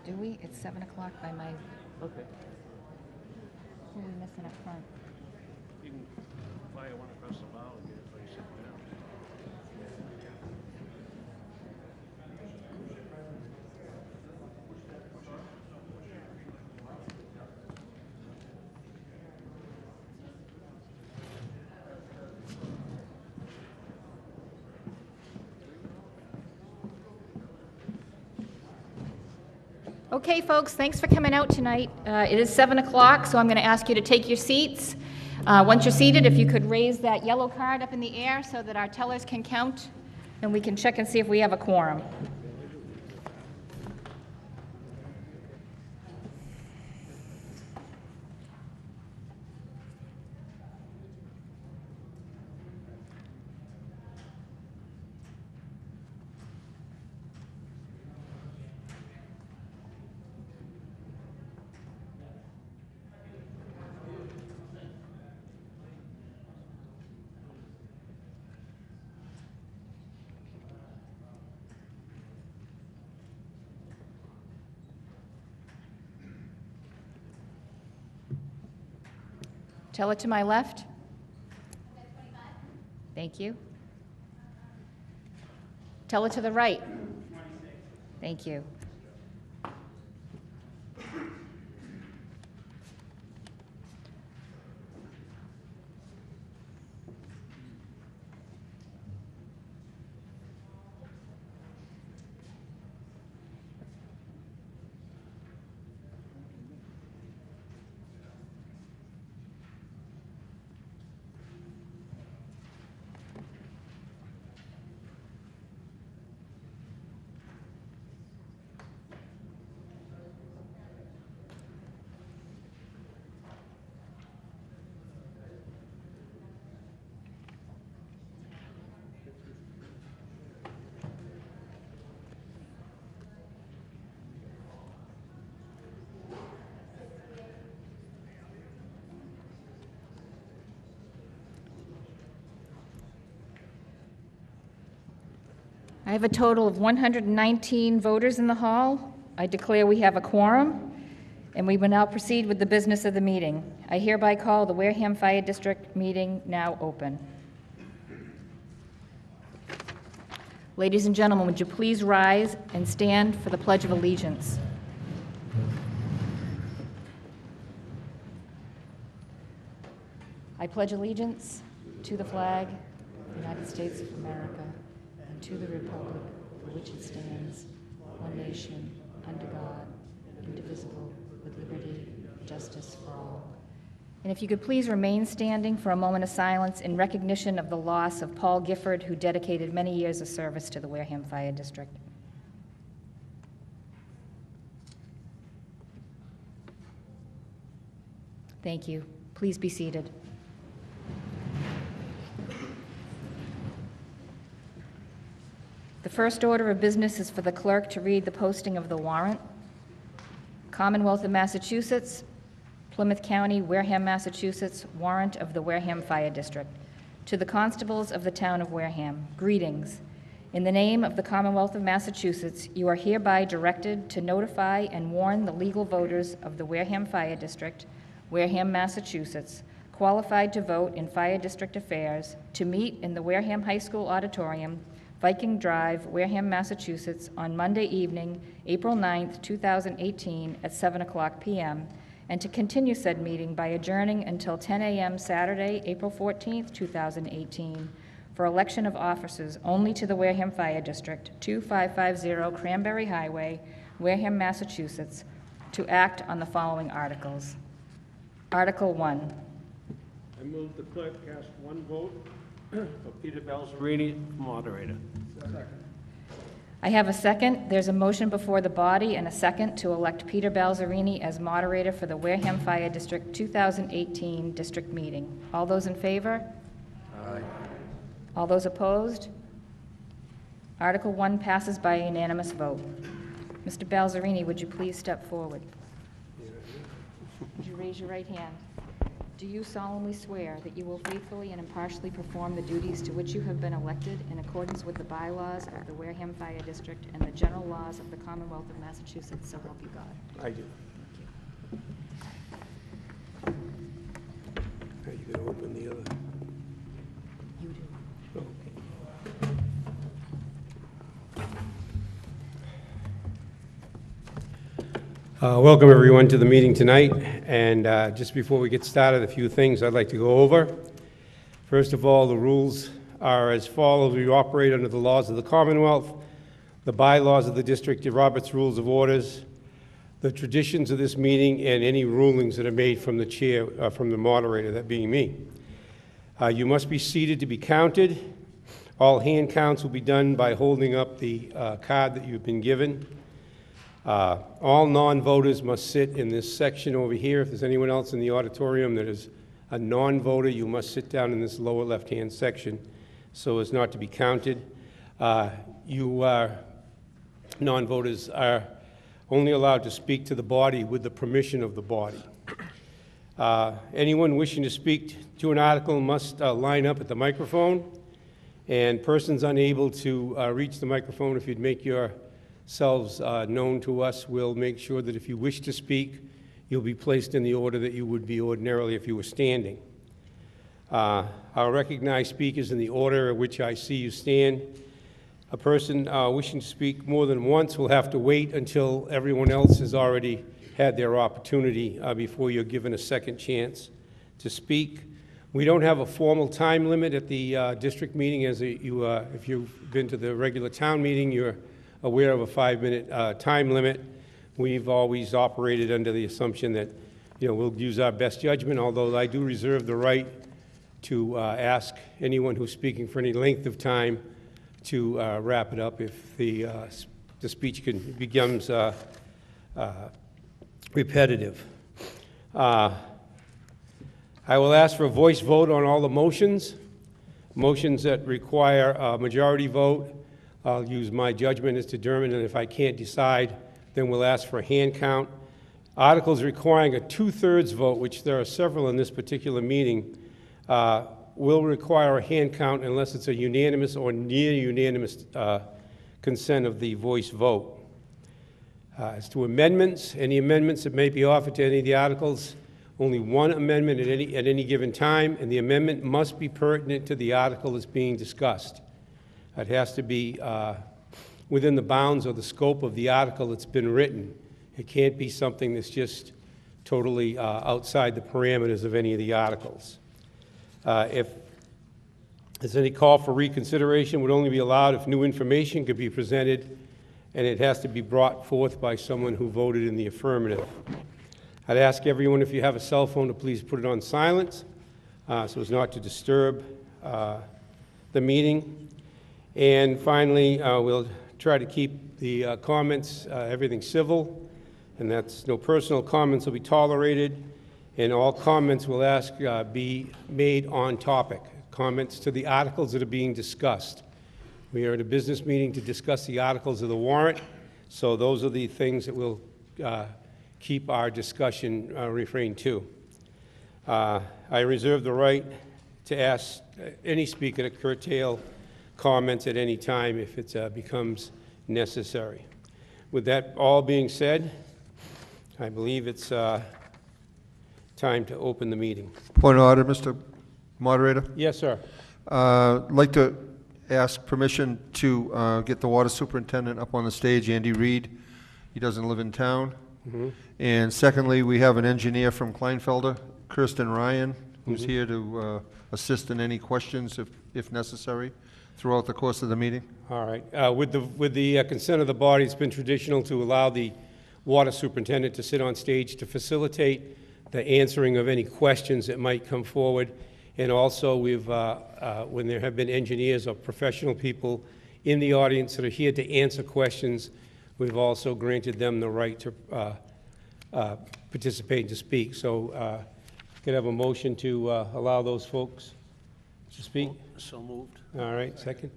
Do we? It's 7 o'clock by my, Okay. who are we missing up front? You can fire one across the bow and get it where you sit down. Okay, folks, thanks for coming out tonight. It is 7 o'clock, so I'm going to ask you to take your seats. Once you're seated, if you could raise that yellow card up in the air so that our tellers can count, and we can check and see if we have a quorum. Teller to my left. Thank you. Teller to the right. Thank you. I have a total of 119 voters in the hall. I declare we have a quorum, and we will now proceed with the business of the meeting. I hereby call the Wareham Fire District meeting now open. Ladies and gentlemen, would you please rise and stand for the Pledge of Allegiance? I pledge allegiance to the flag of the United States of America, and to the republic for which it stands, one nation, under God, indivisible, with liberty and justice for all. And if you could please remain standing for a moment of silence in recognition of the loss of Paul Gifford, who dedicated many years of service to the Wareham Fire District. Thank you. Please be seated. The first order of business is for the clerk to read the posting of the warrant. Commonwealth of Massachusetts, Plymouth County, Wareham, Massachusetts, warrant of the Wareham Fire District. To the constables of the town of Wareham, greetings. In the name of the Commonwealth of Massachusetts, you are hereby directed to notify and warn the legal voters of the Wareham Fire District, Wareham, Massachusetts, qualified to vote in fire district affairs, to meet in the Wareham High School Auditorium, Viking Drive, Wareham, Massachusetts, on Monday evening, April 9th, 2018, at 7 o'clock p.m., and to continue said meeting by adjourning until 10 a.m. Saturday, April 14th, 2018, for election of officers only to the Wareham Fire District, 2550 Cranberry Highway, Wareham, Massachusetts, to act on the following articles. Article 1. I move the clerk cast one vote for Peter Balzerini, moderator. Second. I have a second. There's a motion before the body and a second to elect Peter Balzerini as moderator for the Wareham Fire District 2018 district meeting. All those in favor? Aye. All those opposed? Article 1 passes by a unanimous vote. Mr. Balzerini, would you please step forward? Would you raise your right hand? Do you solemnly swear that you will faithfully and impartially perform the duties to which you have been elected in accordance with the bylaws of the Wareham Fire District and the general laws of the Commonwealth of Massachusetts, so help you God? I do. Are you going to open the other? You do. Oh. Welcome, everyone, to the meeting tonight. And just before we get started, a few things I'd like to go over. First of all, the rules are as follows. We operate under the laws of the Commonwealth, the bylaws of the district, the Robert's Rules of Orders, the traditions of this meeting, and any rulings that are made from the chair, from the moderator, that being me. You must be seated to be counted. All hand counts will be done by holding up the card that you've been given. All non-voters must sit in this section over here. If there's anyone else in the auditorium that is a non-voter, you must sit down in this lower left-hand section so as not to be counted. Non-voters are only allowed to speak to the body with the permission of the body. Anyone wishing to speak to an article must line up at the microphone, and persons unable to reach the microphone, if you'd make yourselves known to us, we'll make sure that if you wish to speak, you'll be placed in the order that you would be ordinarily if you were standing. I'll recognize speakers in the order in which I see you stand. A person wishing to speak more than once will have to wait until everyone else has already had their opportunity before you're given a second chance to speak. We don't have a formal time limit at the district meeting. If you've been to the regular town meeting, you're aware of a 5-minute time limit. We've always operated under the assumption that, we'll use our best judgment, although I do reserve the right to ask anyone who's speaking for any length of time to wrap it up if the speech becomes repetitive. I will ask for a voice vote on all the motions. Motions that require a majority vote, I'll use my judgment as to determine, and if I can't decide, then we'll ask for a hand count. Articles requiring a 2/3 vote, which there are several in this particular meeting, will require a hand count unless it's a unanimous or near unanimous consent of the voice vote. As to amendments, any amendments that may be offered to any of the articles, only one amendment at any given time, and the amendment must be pertinent to the article that's being discussed. It has to be within the bounds or the scope of the article that's been written. It can't be something that's just totally outside the parameters of any of the articles. If there's any call for reconsideration, would only be allowed if new information could be presented, and it has to be brought forth by someone who voted in the affirmative. I'd ask everyone, if you have a cell phone, to please put it on silence so as not to disturb the meeting. And finally, we'll try to keep the comments, everything civil, and that's no personal comments will be tolerated, and all comments we'll ask be made on topic. Comments to the articles that are being discussed. We are at a business meeting to discuss the articles of the warrant, so those are the things that we'll keep our discussion refrained to. I reserve the right to ask any speaker to curtail comments at any time if it becomes necessary. With that all being said, I believe it's time to open the meeting. Point of order, Mr. Moderator. Yes, sir. I'd like to ask permission to get the water superintendent up on the stage, Andy Reid. He doesn't live in town. Mm-hmm. And secondly, we have an engineer from Kleinfelder, Kirsten Ryan, who's here to assist in any questions if necessary throughout the course of the meeting. All right. With the consent of the body, it's been traditional to allow the water superintendent to sit on stage to facilitate the answering of any questions that might come forward. And also, when there have been engineers or professional people in the audience that are here to answer questions, we've also granted them the right to participate and to speak. So could I have a motion to allow those folks to speak? So moved. All right, second.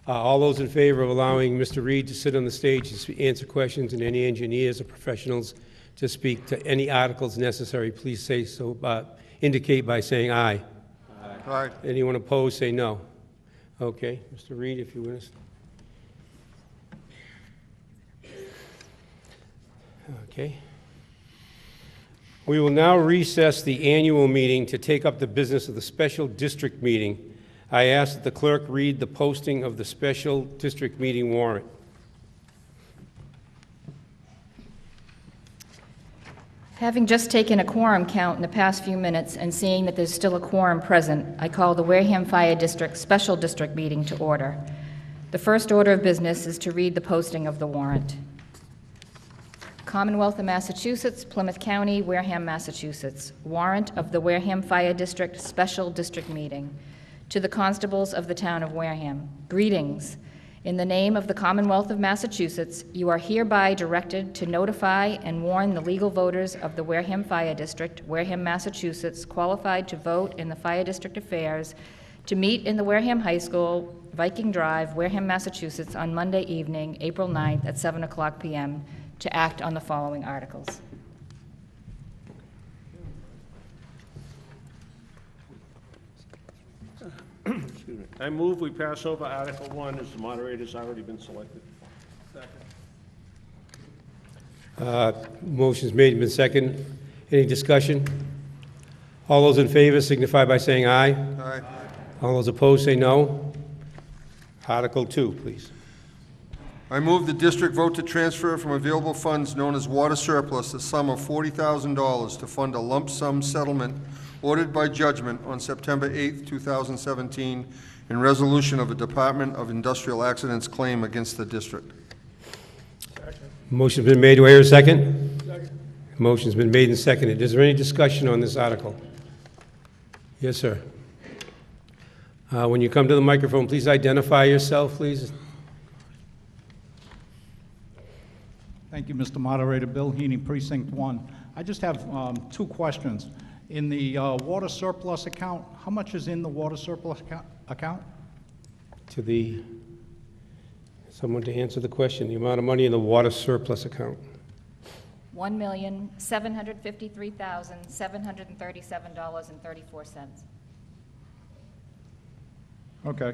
All those in favor of allowing Mr. Reid to sit on the stage to answer questions and any engineers or professionals to speak to any articles necessary, please say so indicate by saying aye. Aye. Anyone opposed, say no. Okay, Mr. Reed, if you would. Okay. We will now recess the annual meeting to take up the business of the special district meeting. I ask that the clerk read the posting of the special district meeting warrant. Having just taken a quorum count in the past few minutes and seeing that there's still a quorum present, I call the Wareham Fire District Special District Meeting to order. The first order of business is to read the posting of the warrant. Commonwealth of Massachusetts, Plymouth County, Wareham, Massachusetts. Warrant of the Wareham Fire District Special District Meeting. To the constables of the town of Wareham. Greetings. In the name of the Commonwealth of Massachusetts, you are hereby directed to notify and warn the legal voters of the Wareham Fire District, Wareham, Massachusetts, qualified to vote in the Fire District affairs, to meet in the Wareham High School, Viking Drive, Wareham, Massachusetts, on Monday evening, April 9th at 7:00 p.m., to act on the following articles. Excuse me. I move we pass over Article 1 as the moderator's already been selected. Motion's made and been seconded. Any discussion? All those in favor signify by saying aye. Aye. All those opposed, say no. Article 2, please. I move the district vote to transfer from available funds known as water surplus a sum of $40,000 to fund a lump sum settlement ordered by judgment on September 8, 2017, in resolution of a Department of Industrial Accidents claim against the district. Motion's been made. Do I hear a second? Second. Motion's been made and seconded. Is there any discussion on this article? Yes, sir. When you come to the microphone, please identify yourself, please. Thank you, Mr. Moderator. Bill Heaney, Precinct 1. I just have two questions. In the water surplus account, how much is in the water surplus account? Someone to answer the question, the amount of money in the water surplus account. $1,753,737.34. Okay.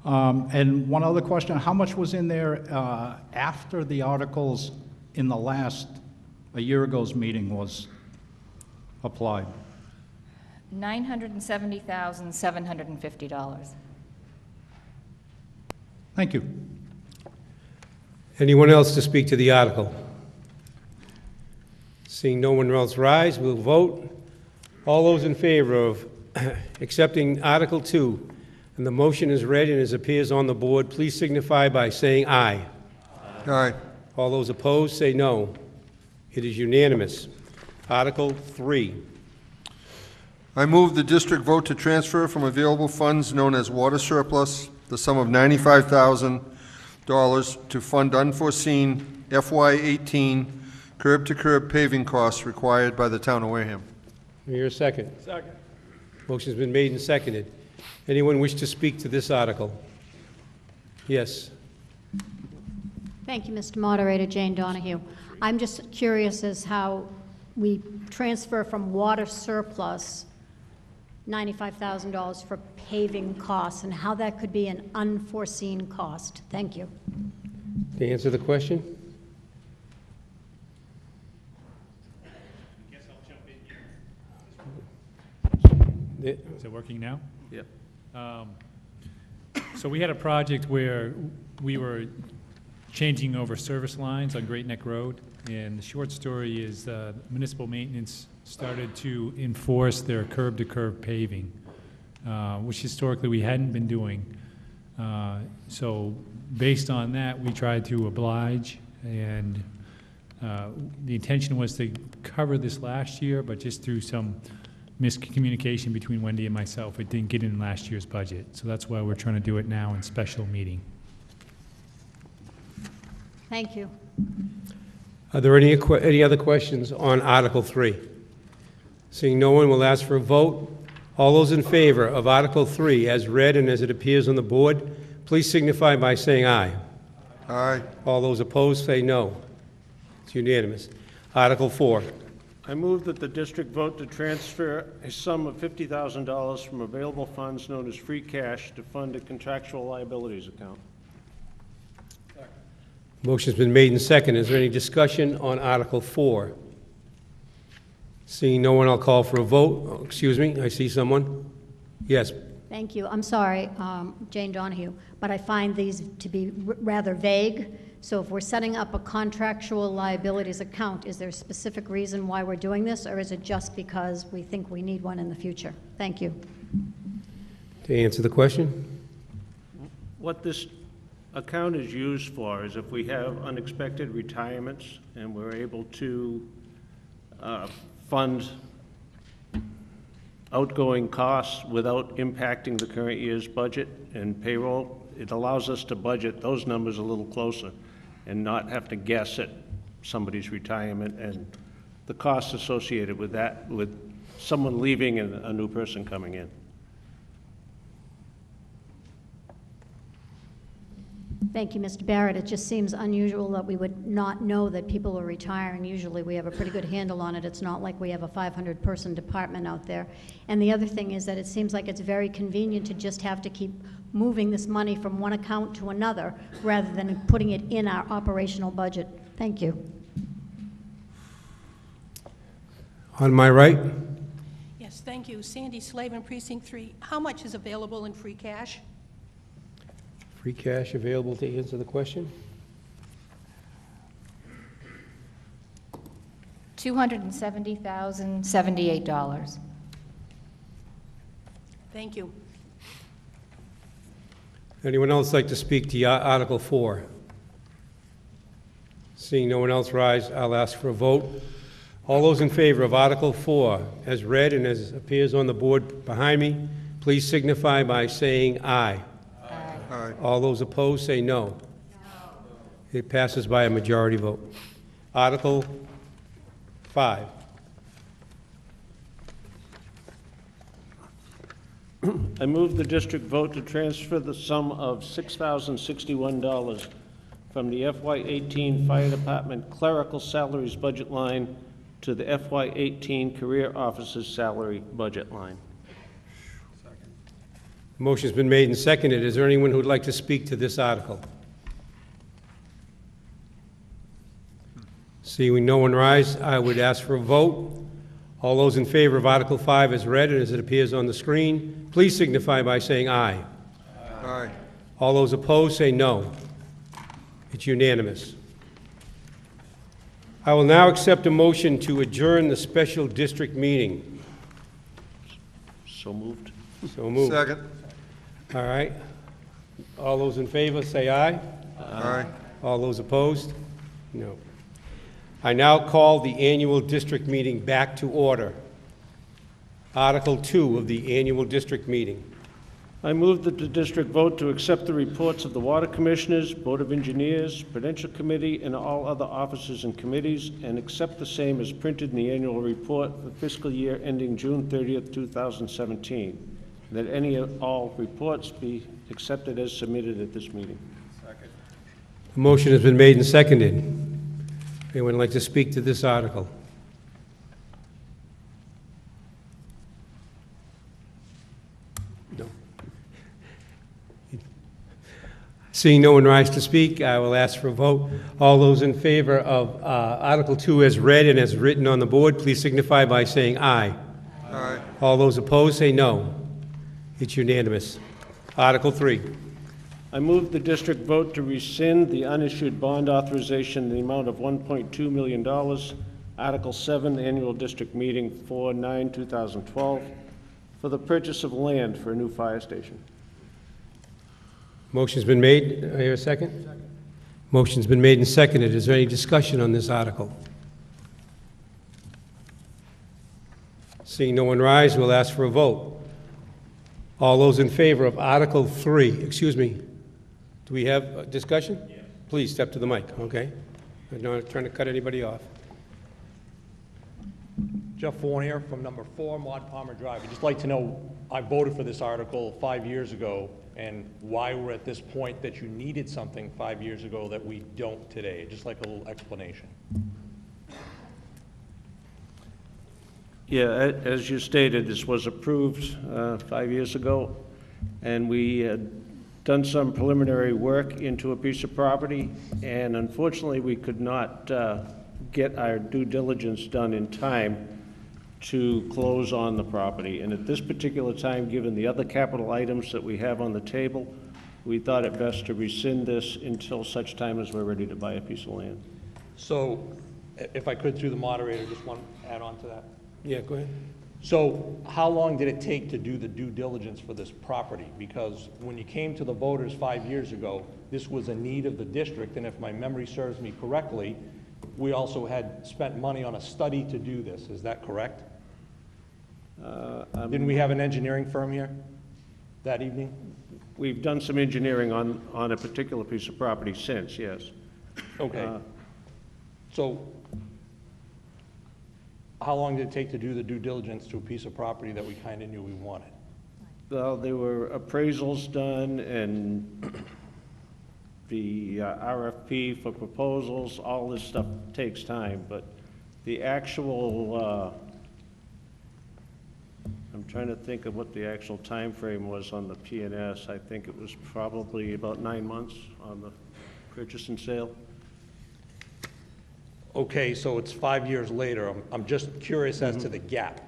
And one other question, how much was in there after the articles in the a year ago's meeting was applied? $970,750. Thank you. Anyone else to speak to the article? Seeing no one else rise, we'll vote. All those in favor of accepting Article 2, and the motion is read and as appears on the board, please signify by saying aye. Aye. All those opposed, say no. It is unanimous. Article 3. I move the district vote to transfer from available funds known as water surplus the sum of $95,000 to fund unforeseen FY18 curb-to-curb paving costs required by the town of Wareham. Hear a second? Second. Motion's been made and seconded. Anyone wish to speak to this article? Yes. Thank you, Mr. Moderator. Jane Donahue. I'm just curious as how we transfer from water surplus $95,000 for paving costs and how that could be an unforeseen cost. Thank you. To answer the question? I guess I'll jump in here. Is it working now? Yep. So we had a project where we were changing over service lines on Great Neck Road, and the short story is municipal maintenance started to enforce their curb-to-curb paving, which historically we hadn't been doing. So based on that, we tried to oblige, and the intention was to cover this last year, but just through some miscommunication between Wendy and myself, it didn't get in last year's budget. So that's why we're trying to do it now in special meeting. Thank you. Are there any other questions on Article 3? Seeing no one, will ask for a vote. All those in favor of Article 3 as read and as it appears on the board, please signify by saying aye. Aye. All those opposed say no. It's unanimous. Article 4. I move that the district vote to transfer a sum of $50,000 from available funds known as free cash to fund a contractual liabilities account. Motion's been made and seconded. Is there any discussion on Article 4? Seeing no one, I'll call for a vote. Oh, excuse me, I see someone. Yes. Thank you. I'm sorry, Jane Donahue, but I find these to be rather vague. So if we're setting up a contractual liabilities account, is there a specific reason why we're doing this, or is it just because we think we need one in the future? Thank you. To answer the question? What this account is used for is if we have unexpected retirements and we're able to fund outgoing costs without impacting the current year's budget and payroll, it allows us to budget those numbers a little closer and not have to guess at somebody's retirement and the costs associated with that, with someone leaving and a new person coming in. Thank you, Mr. Barrett. It just seems unusual that we would not know that people are retiring. Usually we have a pretty good handle on it. It's not like we have a 500-person department out there. And the other thing is that it seems like it's very convenient to just have to keep moving this money from one account to another rather than putting it in our operational budget. Thank you. On my right? Yes, thank you. Sandy Slavin, Precinct 3. How much is available in free cash? Free cash available to answer the question? $270,078. Thank you. Anyone else like to speak to Article 4? Seeing no one else rise, I'll ask for a vote. All those in favor of Article 4, as read and as appears on the board behind me, please signify by saying aye. Aye. All those opposed say no. No. It passes by a majority vote. Article 5. I move the district vote to transfer the sum of $6,061 from the FY18 Fire Department clerical salaries budget line to the FY18 Career Officers Salary budget line. Motion's been made and seconded. Is there anyone who would like to speak to this article? Seeing no one rise, I would ask for a vote. All those in favor of Article 5 as read and as it appears on the screen, please signify by saying aye. Aye. All those opposed say no. It's unanimous. I will now accept a motion to adjourn the special district meeting. So moved. So moved. Second. All right. All those in favor say aye. Aye. All those opposed? No. I now call the annual district meeting back to order. Article 2 of the annual district meeting. I move that the district vote to accept the reports of the Water Commissioners, Board of Engineers, Prudential Committee, and all other officers and committees, and accept the same as printed in the annual report for fiscal year ending June 30th, 2017. That any and all reports be accepted as submitted at this meeting. A motion has been made and seconded. Anyone like to speak to this article? No. Seeing no one rise to speak, I will ask for a vote. All those in favor of Article 2 as read and as written on the board, please signify by saying aye. Aye. All those opposed say no. It's unanimous. Article 3. I move the district vote to rescind the unissued bond authorization in the amount of $1.2 million, Article 7, Annual District Meeting 4/9/2012, for the purchase of land for a new fire station. Motion's been made. I hear a second? Second. Motion's been made and seconded. Is there any discussion on this article? Seeing no one rise, we'll ask for a vote. All those in favor of Article 3, excuse me, do we have a discussion? Yes. Please step to the mic, okay? I'm not trying to cut anybody off. Jeff Fournier from number 4 Maud Palmer Drive. I'd just like to know, I voted for this article 5 years ago, and why we're at this point that you needed something 5 years ago that we don't today. Just like a little explanation. Yeah, as you stated, this was approved 5 years ago, and we had done some preliminary work into a piece of property, and unfortunately, we could not get our due diligence done in time to close on the property. And at this particular time, given the other capital items that we have on the table, we thought it best to rescind this until such time as we're ready to buy a piece of land. So, if I could, through the moderator, just want to add on to that. Yeah, go ahead. So how long did it take to do the due diligence for this property? Because when you came to the voters 5 years ago, this was a need of the district, and if my memory serves me correctly, we also had spent money on a study to do this. Is that correct? Didn't we have an engineering firm here that evening? We've done some engineering on a particular piece of property since, yes. Okay. So how long did it take to do the due diligence to a piece of property that we kind of knew we wanted? Well, there were appraisals done and the RFP for proposals, all this stuff takes time, but the actual, I'm trying to think of what the actual time frame was on the P&S. I think it was probably about 9 months on the purchase and sale. Okay, so it's 5 years later. I'm just curious as to the gap.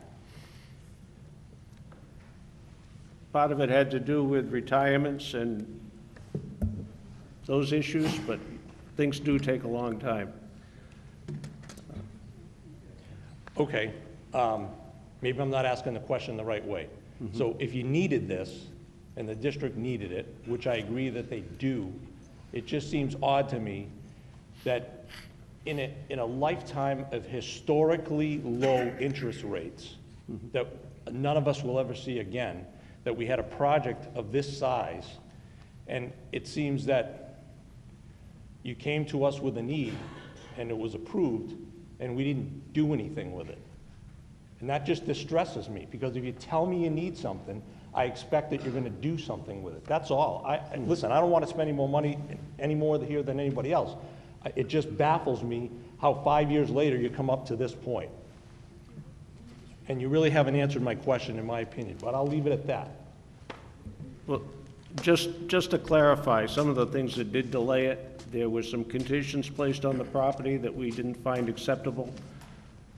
Part of it had to do with retirements and those issues, but things do take a long time. Okay, maybe I'm not asking the question the right way. So if you needed this, and the district needed it, which I agree that they do, it just seems odd to me that in a lifetime of historically low interest rates that none of us will ever see again, that we had a project of this size, and it seems that you came to us with a need, and it was approved, and we didn't do anything with it. And that just distresses me, because if you tell me you need something, I expect that you're gonna do something with it. That's all. Listen, I don't want to spend any more money any more here than anybody else. It just baffles me how 5 years later you come up to this point. And you really haven't answered my question, in my opinion, but I'll leave it at that. Well, just to clarify, some of the things that did delay it, there were some conditions placed on the property that we didn't find acceptable,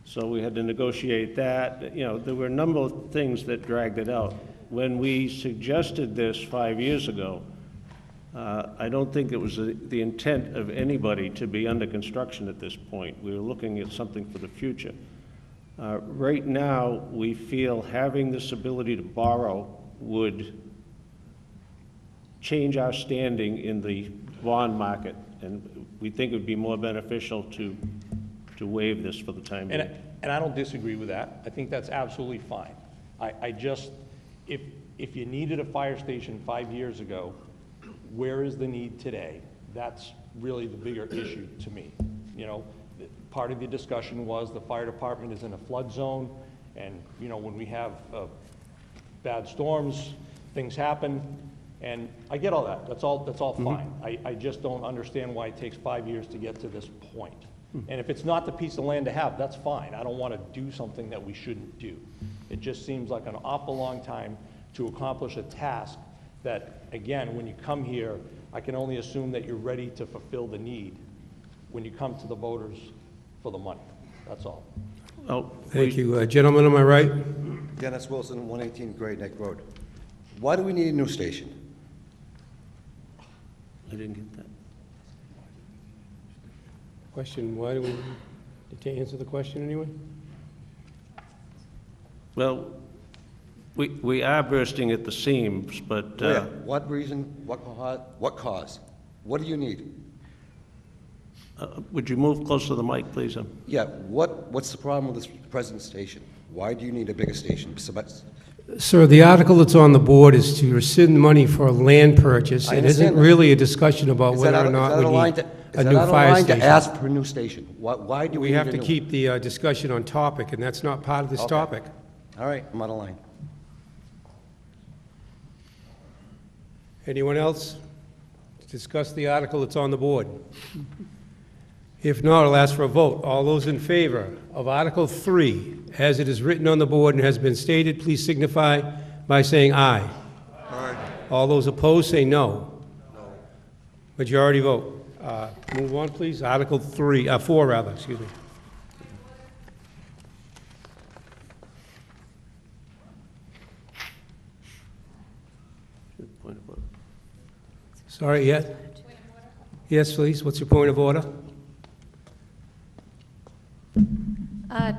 so we had to negotiate that. You know, there were a number of things that dragged it out. When we suggested this 5 years ago, I don't think it was the intent of anybody to be under construction at this point. We were looking at something for the future. Right now, we feel having this ability to borrow would change our standing in the bond market, and we think it would be more beneficial to waive this for the time being. And I don't disagree with that. I think that's absolutely fine. I just, if you needed a fire station 5 years ago, where is the need today? That's really the bigger issue to me. You know, part of the discussion was the fire department is in a flood zone, and, you know, when we have bad storms, things happen, and I get all that. That's all fine. I just don't understand why it takes 5 years to get to this point. And if it's not the piece of land to have, that's fine. I don't want to do something that we shouldn't do. It just seems like an awful long time to accomplish a task that, again, when you come here, I can only assume that you're ready to fulfill the need when you come to the voters for the money. That's all. Oh, Thank you. Gentlemen, on my right? Dennis Wilson, 118 Great Neck Road. Why do we need a new station? I didn't get that. Question, why do we, to answer the question anyway? Well, we are bursting at the seams, but Where? What reason? What cause? What do you need? would you move close to the mic, please? Yeah, what's the problem with this present station? Why do you need a bigger station? Sir, the article that's on the board is to rescind money for a land purchase. I It isn't understand that. really a discussion about whether or not we need a new fire to station. ask for a new station? Why do we We need have a to new- keep the discussion on topic, and that's not part of this Okay. topic. All right, I'm out of line. Anyone else to discuss the article that's on the board? If not, I'll ask for a vote. All those in favor of Article 3, as it is written on the board and has been stated, please signify by saying aye. Aye. All those opposed, say no. No. Majority vote. Move on, please. Article 4, rather, excuse me. Point of order. Sorry, yes? Yes, please. What's your point of order?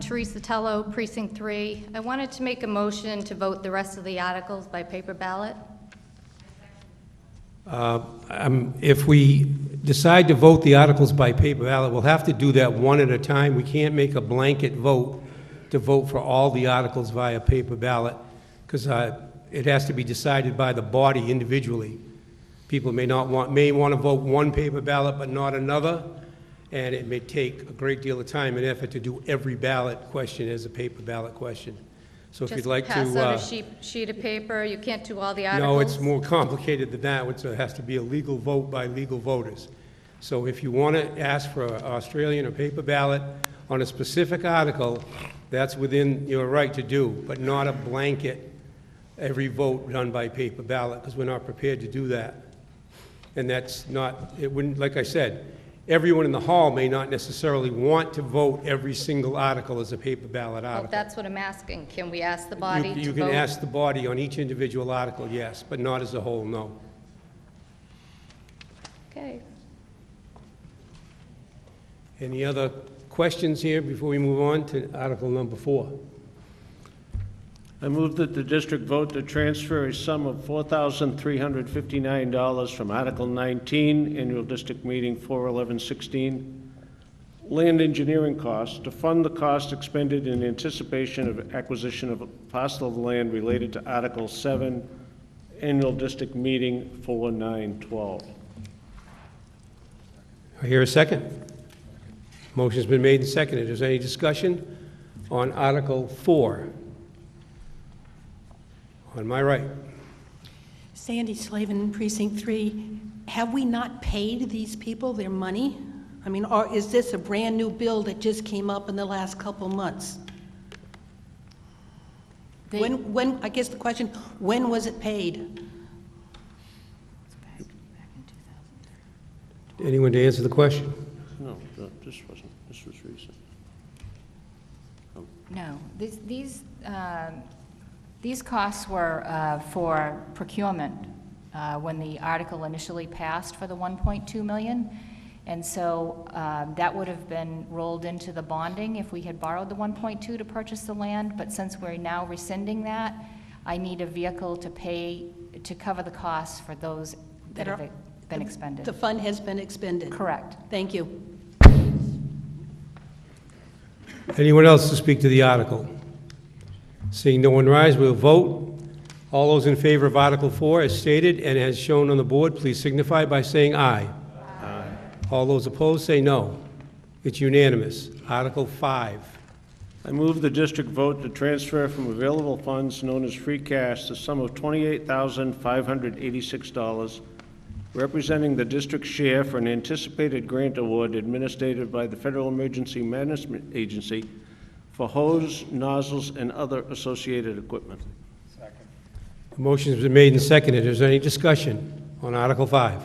Teresa Tello, Precinct 3. I wanted to make a motion to vote the rest of the articles by paper ballot. If we decide to vote the articles by paper ballot, we'll have to do that one at a time. We can't make a blanket vote to vote for all the articles via paper ballot, because it has to be decided by the body individually. People may want to vote one paper ballot but not another, and it may take a great deal of time and effort to do every ballot question as a paper ballot question. So if you'd like to... Just pass out a sheet of paper, you can't do all the articles? No, it's more complicated than that. It has to be a legal vote by legal voters. So if you want to ask for an Australian or paper ballot on a specific article, that's within your right to do, but not a blanket, every vote done by paper ballot, because we're not prepared to do that. And that's not, it wouldn't, like I said, everyone in the hall may not necessarily want to vote every single article as a paper ballot Well, article. that's what I'm asking. Can we ask the body to vote? You can ask the body on each individual article, yes, but not as a whole, no. Okay. Any other questions here before we move on to Article number 4? I move that the district vote to transfer a sum of $4,359 from Article 19, Annual District Meeting 4/11/16, land engineering costs, to fund the cost expended in anticipation of acquisition of a parcel of land related to Article 7, Annual District Meeting 4/9/12. I hear a second. Motion's been made and seconded. Is there any discussion on Article 4? On my right. Sandy Slavin, Precinct 3. Have we not paid these people their money? I mean, or is this a brand-new bill that just came up in the last couple months? When, I guess the question, when was it paid? Anyone to answer the question? No, this wasn't. This was recent. No, these costs were for procurement when the article initially passed for the 1.2 million. And so that would have been rolled into the bonding if we had borrowed the 1.2 to purchase the land. But since we're now rescinding that, I need a vehicle to pay, to cover the costs for those that have been expended. The fund has been expended? Correct. Thank you. Anyone else to speak to the article? Seeing no one rise, we'll vote. All those in favor of Article 4 as stated and as shown on the board, please signify by saying aye. Aye. All those opposed, say no. It's unanimous. Article 5. I move the district vote to transfer from available funds known as free cash the sum of $28,586, representing the district's share for an anticipated grant award administered by the Federal Emergency Management Agency for hose, nozzles, and other associated equipment. The motion has been made and seconded. Is there any discussion on Article 5?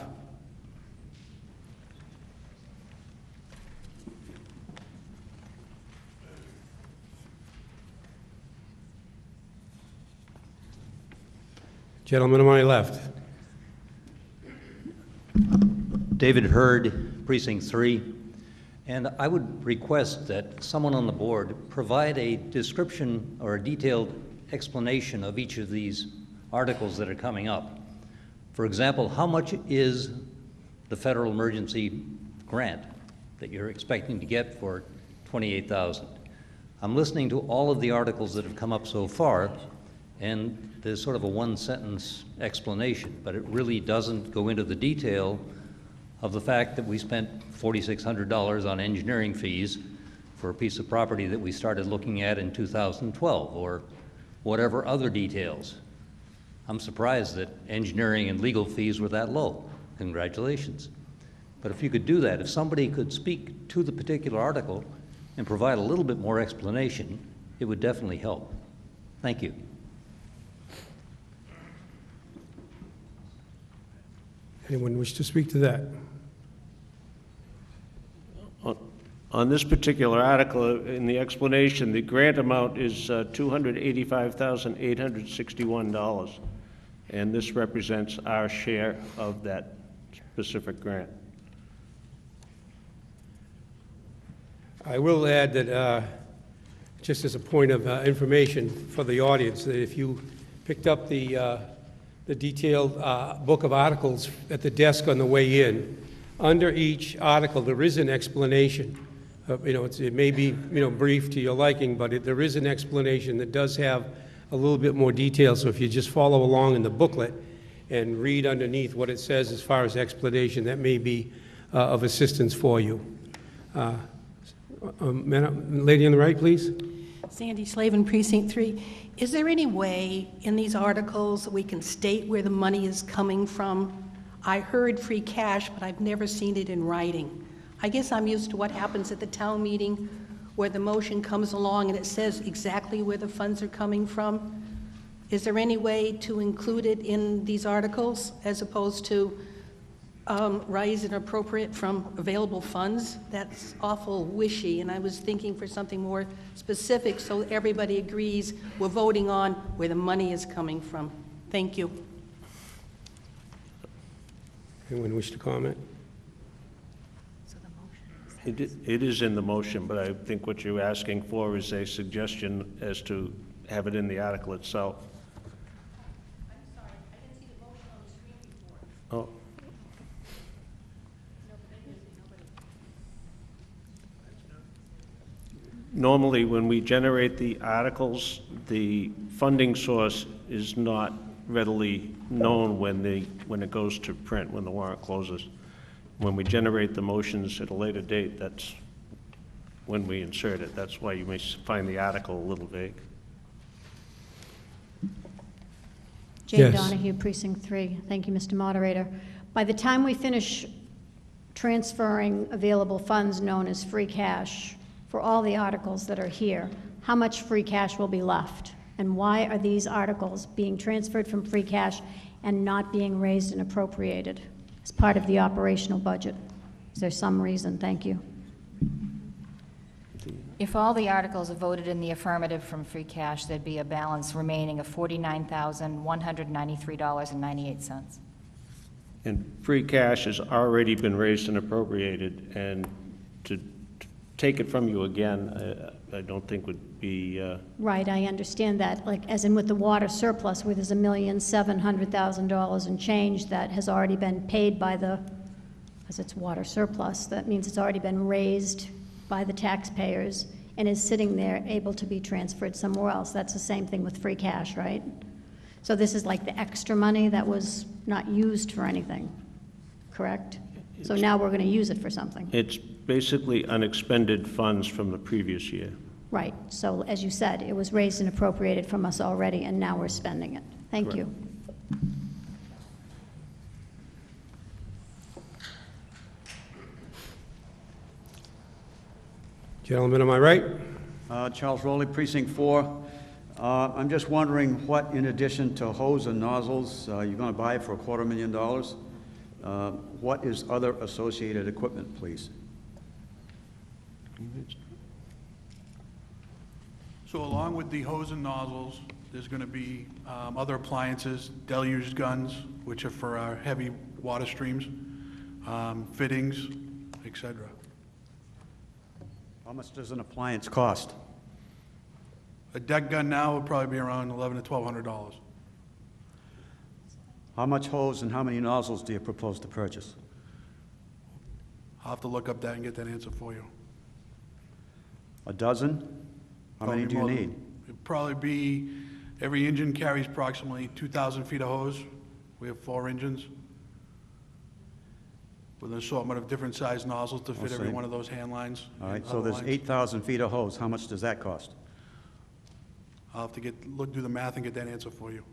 Gentleman on my left. David Hurd, Precinct 3. And I would request that someone on the board provide a description or a detailed explanation of each of these articles that are coming up. For example, how much is the federal emergency grant that you're expecting to get for $28,000? I'm listening to all of the articles that have come up so far, and there's sort of a one-sentence explanation, but it really doesn't go into the detail of the fact that we spent $4,600 on engineering fees for a piece of property that we started looking at in 2012, or whatever other details. I'm surprised that engineering and legal fees were that low. Congratulations. But if you could do that, if somebody could speak to the particular article and provide a little bit more explanation, it would definitely help. Thank you. Anyone wish to speak to that? On this particular article, in the explanation, the grant amount is $285,861, and this represents our share of that specific grant. I will add that, just as a point of information for the audience, that if you picked up the detailed book of articles at the desk on the way in, under each article there is an explanation. It may be brief to your liking, but there is an explanation that does have a little bit more detail. So if you just follow along in the booklet and read underneath what it says as far as explanation, that may be of assistance for you. Lady on the right, please. Sandy Slavin, Precinct 3. Is there any way in these articles that we can state where the money is coming from? I heard free cash, but I've never seen it in writing. I guess I'm used to what happens at the town meeting where the motion comes along and it says exactly where the funds are coming from. Is there any way to include it in these articles as opposed to raise and appropriate from available funds? That's awful wishy, and I was thinking for something more specific so everybody agrees we're voting on where the money is coming from. Thank you. Anyone wish to comment? It is in the motion, but I think what you're asking for is a suggestion as to have it in the article itself. I'm sorry, I didn't see the motion on the screen before. Oh. Normally, when we generate the articles, the funding source is not readily known when it goes to print, when the warrant closes. When we generate the motions at a later date, that's when we insert it. That's why you may find the article a little vague. Jane Yes. Donahue, Precinct 3. Thank you, Mr. Moderator. By the time we finish transferring available funds known as free cash for all the articles that are here, how much free cash will be left? And why are these articles being transferred from free cash and not being raised and appropriated as part of the operational budget? Is there some reason? Thank you. If all the articles are voted in the affirmative from free cash, there'd be a balance remaining of $49,193.98. And free cash has already been raised and appropriated, and to take it from you again, I don't think would be... Right, I understand that, like, as in with the water surplus, where there's $1,700,000 and change that has already been paid by because it's water surplus, that means it's already been raised by the taxpayers and is sitting there able to be transferred somewhere else. That's the same thing with free cash, right? So this is like the extra money that was not used for anything, correct? So now we're going to use it for something. It's basically unexpended funds from the previous year. Right, so as you said, it was raised and appropriated from us already, and now we're spending it. Thank Correct. you. Gentleman on my right. Charles Rowley, Precinct 4. I'm just wondering what, in addition to hose and nozzles, you're going to buy for $250,000. What is other associated equipment, please? So along with the hose and nozzles, there's going to be other appliances, deluge guns, which are for our heavy water streams, fittings, etc. How much does an appliance cost? A deck gun now would probably be around $1,100 to $1,200. How much hose and how many nozzles do you propose to purchase? I'll have to look up that and get that answer for you. A dozen? How many do you Probably more need? It'd probably be, every engine carries approximately 2,000 feet of hose. We have 4 engines with an assortment of different size nozzles to fit every one of those hand lines. All right, and so other there's lines. 8,000 feet of hose. How much does that cost? I'll have to do the math and get that answer for you.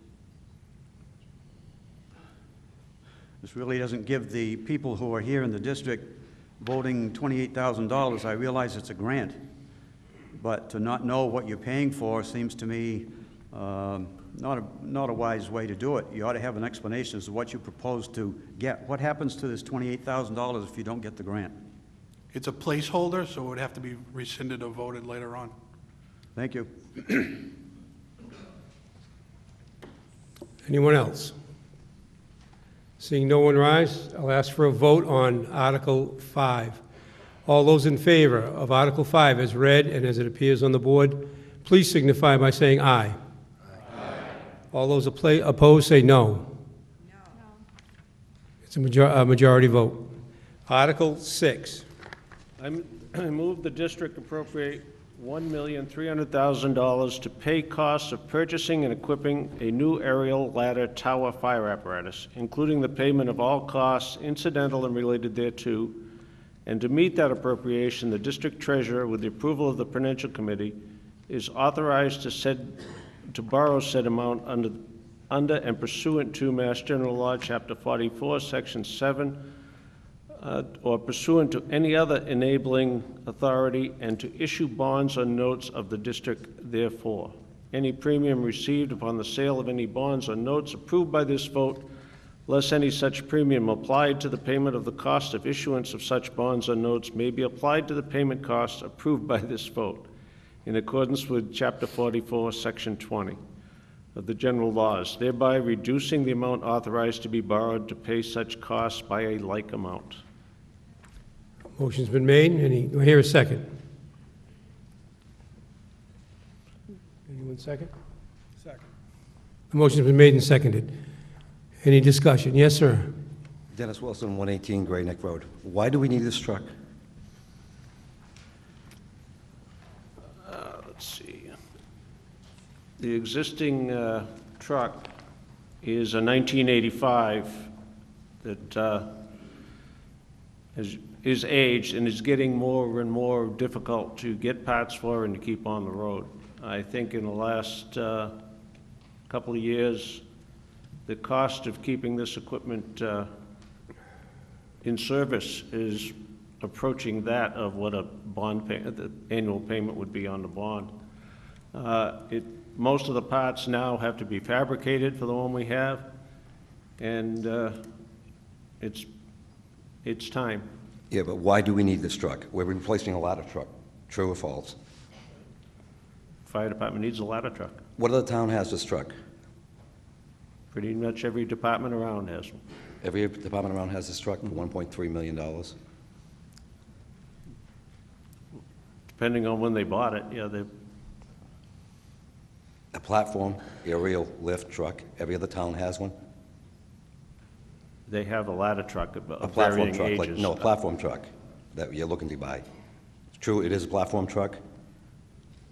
This really doesn't give the people who are here in the district voting $28,000. I realize it's a grant, but to not know what you're paying for seems to me not a wise way to do it. You ought to have an explanation as to what you propose to get. What happens to this $28,000 if you don't get the grant? It's a placeholder, so it would have to be rescinded or voted later on. Thank you. Anyone else? Seeing no one rise, I'll ask for a vote on Article 5. All those in favor of Article 5 as read and as it appears on the board, please signify by saying aye. Aye. All those opposed say no. No. It's a majority vote. Article 6. I move the district appropriate $1,300,000 to pay costs of purchasing and equipping a new aerial ladder tower fire apparatus, including the payment of all costs incidental and related thereto, and to meet that appropriation, the district treasurer, with the approval of the Prudential Committee, is authorized to borrow said amount under and pursuant to Mass General Law, Chapter 44, Section 7, or pursuant to any other enabling authority, and to issue bonds or notes of the district therefore. Any premium received upon the sale of any bonds or notes approved by this vote, less any such premium applied to the payment of the cost of issuance of such bonds or notes, may be applied to the payment costs approved by this vote, in accordance with Chapter 44, Section 20 of the general laws, thereby reducing the amount authorized to be borrowed to pay such costs by a like amount. Motion's been made. Do I hear a second? Anyone second? Second. The motion's been made and seconded. Any discussion? Yes, sir. Dennis Wilson, 118 Gray Neck Road. Why do we need this truck? Let's see. The existing truck is a 1985 that is aged and is getting more and more difficult to get parts for and to keep on the road. I think in the last couple of years, the cost of keeping this equipment in service is approaching that of what a bond the annual payment would be on the bond. Most of the parts now have to be fabricated for the one we have, and it's time. Yeah, but why do we need this truck? We're replacing a ladder truck. True or false? Fire department needs a ladder truck. What other town has this truck? Pretty much every department around has one. Every department around has this truck for $1.3 million. Depending on when they bought it, yeah, they. A platform, aerial lift truck, every other town has one? They have a ladder truck of A platform varying truck, like, ages. no, a platform truck that you're looking to buy. True, it is a platform truck?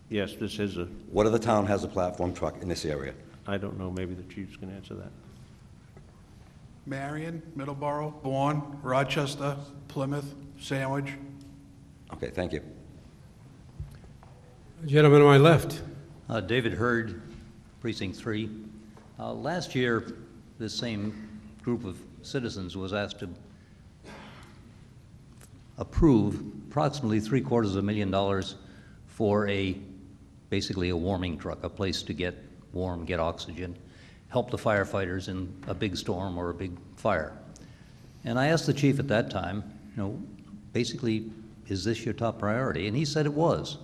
Yes, this is a, What other town has a platform truck in this area? I don't know, maybe the chiefs can answer that. Marion, Middleborough, Bourne, Rochester, Plymouth, Sandwich. Okay, thank you. Gentleman on my left. David Hurd, Precinct 3. Last year, this same group of citizens was asked to approve approximately $750,000 for basically a warming truck, a place to get warm, get oxygen, help the firefighters in a big storm or a big fire. And I asked the chief at that time, basically, is this your top priority? And he said it was.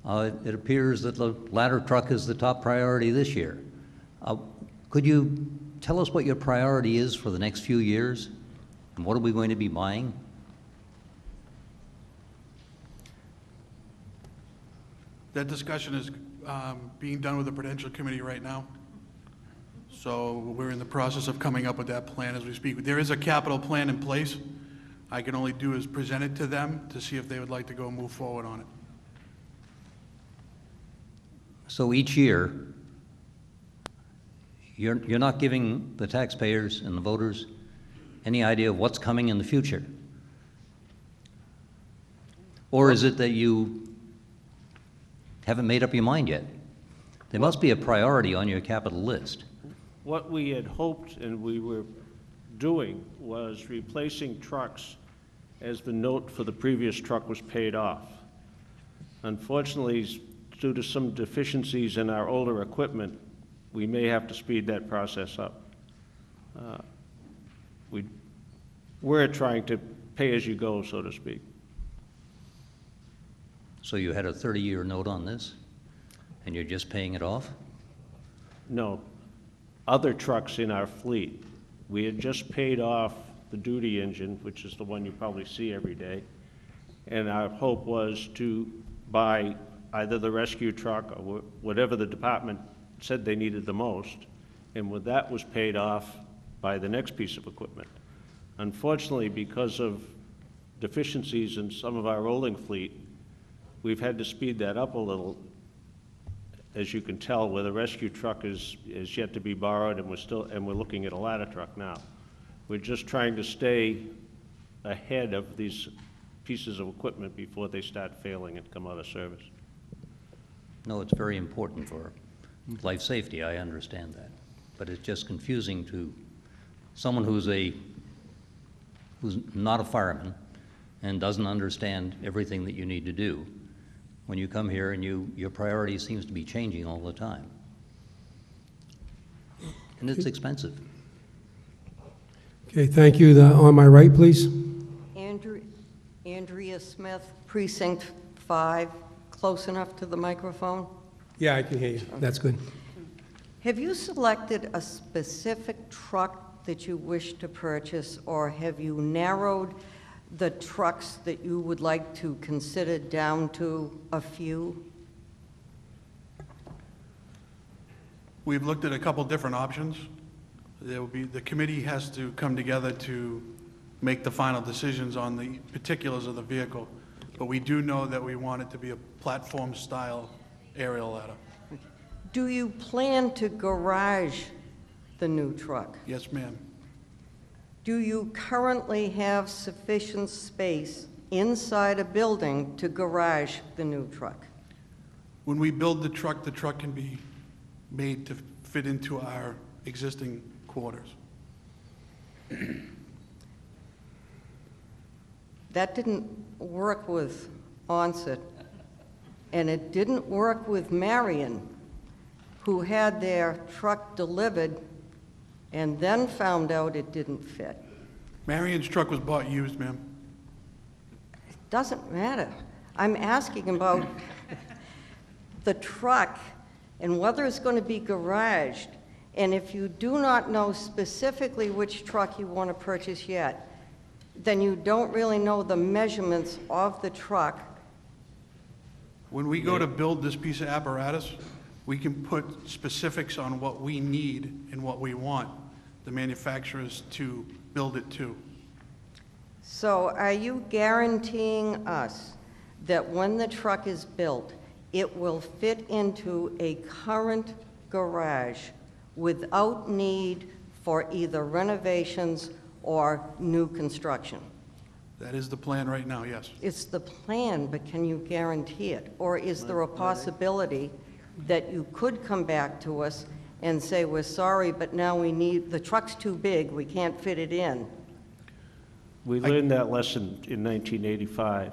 It appears that the ladder truck is the top priority this year. Could you tell us what your priority is for the next few years? And what are we going to be buying? That discussion is being done with the Prudential Committee right now. So we're in the process of coming up with that plan as we speak. There is a capital plan in place. I can only do is present it to them to see if they would like to go move forward on it. So each year, you're not giving the taxpayers and the voters any idea of what's coming in the future? Or is it that you haven't made up your mind yet? There must be a priority on your capital list. What we had hoped, and we were doing was replacing trucks as the note for the previous truck was paid off. Unfortunately, due to some deficiencies in our older equipment, we may have to speed that process up. We're trying to pay as you go, so to speak. So you had a 30-year note on this, and you're just paying it off? No, other trucks in our fleet. We had just paid off the duty engine, which is the one you probably see every day, and our hope was to buy either the rescue truck or whatever the department said they needed the most, and when that was paid off, buy the next piece of equipment. Unfortunately, because of deficiencies in some of our rolling fleet, we've had to speed that up a little. As you can tell, where the rescue truck is yet to be borrowed, and we're looking at a ladder truck now. We're just trying to stay ahead of these pieces of equipment before they start failing and come out of service. No, it's very important for life safety, I understand that. But it's just confusing to someone who's not a fireman and doesn't understand everything that you need to do when you come here and your priority seems to be changing all the time. And it's expensive. Okay, thank you. On my right, please. Andrea Smith, Precinct 5. Close enough to the microphone? Yeah, I can hear you. That's good. Have you selected a specific truck that you wish to purchase, or have you narrowed the trucks that you would like to consider down to a few? We've looked at a couple different options. The committee has to come together to make the final decisions on the particulars of the vehicle. But we do know that we want it to be a platform-style aerial ladder. Do you plan to garage the new truck? Yes, ma'am. Do you currently have sufficient space inside a building to garage the new truck? When we build the truck can be made to fit into our existing quarters. That didn't work with Onset, and it didn't work with Marion, who had their truck delivered and then found out it didn't fit. Marion's truck was bought used, ma'am. It doesn't matter. I'm asking about the truck and whether it's going to be garaged. And if you do not know specifically which truck you want to purchase yet, then you don't really know the measurements of the truck. When we go to build this piece of apparatus, we can put specifics on what we need and what we want the manufacturers to build it to. So are you guaranteeing us that when the truck is built, it will fit into a current garage without need for either renovations or new construction? That is the plan right now, yes. It's the plan, but can you guarantee it? Or is there a possibility that you could come back to us and say, we're sorry, but now the truck's too big, we can't fit it in? We learned that lesson in 1985.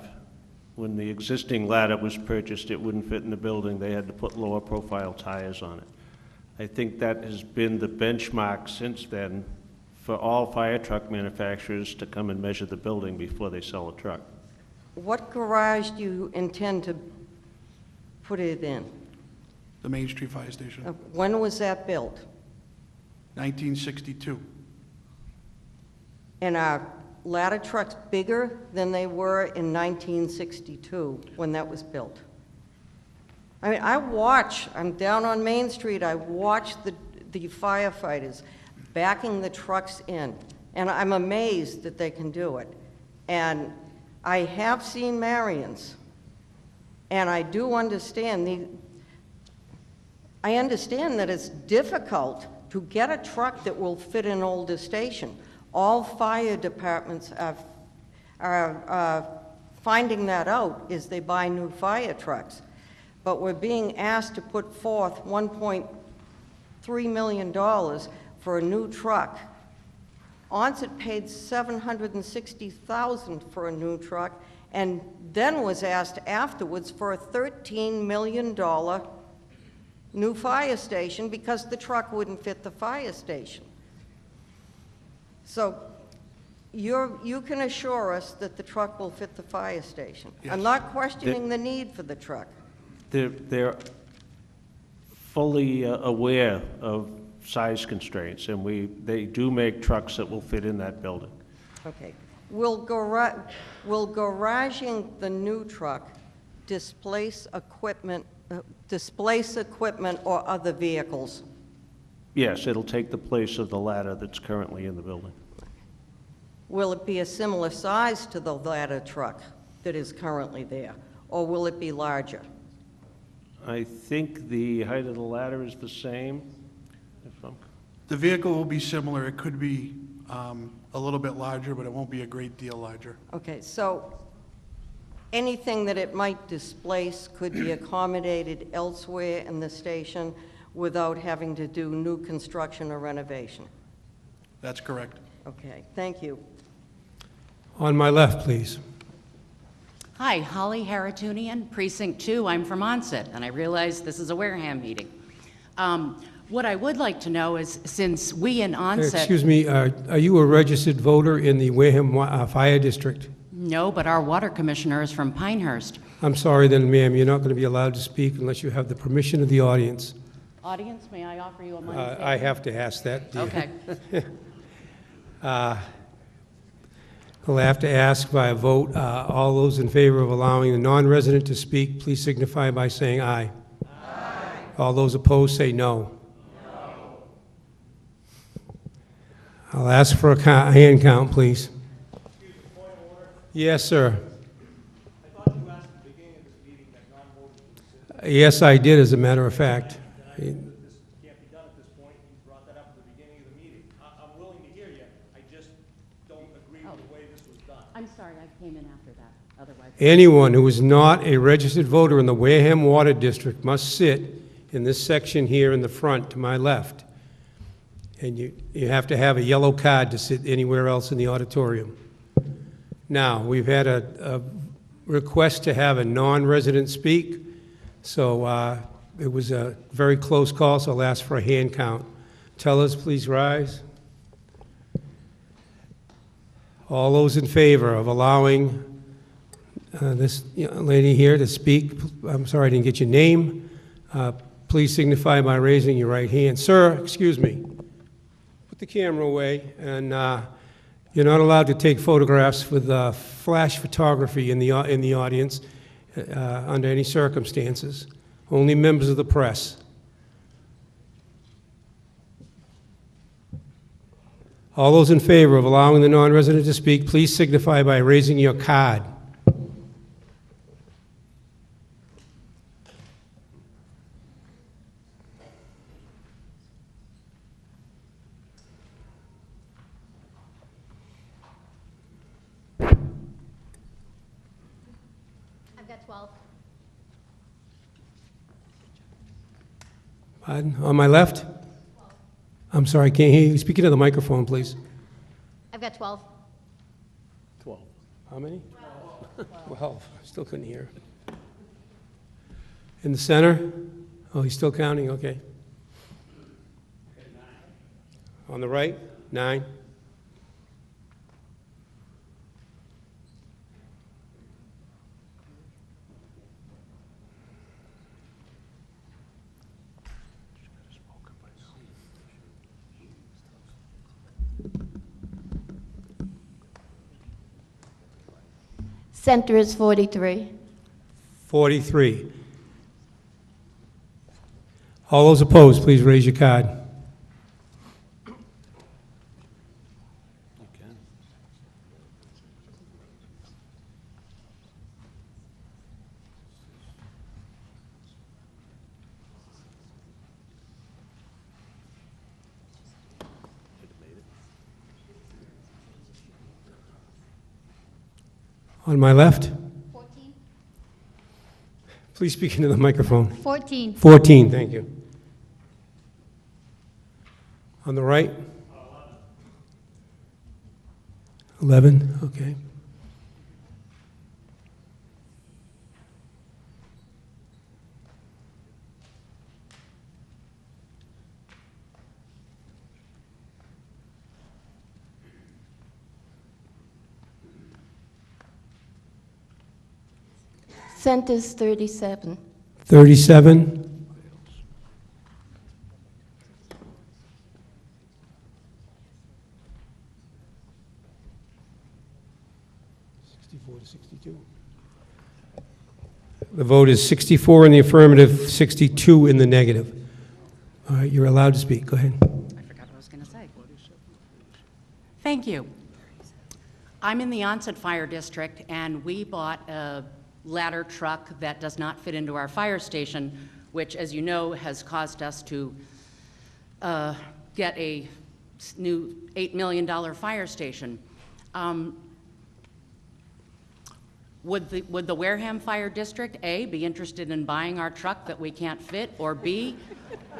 When the existing ladder was purchased, it wouldn't fit in the building. They had to put lower profile tires on it. I think that has been the benchmark since then for all fire truck manufacturers to come and measure the building before they sell a truck. What garage do you intend to put it in? The Main Street Fire Station. When was that built? 1962. And are ladder trucks bigger than they were in 1962 when that was built? I mean, I'm down on Main Street, I watch the firefighters backing the trucks in, and I'm amazed that they can do it. And I have seen Marion's, and I do understand I understand that it's difficult to get a truck that will fit an older station. All fire departments are finding that out as they buy new fire trucks. But we're being asked to put forth $1.3 million for a new truck Onset paid $760,000 for a new truck, and then was asked afterwards for a $13 million new fire station because the truck wouldn't fit the fire station. So you can assure us that the truck will fit the fire station. Yes. I'm not questioning the need for the truck. They're fully aware of size constraints, and they do make trucks that will fit in that building. Okay. Will garaging the new truck displace equipment or other vehicles? Yes, it'll take the place of the ladder that's currently in the building. Will it be a similar size to the ladder truck that is currently there, or will it be larger? I think the height of the ladder is the same. The vehicle will be similar. It could be a little bit larger, but it won't be a great deal larger. Okay, so anything that it might displace could be accommodated elsewhere in the station without having to do new construction or renovation? That's correct. Okay, thank you. On my left, please. Hi, Holly Haratunian, Precinct 2. I'm from Onset, and I realize this is a Wareham meeting. What I would like to know is, since we in Onset... Excuse me, are you a registered voter in the Wareham Fire District? No, but our water commissioner is from Pinehurst. I'm sorry then, ma'am, you're not going to be allowed to speak unless you have the permission of the audience. Audience, may I offer you a money favor? I have to ask that, dear. Okay. I'll have to ask by a vote, all those in favor of allowing the non-resident to speak, please signify by saying aye. Aye. All those opposed say no. No. I'll ask for a hand count, please. Yes, sir. I thought you asked at the beginning of this meeting that non-voters would sit. Yes, I did, as a matter of fact. This can't be done at this point. You brought that up at the beginning of the meeting. I'm willing to hear you. I just don't agree with the way this was done. I'm sorry, I came in after that. Otherwise... Anyone who is not a registered voter in the Wareham Water District must sit in this section here in the front to my left. And you have to have a yellow card to sit anywhere else in the auditorium. Now, we've had a request to have a non-resident speak, so it was a very close call, so I'll ask for a hand count. Tellers, please rise. All those in favor of allowing this lady here to speak, I'm sorry I didn't get your name, please signify by raising your right hand. Sir, excuse me, put the camera away, and you're not allowed to take photographs with flash photography in the audience under any circumstances. Only members of the press. All those in favor of allowing the non-resident to speak, please signify by raising your card. I've got 12. Pardon? On my left? 12. I'm sorry, I can't hear you. Speak into the microphone, please. I've got 12. 12. How many? 12. Still couldn't hear. In the center? Oh, he's still counting? Okay. On the right? 9. Center is 43. 43. All those opposed, please raise your card. On my left? 14. Please speak into the microphone. 14. 14, thank you. On the right? 11, okay. Centers 37. 37. The vote is 64 in the affirmative, 62 in the negative. All right, you're allowed to speak. Go ahead. I forgot what I was going to say. Thank you. I'm in the Onset Fire District, and we bought a ladder truck that does not fit into our fire station, which, as you know, has caused us to get a new $8 million fire station. Would the Wareham Fire District, A, be interested in buying our truck that we can't fit, or B,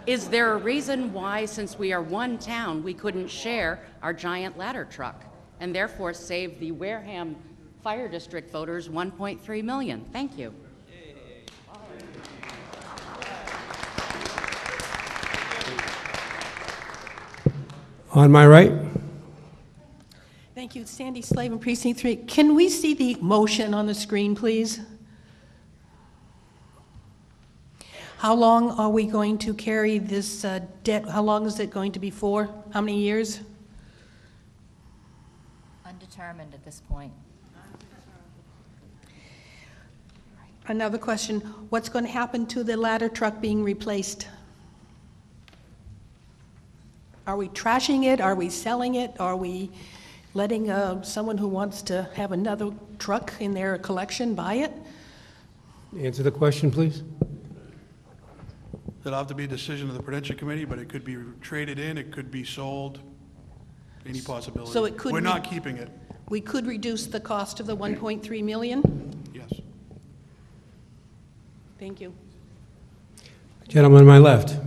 is there a reason why, since we are one town, we couldn't share our giant ladder truck and therefore save the Wareham Fire District voters $1.3 million? Thank you. On my right. Thank you. Sandy Slavin, Precinct 3. Can we see the motion on the screen, please? How long are we going to carry this debt? How long is it going to be for? How many years? Undetermined at this point. Another question, what's going to happen to the ladder truck being replaced? Are we trashing it? Are we selling it? Are we letting someone who wants to have another truck in their collection buy it? Answer the question, please. It'll have to be a decision of the Prudential Committee, but it could be traded in, it could be sold, any possibility. So it could We're be- not keeping it. We could reduce the cost of the 1.3 million? Yes. Thank you. Gentleman on my left.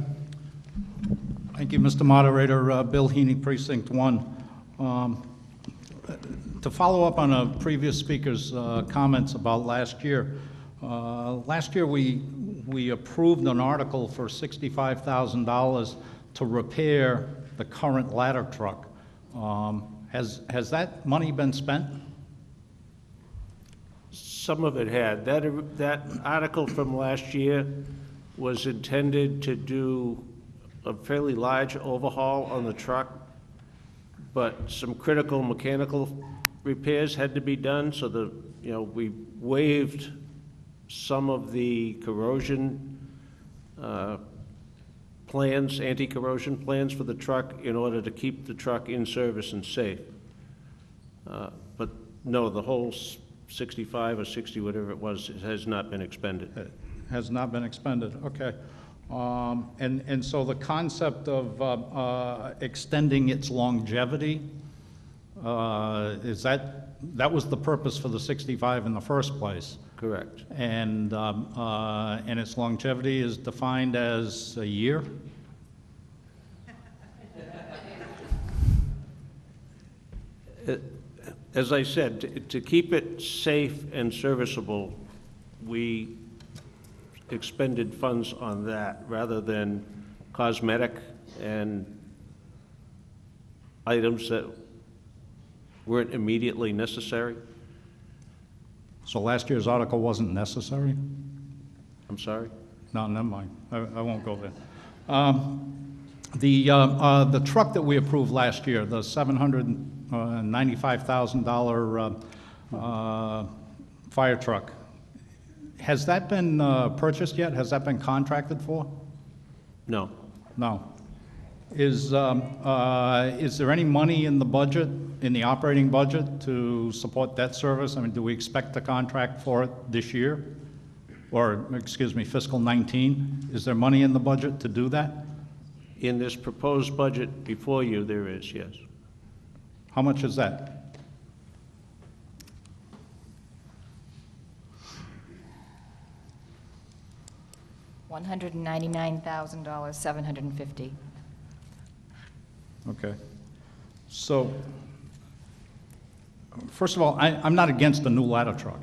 Thank you, Mr. Moderator. Bill Heaney, Precinct 1. To follow up on a previous speaker's comments about last year, we approved an article for $65,000 to repair the current ladder truck. Has that money been spent? Some of it had. That article from last year was intended to do a fairly large overhaul on the truck, but some critical mechanical repairs had to be done, so we waived some of the corrosion plans, anti-corrosion plans for the truck in order to keep the truck in service and safe. But no, the whole 65 or 60, whatever it was, it has not been expended. It has not been expended, okay. And so the concept of extending its longevity, that was the purpose for the 65 in the first place? Correct. And its longevity is defined as a year? As I said, to keep it safe and serviceable, we expended funds on that rather than cosmetic and items that weren't immediately necessary. So last year's article wasn't necessary? I'm sorry? No, never mind. I won't go there. The truck that we approved last year, the $795,000 fire truck, has that been purchased yet? Has that been contracted for? No. No. Is there any money in the budget, in the operating budget, to support debt service? I mean, do we expect to contract for it this year? Or, excuse me, fiscal 19? Is there money in the budget to do that? In this proposed budget before you, there is, yes. How much is that? $199,750. Okay. So, First of all, I'm not against the new ladder truck.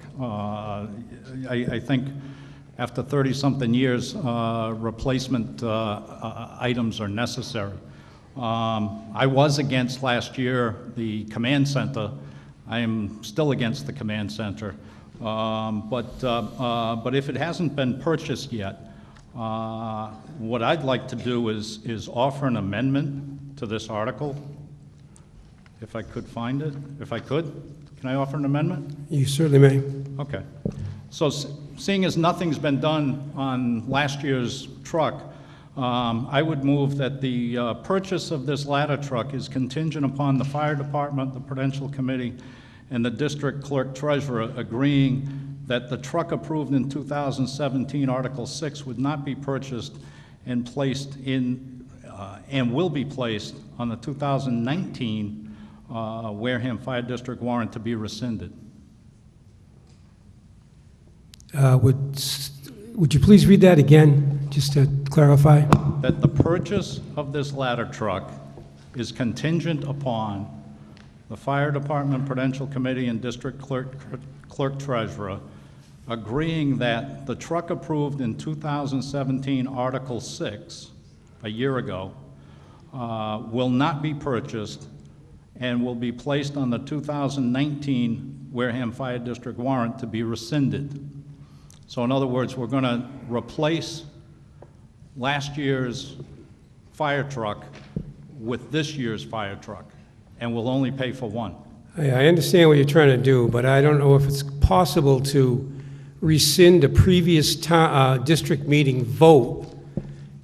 I think after 30-something years, replacement items are necessary. I was against last year the command center. I am still against the command center. But if it hasn't been purchased yet, what I'd like to do is offer an amendment to this article, if I could find it. If I could, can I offer an amendment? You certainly may. Okay. So seeing as nothing's been done on last year's truck, I would move that the purchase of this ladder truck is contingent upon the fire department, the Prudential Committee, and the district clerk treasurer agreeing that the truck approved in 2017, Article 6, would not be purchased and placed in, and will be placed on the 2019 Wareham Fire District warrant to be rescinded. Would you please read that again, just to clarify? That the purchase of this ladder truck is contingent upon the Fire Department, Prudential Committee, and District Clerk Treasurer agreeing that the truck approved in 2017 Article 6, a year ago, will not be purchased and will be placed on the 2019 Wareham Fire District warrant to be rescinded. So in other words, we're going to replace last year's fire truck with this year's fire truck, and we'll only pay for one. I understand what you're trying to do, but I don't know if it's possible to rescind a previous district meeting vote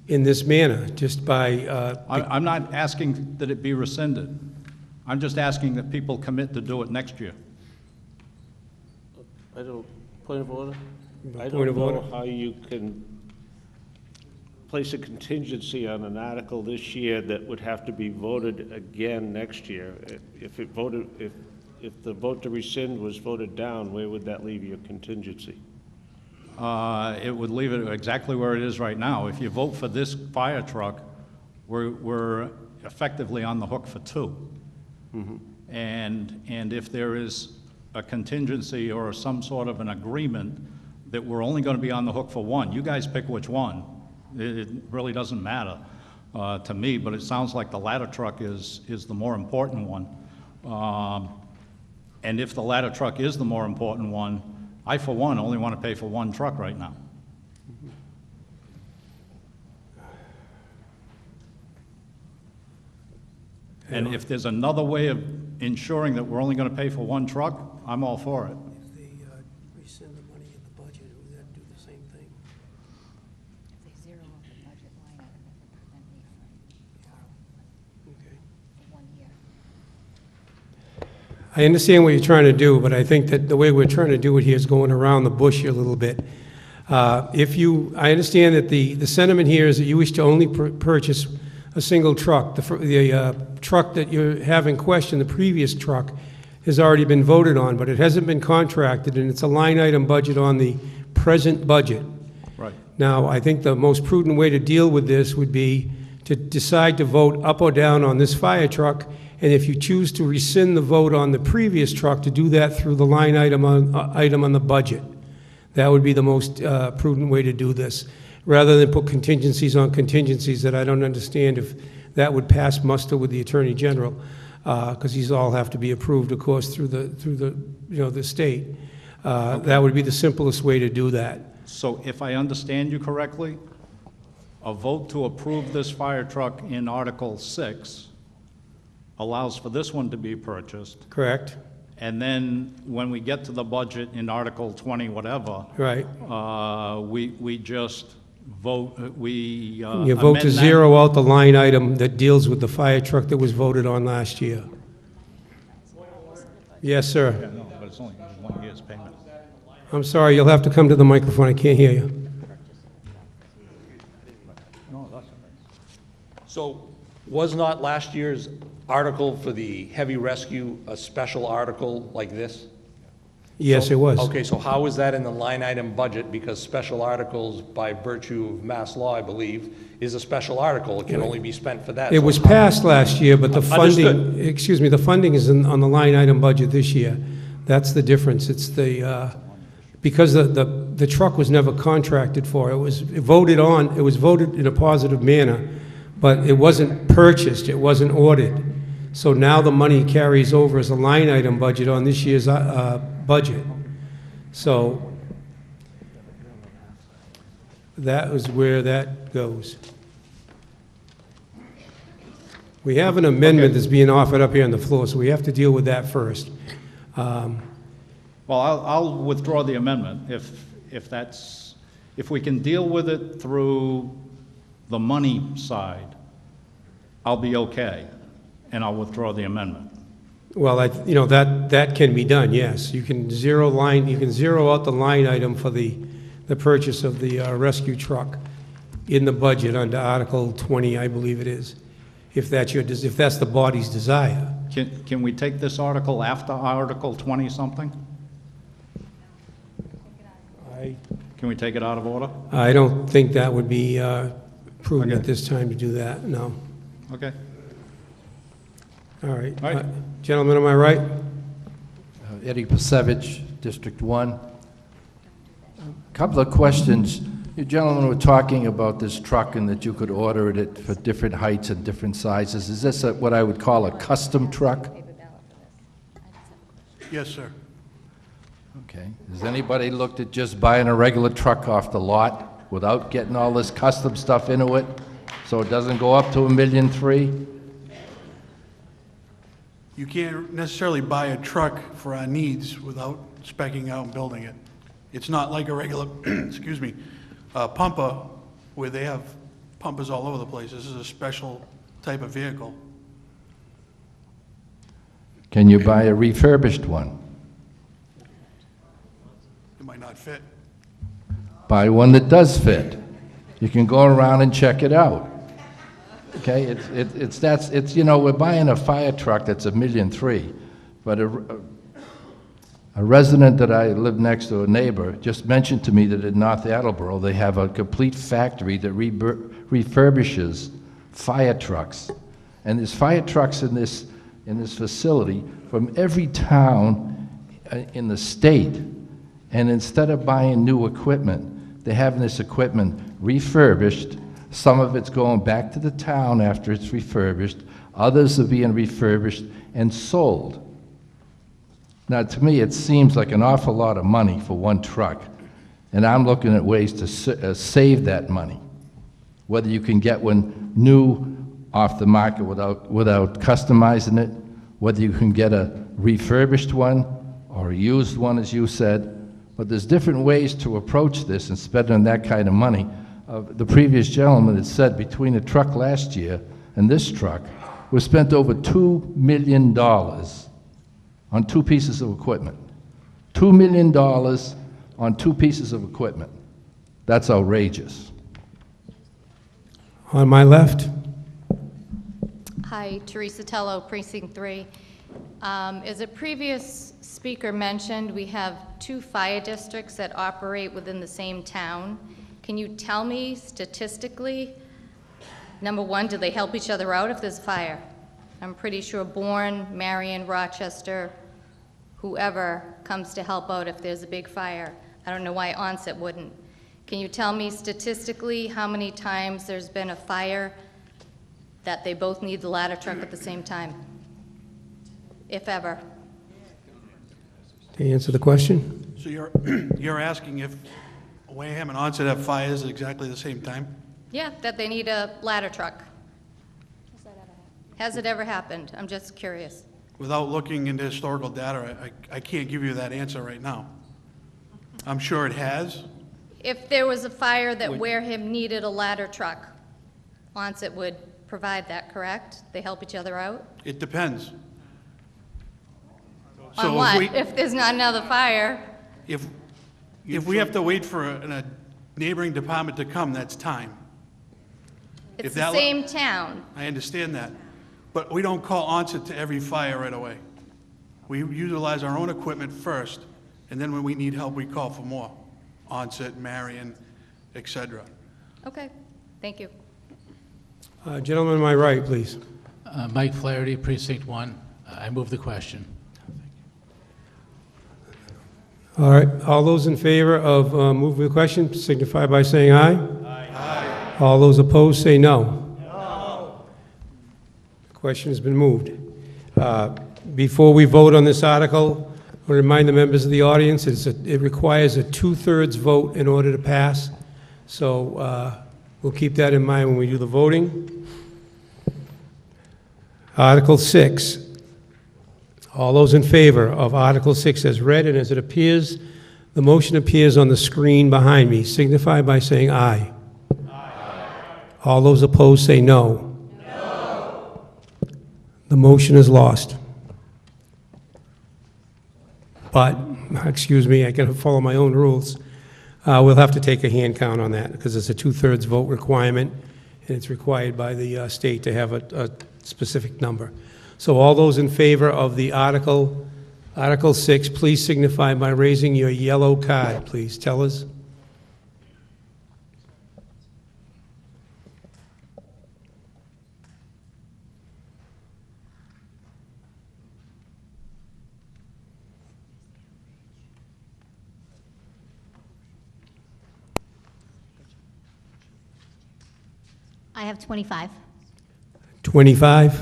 in this manner, just by... I'm not asking that it be rescinded. I'm just asking that people commit to do it next year. I don't, point of order? I Point of don't know order. how you can place a contingency on an article this year that would have to be voted again next year. If the vote to rescind was voted down, where would that leave your contingency? It would leave it exactly where it is right now. If you vote for this fire truck, we're effectively on the hook for two. Mm-hmm. And if there is a contingency or some sort of an agreement that we're only going to be on the hook for one, you guys pick which one. It really doesn't matter to me, but it sounds like the ladder truck is the more important one. And if the ladder truck is the more important one, I, for one, only want to pay for one truck right now. And if there's another way of ensuring that we're only going to pay for one truck, I'm all for it. If they rescind the money in the budget, would that do the same thing? If they zero out the budget line item, it would prevent me from Okay. for 1 year. I understand what you're trying to do, but I think that the way we're trying to do it here is going around the bush here a little bit. I understand that the sentiment here is that you wish to only purchase a single truck. The truck that you have in question, the previous truck, has already been voted on, but it hasn't been contracted, and it's a line item budget on the present budget. Right. Now, I think the most prudent way to deal with this would be to decide to vote up or down on this fire truck, and if you choose to rescind the vote on the previous truck, to do that through the line item on the budget. That would be the most prudent way to do this, rather than put contingencies on contingencies that I don't understand if that would pass muster with the Attorney General, because these all have to be approved, of course, through the state. That would be the simplest way to do that. So if I understand you correctly, a vote to approve this fire truck in Article 6 allows for this one to be purchased. Correct. And then when we get to the budget in Article 20, whatever, Right. We just vote, You vote to amend that. zero out the line item that deals with the fire truck that was voted on last year. Yes, Yeah, sir. no, but it's only 1 year's payment. I'm sorry, you'll have to come to the microphone, I can't hear you. No, that's all right. So was not last year's article for the heavy rescue a special article like this? Yes, it was. Okay, so how is that in the line item budget? Because special articles, by virtue of mass law, I believe, is a special article. It can only be spent for that. It So was how- passed last year, but the funding, Understood. excuse me, the funding is on the line item budget this year. That's the difference. It's the, because the truck was never contracted for. It was voted on, it was voted in a positive manner, but it wasn't purchased, it wasn't ordered. So now the money carries over as a line item budget on this year's budget. So that was where that goes. We have an amendment that's being offered up here on the floor, so we have to deal with that first. Well, I'll withdraw the amendment if we can deal with it through the money side, I'll be okay, and I'll withdraw the amendment. Well, that can be done, yes. You can zero out the line item for the purchase of the rescue truck in the budget under Article 20, I believe it is, if that's the body's desire. Can we take this article after Article 20-something? Can we take it out of order? I don't think that would be prudent at this time to do that, no. Okay. All right. Gentlemen, am I right? Eddie Pasevich, District 1. Couple of questions. You gentlemen were talking about this truck and that you could order it for different heights and different sizes. Is this what I would call a custom truck? Yes, sir. Okay. Has anybody looked at just buying a regular truck off the lot without getting all this custom stuff into it, so it doesn't go up to $1.3 million? You can't necessarily buy a truck for our needs without speccing out and building it. It's not like a regular, excuse me, pumper where they have pumpers all over the place. This is a special type of vehicle. Can you buy a refurbished one? It might not fit. Buy one that does fit. You can go around and check it out. Okay, it's you know, we're buying a fire truck that's $1.3 million, but a resident that I live next to, a neighbor, just mentioned to me that in North Attleboro they have a complete factory that refurbishes fire trucks, and there's fire trucks in this facility from every town in the state, and instead of buying new equipment, they're having this equipment refurbished. Some of it's going back to the town after it's refurbished. Others are being refurbished and sold. Now, to me, it seems like an awful lot of money for one truck, and I'm looking at ways to save that money. Whether you can get one new off the market without customizing it, whether you can get a refurbished one or a used one, as you said, but there's different ways to approach this and spending that kind of money. The previous gentleman had said between the truck last year and this truck, we spent over $2 million on two pieces of equipment. $2 million on two pieces of equipment. That's outrageous. On my left. Hi, Teresa Tello, Precinct 3. As a previous speaker mentioned, we have 2 fire districts that operate within the same town. Can you tell me statistically, number one, do they help each other out if there's a fire? I'm pretty sure Bourne, Marion, Rochester, whoever comes to help out if there's a big fire. I don't know why Onset wouldn't. Can you tell me statistically how many times there's been a fire that they both need the ladder truck at the same time, if ever? To answer the question? So you're asking if Wareham and Onset have fires at exactly the same time? Yeah, that they need a ladder truck. Has it ever happened? I'm just curious. Without looking into historical data, I can't give you that answer right now. I'm sure it has. If there was a fire that Wareham needed a ladder truck, Onset would provide that, correct? They help each other out? It depends. On what? If there's not another fire? If we have to wait for a neighboring department to come, that's time. It's the same town. I understand that. But we don't call Onset to every fire right away. We utilize our own equipment first, and then when we need help, we call for more. Onset, Marion, et cetera. Okay, thank you. Gentleman on my right, please. Mike Flaherty, Precinct 1. I move the question. All right, all those in favor of moving the question signify by saying aye. Aye. All those opposed say no. No. The question has been moved. Before we vote on this article, I'll remind the members of the audience it requires a 2/3 vote in order to pass. So we'll keep that in mind when we do the voting. Article 6. All those in favor of Article 6 as read and as it appears, the motion appears on the screen behind me, signify by saying aye. Aye. All those opposed say no. No. The motion is lost. But, excuse me, I got to follow my own rules. We'll have to take a hand count on that because it's a 2/3 vote requirement, and it's required by the state to have a specific number. So all those in favor of the Article 6, please signify by raising your yellow card, please. Tell us. I have 25. 25.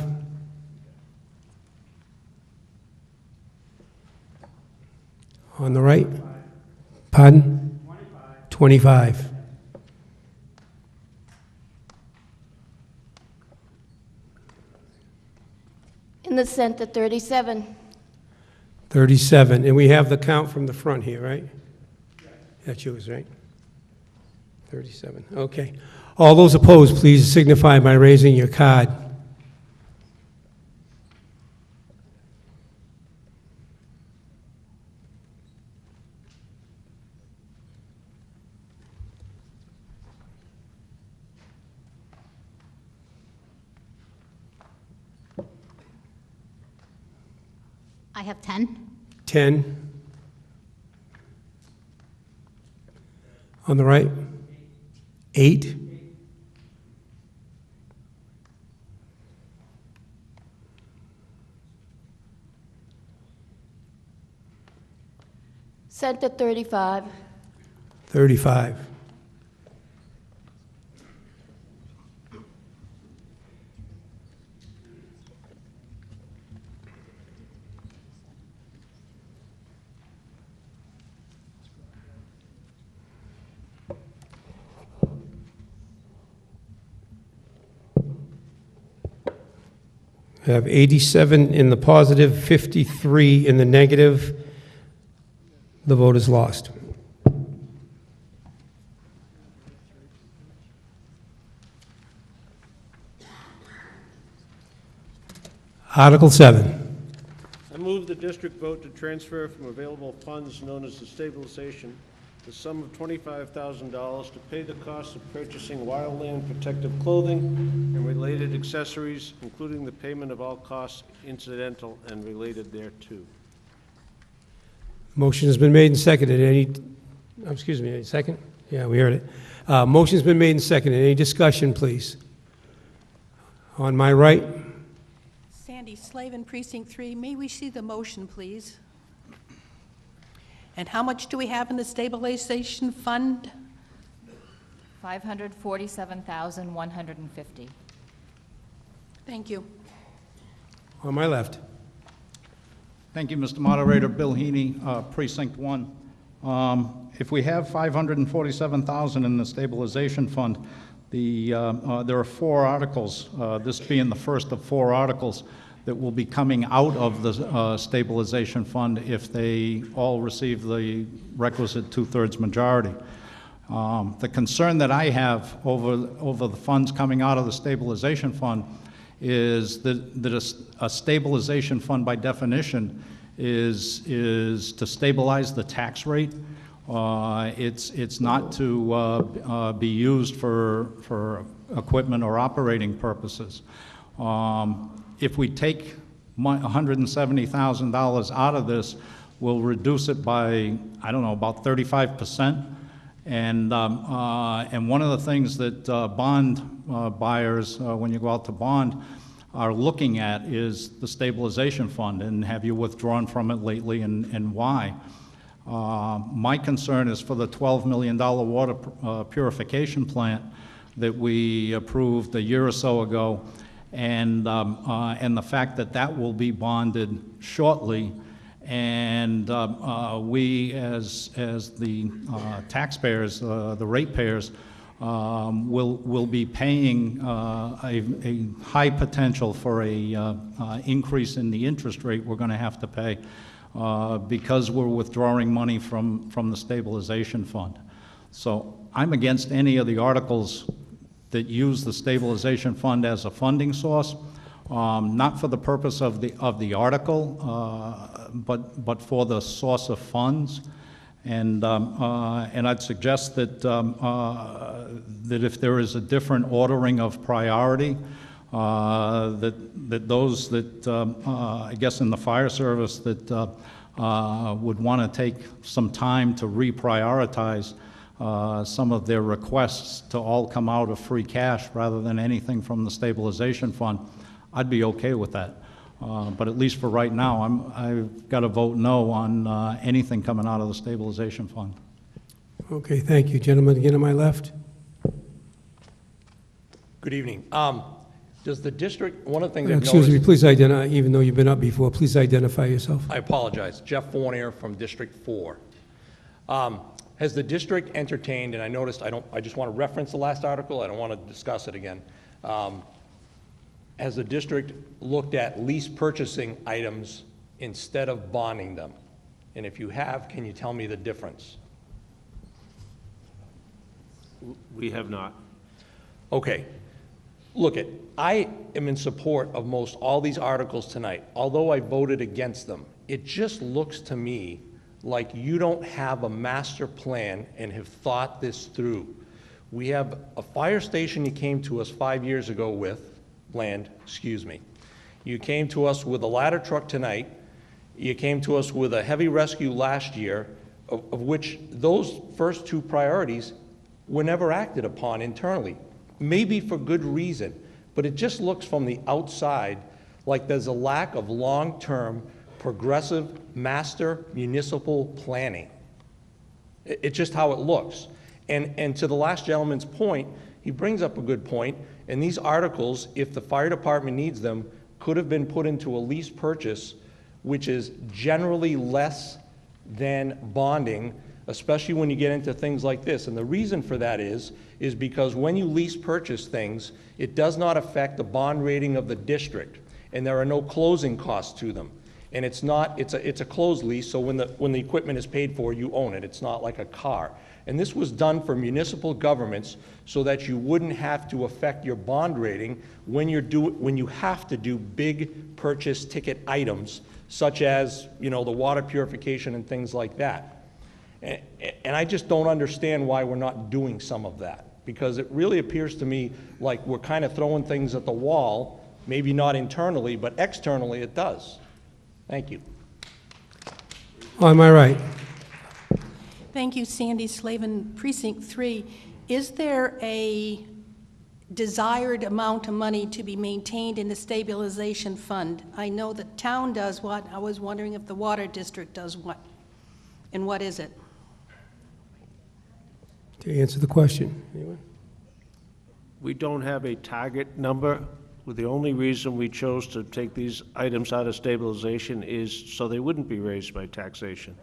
On the right? Pardon? 25. In the center, 37. 37. And we have the count from the front here, right? That's yours, right? 37. Okay. All those opposed, please signify by raising your card. I have 10. 10. On the right? 8. Center, 35. 35. We have 87 in the positive, 53 in the negative. The vote is lost. Article 7. I move the district vote to transfer from available funds known as the stabilization the sum of $25,000 to pay the cost of purchasing wildland protective clothing and related accessories, including the payment of all costs incidental and related thereto. Motion has been made and seconded. Any second? Yeah, we heard it. Motion's been made and seconded. Any discussion, please? On my right? Sandy Slavin, Precinct 3. May we see the motion, please? And how much do we have in the stabilization fund? $547,150. Thank you. On my left. Thank you, Mr. Moderator. Bill Heaney, Precinct 1. If we have $547,000 in the stabilization fund, there are 4 articles, this being the first of 4 articles, that will be coming out of the stabilization fund if they all receive the requisite 2/3 majority. The concern that I have over the funds coming out of the stabilization fund is that a stabilization fund by definition is to stabilize the tax rate. It's not to be used for equipment or operating purposes. If we take $170,000 out of this, will reduce it by, I don't know, about 35%. And one of the things that bond buyers, when you go out to bond, are looking at is the stabilization fund, and have you withdrawn from it lately, and why? My concern is for the $12 million water purification plant that we approved a year or so ago, and the fact that that will be bonded shortly, and we as the taxpayers, the ratepayers, will be paying a high potential for a increase in the interest rate we're going to have to pay because we're withdrawing money from the stabilization fund. So I'm against any of the articles that use the stabilization fund as a funding source, not for the purpose of the article, but for the source of funds. And I'd suggest that that if there is a different ordering of priority, that those that I guess in the fire service that would want to take some time to reprioritize some of their requests to all come out of free cash rather than anything from the stabilization fund, I'd be okay with that. But at least for right now, I've got to vote no on anything coming out of the stabilization fund. Okay, thank you. Gentleman again on my left. Good evening. Does the district, one of the things I've Excuse noticed... me, please identify, even though you've been up before, please identify yourself. I apologize. Jeff Fournier from District 4. Has the district entertained, and I noticed, I just want to reference the last article, I don't want to discuss it again. Has the district looked at lease purchasing items instead of bonding them? And if you have, can you tell me the difference? We have not. Okay. Look, I am in support of most all these articles tonight. Although I voted against them, it just looks to me like you don't have a master plan and have thought this through. We have a fire station you came to us 5 years ago with, You came to us with a ladder truck tonight. You came to us with a heavy rescue last year, of which those first two priorities were never acted upon internally. Maybe for good reason, but it just looks from the outside like there's a lack of long-term, progressive, master municipal planning. It's just how it looks. And to the last gentleman's point, he brings up a good point, and these articles, if the fire department needs them, could have been put into a lease purchase, which is generally less than bonding, especially when you get into things like this. And the reason for that is because when you lease purchase things, it does not affect the bond rating of the district, and there are no closing costs to them. And it's a closed lease, so when the equipment is paid for, you own it. It's not like a car. And this was done for municipal governments so that you wouldn't have to affect your bond rating when you have to do big purchase ticket items, such as, the water purification and things like that. And I just don't understand why we're not doing some of that, because it really appears to me like we're kind of throwing things at the wall, maybe not internally, but externally it does. Thank you. On my right. Thank you, Sandy Slavin, Precinct 3. Is there a desired amount of money to be maintained in the stabilization fund? I know the town does what. I was wondering if the water district does what. And what is it? To answer the question. Anyone? We don't have a target number. The only reason we chose to take these items out of stabilization is so they wouldn't be raised by taxation.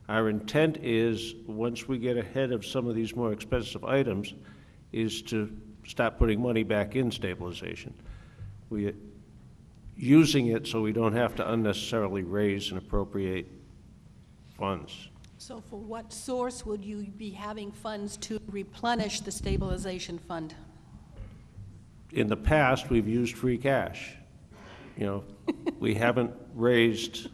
Our intent is, once we get ahead of some of these more expensive items, is to start putting money back in stabilization. We're using it so we don't have to unnecessarily raise and appropriate funds. So for what source would you be having funds to replenish the stabilization fund? In the past, we've used free cash. We haven't raised,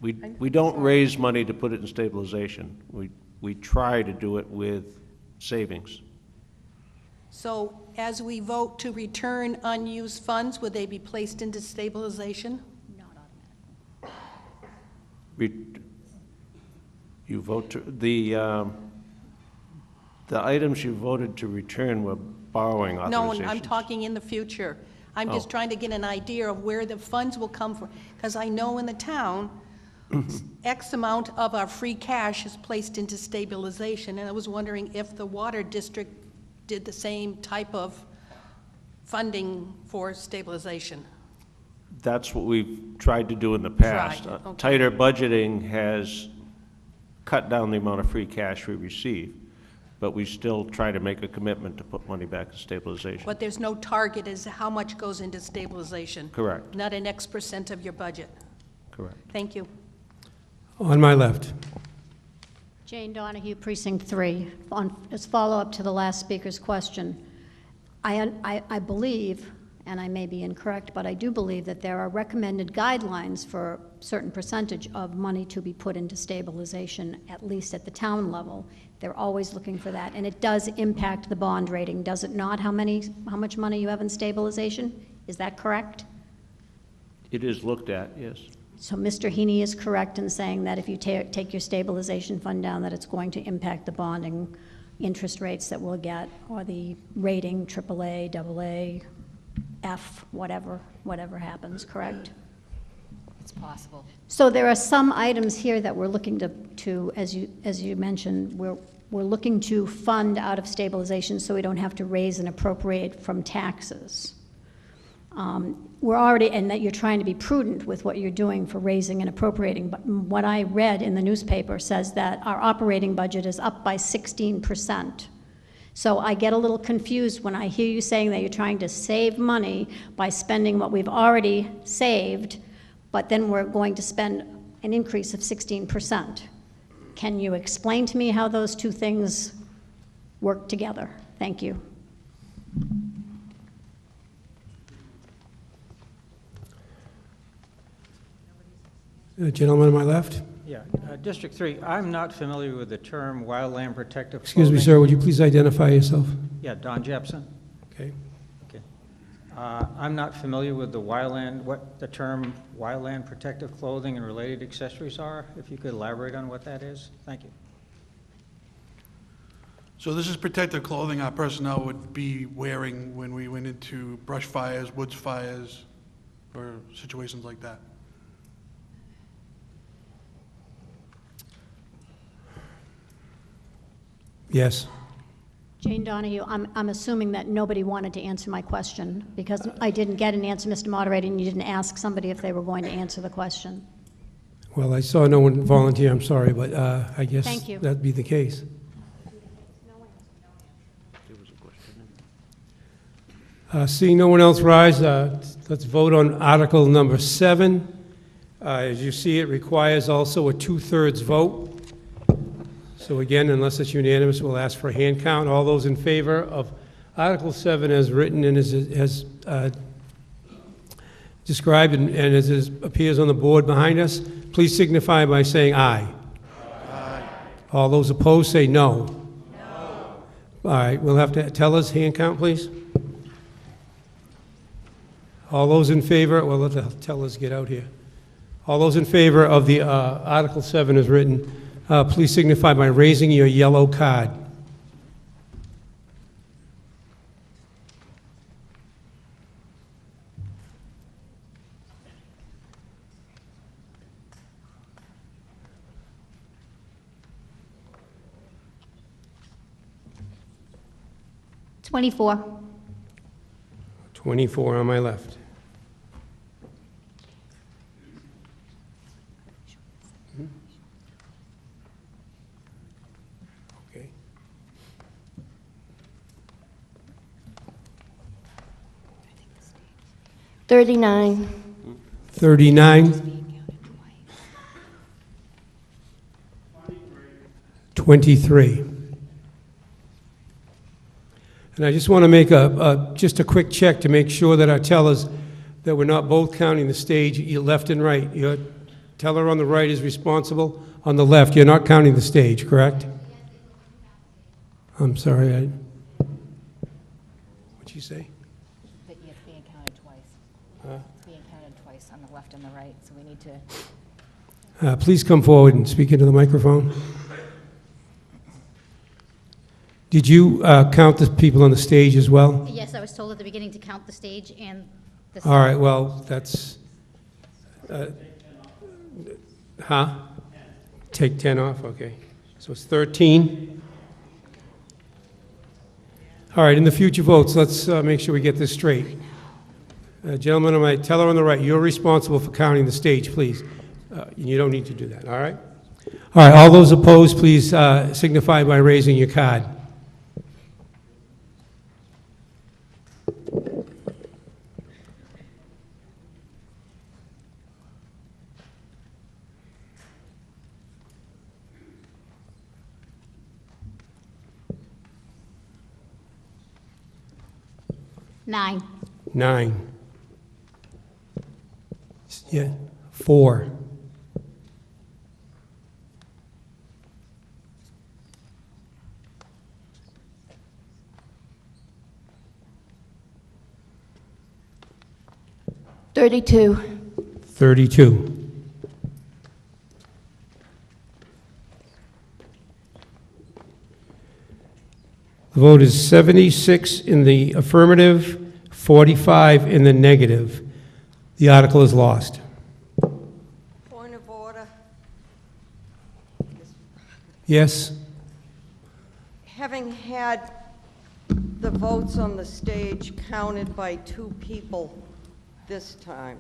we don't raise money to put it in stabilization. We try to do it with savings. So as we vote to return unused funds, would they be placed into stabilization? You vote to, the items you voted to return were borrowing authorizations. No, I'm talking in the future. I'm just Oh. trying to get an idea of where the funds will come from, because I know in the town, X amount of our free cash is placed into stabilization, and I was wondering if the water district did the same type of funding for stabilization. That's what we've tried to do in the past. Tried, okay. Tighter budgeting has cut down the amount of free cash we receive, but we still try to make a commitment to put money back in stabilization. But there's no target as to how much goes into stabilization? Correct. Not an X% of your budget? Correct. Thank you. On my left. Jane Donahue, Precinct 3. As follow-up to the last speaker's question, I believe, and I may be incorrect, but I do believe that there are recommended guidelines for a certain percentage of money to be put into stabilization, at least at the town level. They're always looking for that, and it does impact the bond rating, does it not, how much money you have in stabilization? Is that correct? It is looked at, yes. So Mr. Heaney is correct in saying that if you take your stabilization fund down, that it's going to impact the bonding interest rates that we'll get, or the rating, AAA, AA, F, whatever happens, correct? It's possible. So there are some items here that we're looking to as you mentioned, we're looking to fund out of stabilization so we don't have to raise and appropriate from taxes. We're already, and that you're trying to be prudent with what you're doing for raising and appropriating, but what I read in the newspaper says that our operating budget is up by 16%. So I get a little confused when I hear you saying that you're trying to save money by spending what we've already saved, but then we're going to spend an increase of 16%. Can you explain to me how those two things work together? Thank you. Gentleman on my left. Yeah, District 3, I'm not familiar with the term wildland protective Excuse me, clothing. sir, would you please identify yourself? Yeah, Don Jepson. Okay. Okay. I'm not familiar with the what the term wildland protective clothing and related accessories are. If you could elaborate on what that is. Thank you. So this is protective clothing our personnel would be wearing when we went into brush fires, woods fires, or situations like that. Yes. Jane Donahue, I'm assuming that nobody wanted to answer my question because I didn't get an answer, Mr. Moderator, and you didn't ask somebody if they were going to answer the question. Well, I saw no one volunteer, I'm sorry, but I guess Thank you. that'd be the case. Seeing no one else rise, let's vote on Article number 7. As you see, it requires also a 2/3 vote. So again, unless it's unanimous, we'll ask for a hand count. All those in favor of Article 7 as written and as described and as it appears on the board behind us, please signify by saying aye. Aye. All those opposed say no. No. All right, we'll have to tell us hand count, please. All those in favor, well, let the tellers get out here. All those in favor of the Article 7 as written, please signify by raising your yellow card. $24. 24 on my left. Okay. 39. 39. 23. And I just want to make just a quick check to make sure that our tellers, that we're not both counting the stage, your left and right. Your teller on the right is responsible. On the left, you're not counting the stage, correct? I'm sorry, what'd you say? That it's being counted twice. Huh? It's being counted twice on the left and the right, so we need to Please come forward and speak into the microphone. Did you count the people on the stage as well? Yes, I was told at the beginning to count the stage and the... All right, well, that's... huh? Take 10 off, okay. So it's 13. All right, in the future votes, let's make sure we get this straight. Gentleman on my teller on the right, you're responsible for counting the stage, please. You don't need to do that, all right? All right, all those opposed, please signify by raising your card. Nine. 9. Yeah, 4. Thirty-two. 32. The vote is 76 in the affirmative, 45 in the negative. The article is lost. Point of order. Yes? Having had the votes on the stage counted by 2 people this time,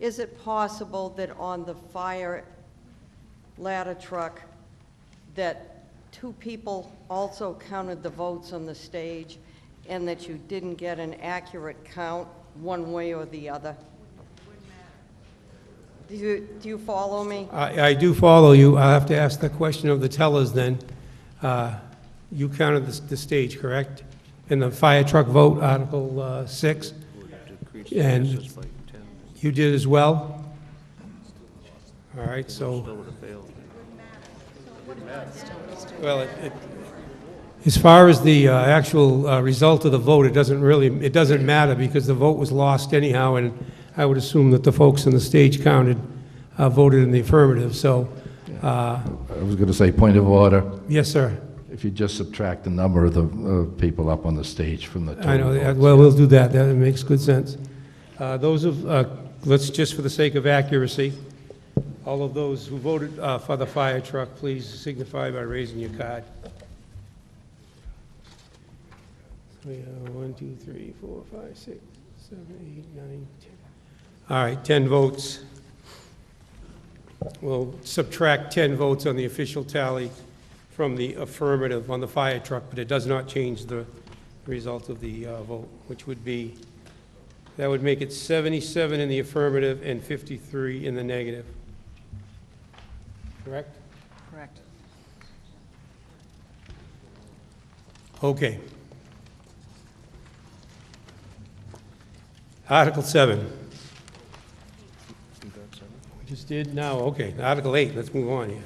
is it possible that on the fire ladder truck that 2 people also counted the votes on the stage and that you didn't get an accurate count one way or the other? Do you follow me? I do follow you. I'll have to ask the question of the tellers then. You counted the stage, correct? In the fire truck vote, Article 6? And you did as well? All right, so... Well, as far as the actual result of the vote, it doesn't matter because the vote was lost anyhow, and I would assume that the folks on the stage voted in the affirmative, so... I was going to say, point of order. Yes, sir. If you just subtract the number of the people up on the stage from the total I know, votes. well, we'll do that. That makes good sense. Let's just for the sake of accuracy, all of those who voted for the fire truck, please signify by raising your card. 1, 2, 3, 4, 5, 6, 7, 8, 9, 10. All right, 10 votes. We'll subtract 10 votes on the official tally from the affirmative on the fire truck, but it does not change the result of the vote, which would be, that would make it 77 in the affirmative and 53 in the negative. Correct? Correct. Okay. Article 7. We just did now, okay. Article 8, let's move on here.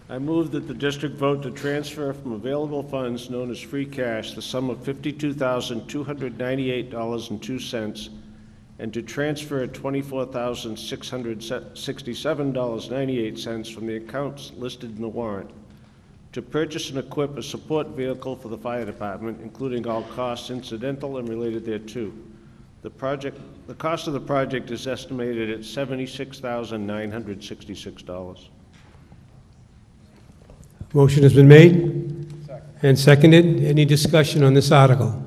I move that the district vote to transfer from available funds known as free cash the sum of $52,298.02 and to transfer $24,667.98 from the accounts listed in the warrant to purchase and equip a support vehicle for the fire department, including all costs incidental and related thereto. The cost of the project is estimated at $76,966. Motion has been made and seconded. Any discussion on this article?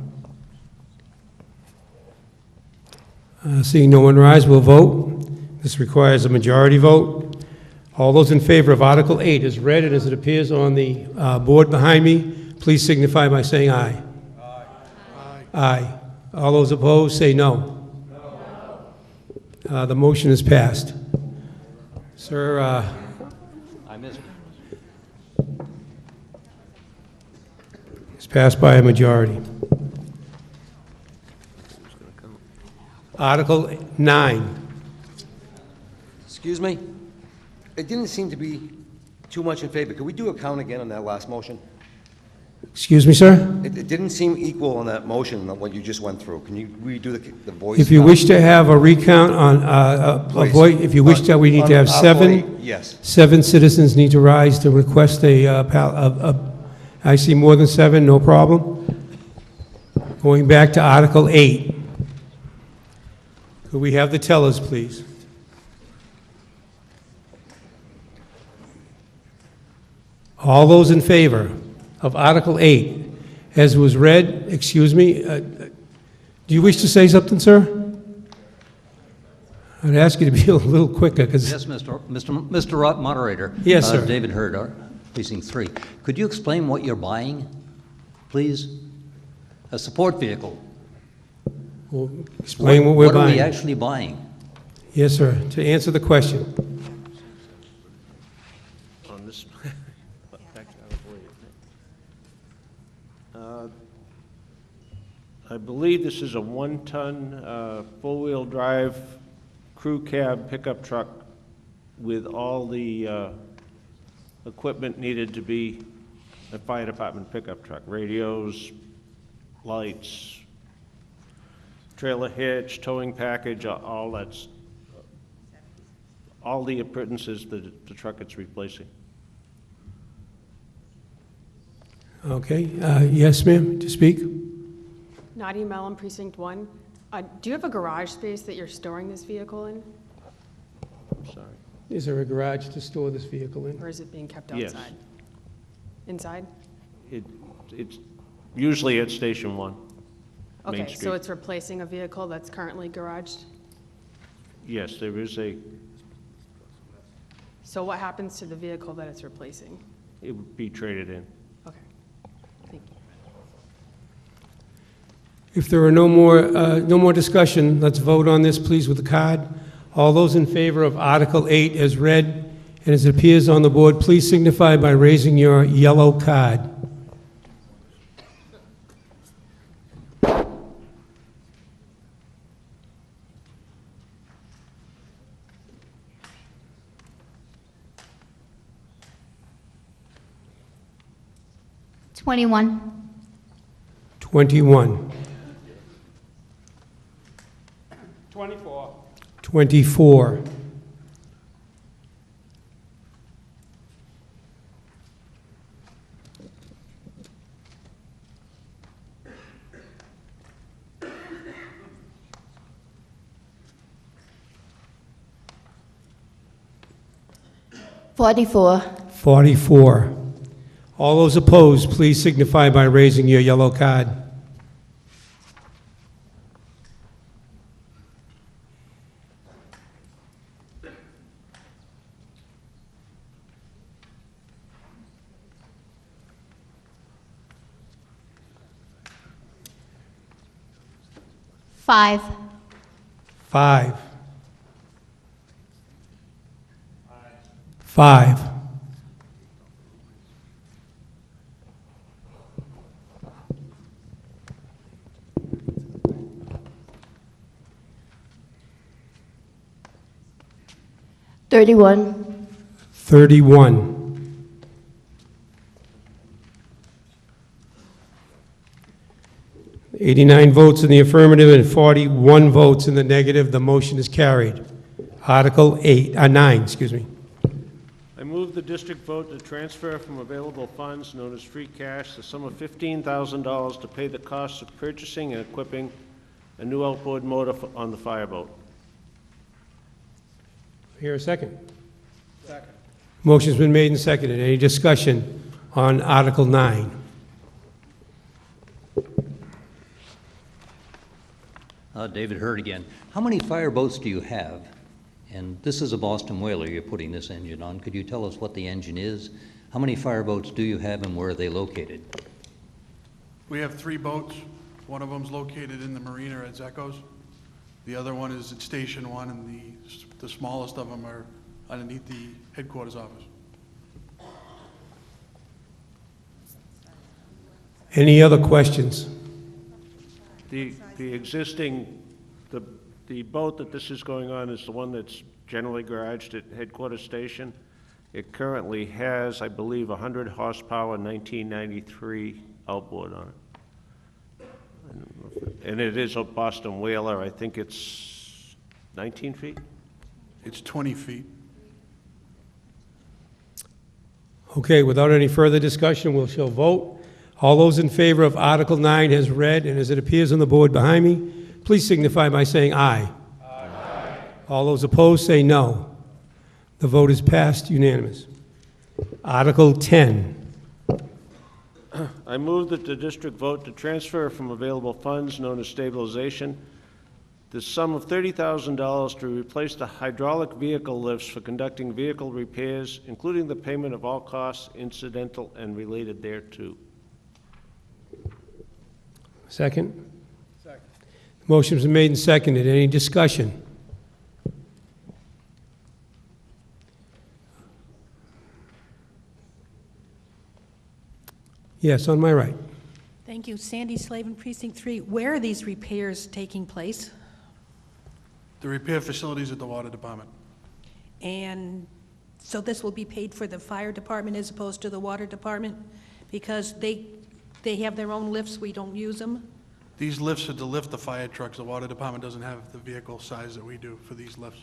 Seeing no one rise, we'll vote. This requires a majority vote. All those in favor of Article 8 as read and as it appears on the board behind me, please signify by saying aye. Aye. Aye. All those opposed, say no. No. The motion is passed. Sir, I missed it. it's passed by a majority. Article 9. Excuse me? It didn't seem to be too much in favor. Could we do a count again on that last motion? Excuse me, sir? It didn't seem equal on that motion, what you just went through. Can you redo the voice? If you wish to have a recount on, a Please. voice, if you wish that, we need to have On Article 8, seven. yes. 7 citizens need to rise to request I see more than 7, no problem. Going back to Article 8. Could we have the tellers, please? All those in favor of Article 8, as was read, excuse me, do you wish to say something, sir? I'd ask you to be a little quicker, because... Yes, Mr. Moderator. Yes, sir. David Hurd, Precinct 3. Could you explain what you're buying, please? A support vehicle. Well, explain what we're buying. What are we actually buying? Yes, sir. To answer the question. On this, I believe this is a 1-ton, four-wheel drive crew cab pickup truck with all the equipment needed to be a fire department pickup truck. Radios, lights, trailer hitch, towing package, all that's, all the appurtenances that the truck it's replacing. Okay. Yes, ma'am, to speak? Nadia Mellon, Precinct 1. Do you have a garage space that you're storing this vehicle in? Sorry. Is there a garage to store this vehicle in? Or is it being kept Yes. outside? Inside? It's usually at Station 1, Main Okay, Street. so it's replacing a vehicle that's currently garaged? Yes, there is a, So what happens to the vehicle that it's replacing? it would be traded in. Okay, thank you. If there are no more discussion, let's vote on this, please, with the card. All those in favor of Article 8 as read and as it appears on the board, please signify by raising your yellow card. Twenty-one. 21. 24. 24. 44. 44. All those opposed, please signify by raising your yellow card. Five. 5. 5. 31. 31. 89 votes in the affirmative and 41 votes in the negative. The motion is carried. Article 9, excuse me. I move the district vote to transfer from available funds known as free cash the sum of $15,000 to pay the costs of purchasing and equipping a new outboard motor on the fireboat. Here a second. Second. Motion's been made and seconded. Any discussion on Article 9? David Hurd again. How many fireboats do you have? And this is a Boston Whaler you're putting this engine on. Could you tell us what the engine is? How many fireboats do you have and where are they located? We have 3 boats. One of them's located in the marina at Zecco's. The other one is at Station 1, and the smallest of them are underneath the headquarters office. Any other questions? The existing, the boat that this is going on is the one that's generally garaged at headquarters station. It currently has, I believe, 100 horsepower 1993 outboard on it. And it is a Boston Whaler. I think it's 19 feet? It's 20 feet. Okay, without any further discussion, we shall vote. All those in favor of Article 9 as read and as it appears on the board behind me, please signify by saying aye. Aye. All those opposed say no. The vote is passed unanimous. Article 10. I move that the district vote to transfer from available funds known as stabilization the sum of $30,000 to replace the hydraulic vehicle lifts for conducting vehicle repairs, including the payment of all costs incidental and related thereto. Second? Second. Motion's been made and seconded. Any discussion? Yes, on my right. Thank you. Sandy Slavin, Precinct 3. Where are these repairs taking place? The repair facilities at the water department. And so this will be paid for the fire department as opposed to the water department? Because they have their own lifts, we don't use them? These lifts are to lift the fire trucks. The water department doesn't have the vehicle size that we do for these lifts.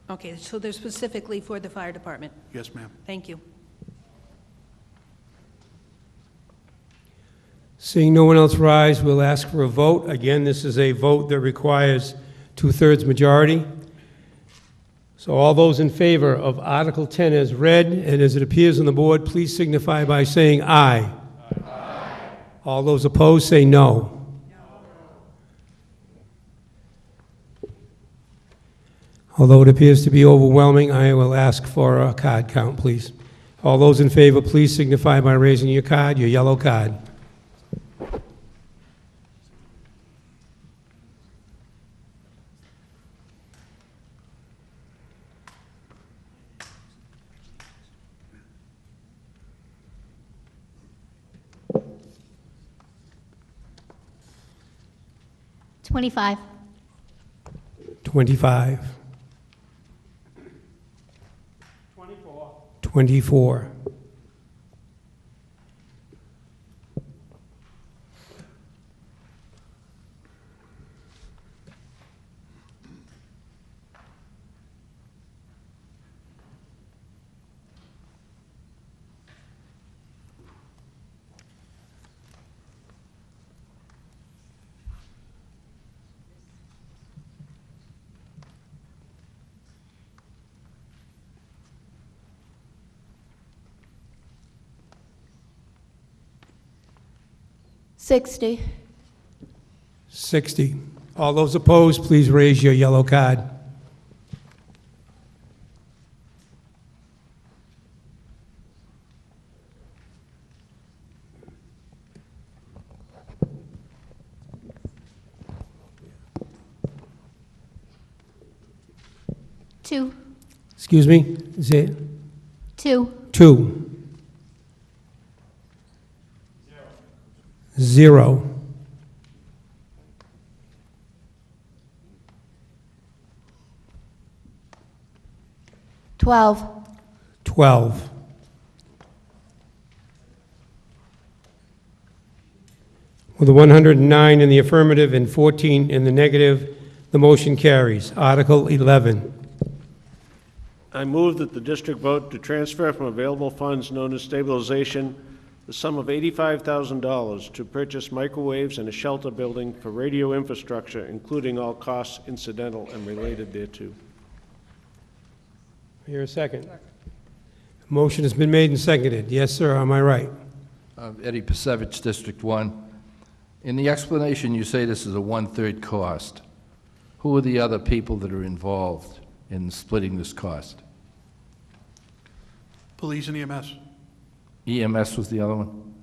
Okay, so they're specifically for the fire department? Yes, ma'am. Thank you. Seeing no one else rise, we'll ask for a vote. Again, this is a vote that requires two-thirds majority. So all those in favor of Article 10 as read and as it appears on the board, please signify by saying aye. Aye. All those opposed say no. Although it appears to be overwhelming, I will ask for a card count, please. All those in favor, please signify by raising your card, your yellow card. $25. 25. 24. 60. 60. All those opposed, please raise your yellow card. Two. Excuse me? Is it? 2. 2. 0. 12. 12. With 109 in the affirmative and 14 in the negative, the motion carries. Article 11. I move that the district vote to transfer from available funds known as stabilization the sum of $85,000 to purchase microwaves and a shelter building for radio infrastructure, including all costs incidental and related thereto. Here a second. Motion has been made and seconded. Yes, sir, am I right? Eddie Pasevich, District 1. In the explanation, you say this is a 1/3 cost. Who are the other people that are involved in splitting this cost? Police and EMS. EMS was the other one?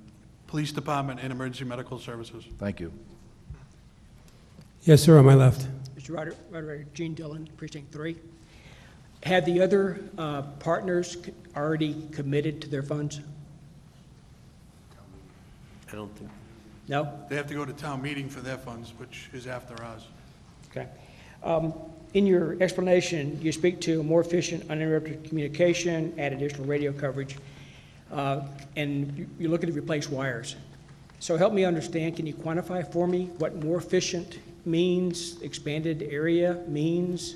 Police Department and Emergency Medical Services. Thank you. Yes, sir, on my left. Mr. Moderator, Gene Dillon, Precinct 3. Have the other partners already committed to their funds? I don't think. No? They have to go to town meeting for their funds, which is after ours. Okay. In your explanation, you speak to more efficient, uninterrupted communication, add additional radio coverage, and you're looking to replace wires. So help me understand, can you quantify for me what more efficient means, expanded area means?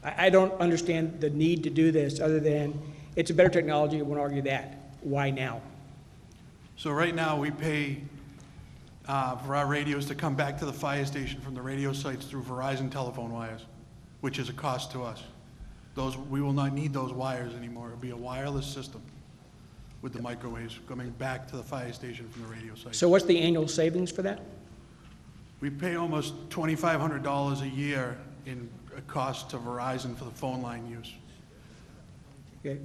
I don't understand the need to do this other than it's a better technology, I won't argue that. Why now? So right now, we pay for our radios to come back to the fire station from the radio sites through Verizon telephone wires, which is a cost to us. We will not need those wires anymore. It'll be a wireless system with the microwaves coming back to the fire station from the radio site. So what's the annual savings for that? We pay almost $2,500 a year in a cost to Verizon for the phone line use. Okay.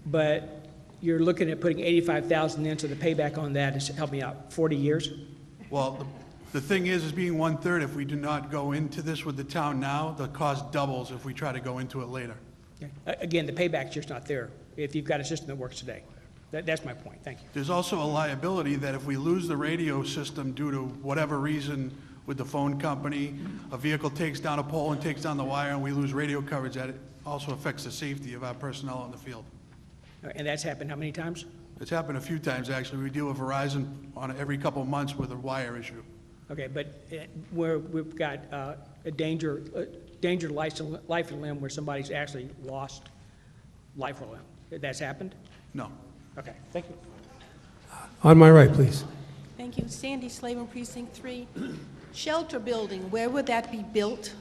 But you're looking at putting 85,000 in, so the payback on that is, help me out, 40 years? Well, the thing is being 1/3, if we do not go into this with the town now, the cost doubles if we try to go into it later. Okay. Again, the payback's just not there if you've got a system that works today. That's my point. Thank you. There's also a liability that if we lose the radio system due to whatever reason with the phone company, a vehicle takes down a pole and takes down the wire and we lose radio coverage, that it also affects the safety of our personnel in the field. And that's happened how many times? It's happened a few times, actually. We deal with Verizon on every couple of months with a wire issue. Okay, but where we've got a danger to life and limb where somebody's actually lost life or limb, that's happened? No. Okay, thank you. On my right, please. Thank you. Sandy Slavin, Precinct 3. Shelter building, where would that be built?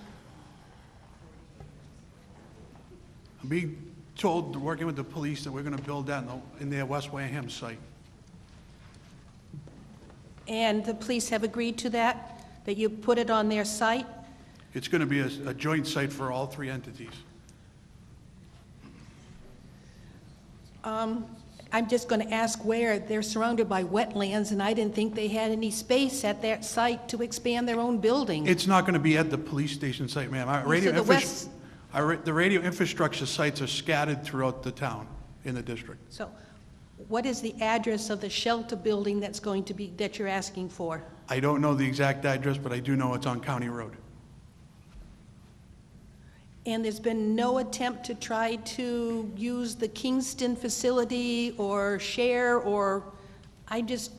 I'm being told, working with the police, that we're going to build that in their West Wareham site. And the police have agreed to that you put it on their site? It's going to be a joint site for all three entities. I'm just going to ask where. They're surrounded by wetlands, and I didn't think they had any space at that site to expand their own building. It's not going to be at the police station site, ma'am. The radio infrastructure sites are scattered throughout the town in the district. So what is the address of the shelter building that you're asking for? I don't know the exact address, but I do know it's on County Road. And there's been no attempt to try to use the Kingston facility or share, or I'm just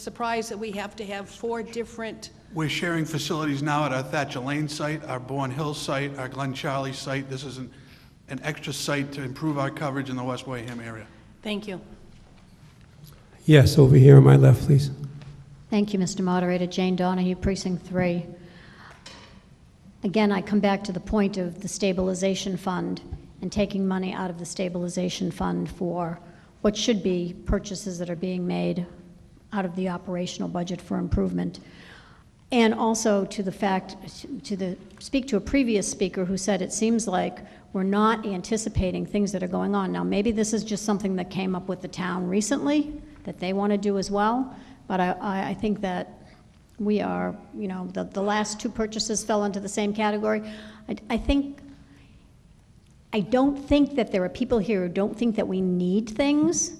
surprised that we have to have 4 different. We're sharing facilities now at our Thatcher Lane site, our Bourne Hill site, our Glen Charlie site. This is an extra site to improve our coverage in the West Wareham area. Thank you. Yes, over here on my left, please. Thank you, Mr. Moderator. Jane Donahue, Precinct 3. Again, I come back to the point of the stabilization fund and taking money out of the stabilization fund for what should be purchases that are being made out of the operational budget for improvement. And also to the fact, speak to a previous speaker who said it seems like we're not anticipating things that are going on. Now, maybe this is just something that came up with the town recently that they want to do as well, but I think that we are, the last 2 purchases fell into the same category. I don't think that there are people here who don't think that we need things,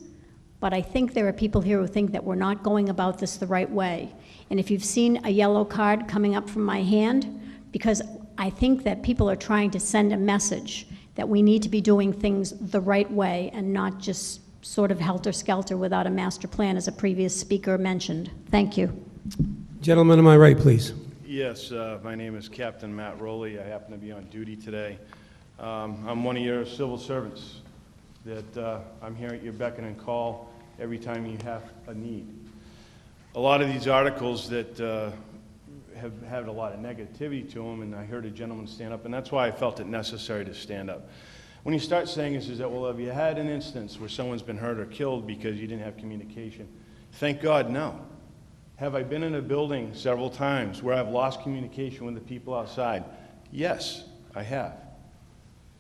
but I think there are people here who think that we're not going about this the right way. And if you've seen a yellow card coming up from my hand, because I think that people are trying to send a message that we need to be doing things the right way and not just sort of helter-skelter without a master plan, as a previous speaker mentioned. Thank you. Gentleman on my right, please. Yes, my name is Captain Matt Rowley. I happen to be on duty today. I'm one of your civil servants that I'm here at your beck and call every time you have a need. A lot of these articles that have had a lot of negativity to them, and I heard a gentleman stand up, and that's why I felt it necessary to stand up. When you start saying this, is that, well, have you had an instance where someone's been hurt or killed because you didn't have communication? Thank God, no. Have I been in a building several times where I've lost communication with the people outside? Yes, I have.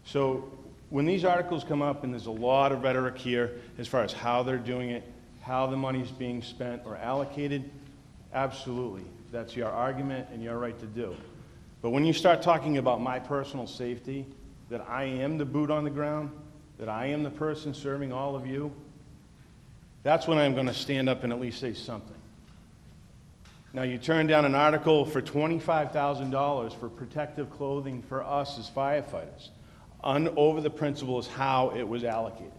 So when these articles come up, and there's a lot of rhetoric here as far as how they're doing it, how the money's being spent or allocated, absolutely. That's your argument and your right to do. But when you start talking about my personal safety, that I am the boot on the ground, that I am the person serving all of you, that's when I'm going to stand up and at least say something. Now, you turn down an article for $25,000 for protective clothing for us as firefighters, over the principle is how it was allocated.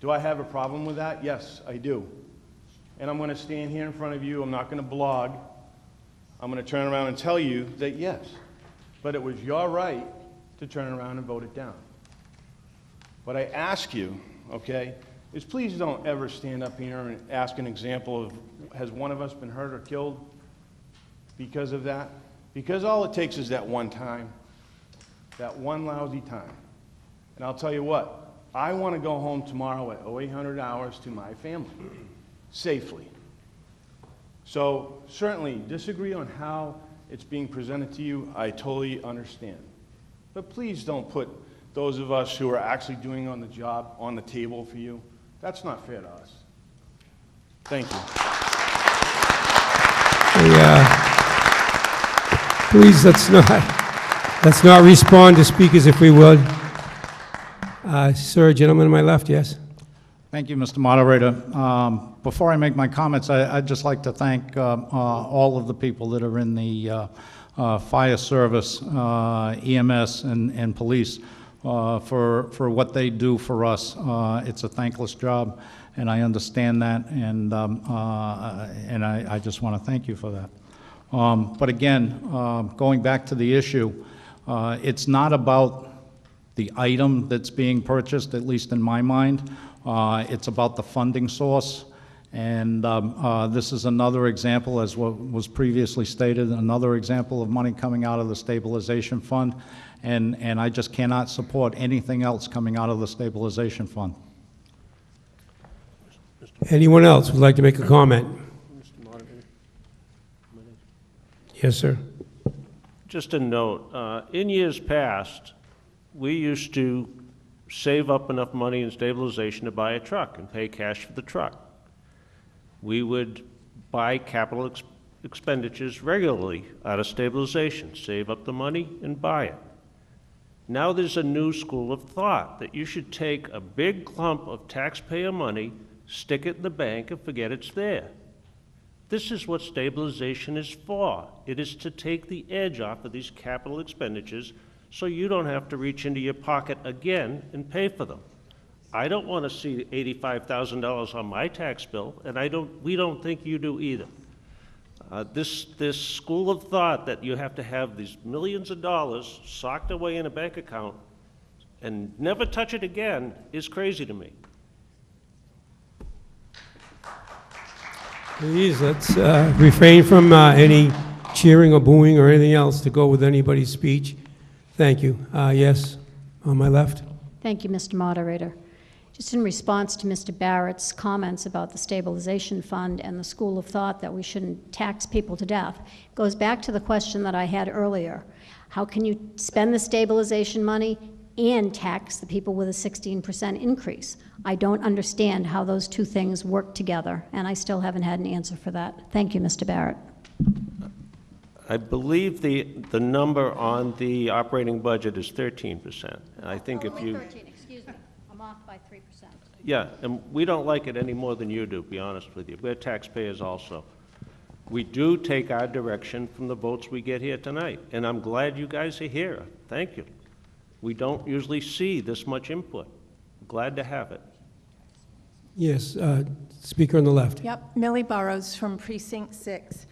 Do I have a problem with that? Yes, I do. and I'm going to stand here in front of you, I'm not going to blog, I'm going to turn around and tell you that yes, but it was your right to turn around and vote it down. What I ask you, okay, is please don't ever stand up here and ask an example of, has one of us been hurt or killed because of that? Because all it takes is that one time, that one lousy time. And I'll tell you what, I want to go home tomorrow at 0800 hours to my family, safely. So certainly disagree on how it's being presented to you, I totally understand. But please don't put those of us who are actually doing on the job on the table for you. That's not fair to us. Thank you. Please, let's not respond to speakers if we would. Sir, gentleman to my left, yes? Thank you, Mr. Moderator. Before I make my comments, I'd just like to thank all of the people that are in the fire service, EMS, and police for what they do for us. It's a thankless job, and I understand that, and I just want to thank you for that. But again, going back to the issue, it's not about the item that's being purchased, at least in my mind. It's about the funding source. And this is another example, as what was previously stated, another example of money coming out of the stabilization fund. And I just cannot support anything else coming out of the stabilization fund. Anyone else would like to make a comment? Yes, sir. Just a note, in years past, we used to save up enough money in stabilization to buy a truck and pay cash for the truck. We would buy capital expenditures regularly out of stabilization, save up the money and buy it. Now there's a new school of thought that you should take a big clump of taxpayer money, stick it in the bank, and forget it's there. This is what stabilization is for. It is to take the edge off of these capital expenditures so you don't have to reach into your pocket again and pay for them. I don't want to see $85,000 on my tax bill, and we don't think you do either. This school of thought that you have to have these millions of dollars socked away in a bank account and never touch it again is crazy to me. Please, let's refrain from any cheering or booing or anything else to go with anybody's speech. Thank you. Yes, on my left. Thank you, Mr. Moderator. Just in response to Mr. Barrett's comments about the stabilization fund and the school of thought that we shouldn't tax people to death, goes back to the question that I had earlier. How can you spend the stabilization money and tax the people with a 16% increase? I don't understand how those two things work together, and I still haven't had an answer for that. Thank you, Mr. Barrett. I believe the number on the operating budget is 13%. I think if you... 13, excuse me. I'm off by 3%. Yeah, and we don't like it any more than you do, to be honest with you. We're taxpayers also. We do take our direction from the votes we get here tonight, and I'm glad you guys are here. Thank you. We don't usually see this much input. Glad to have it. Yes, speaker on the left. Yep, Millie Burrows from Precinct 6.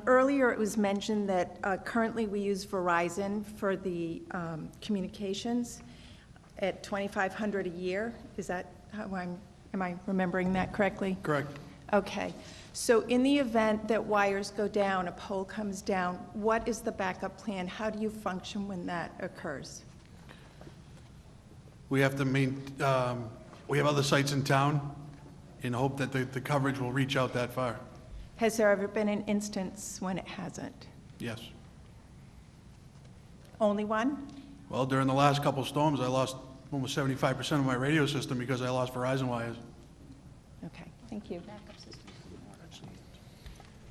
Earlier it was mentioned that currently we use Verizon for the communications at $2,500 a year. Is that how am I remembering that correctly? Correct. Okay. So in the event that wires go down, a pole comes down, what is the backup plan? How do you function when that occurs? We have to we have other sites in town in hope that the coverage will reach out that far. Has there ever been an instance when it hasn't? Yes. Only one? Well, during the last couple storms, I lost almost 75% of my radio system because I lost Verizon wires. Okay, thank you.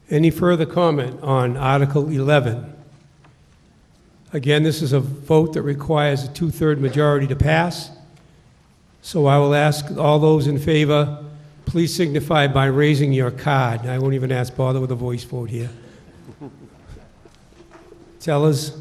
Any further comment on Article 11? Again, this is a vote that requires a two-thirds majority to pass. So I will ask all those in favor, please signify by raising your card. I won't even bother with a voice vote here. Tellers?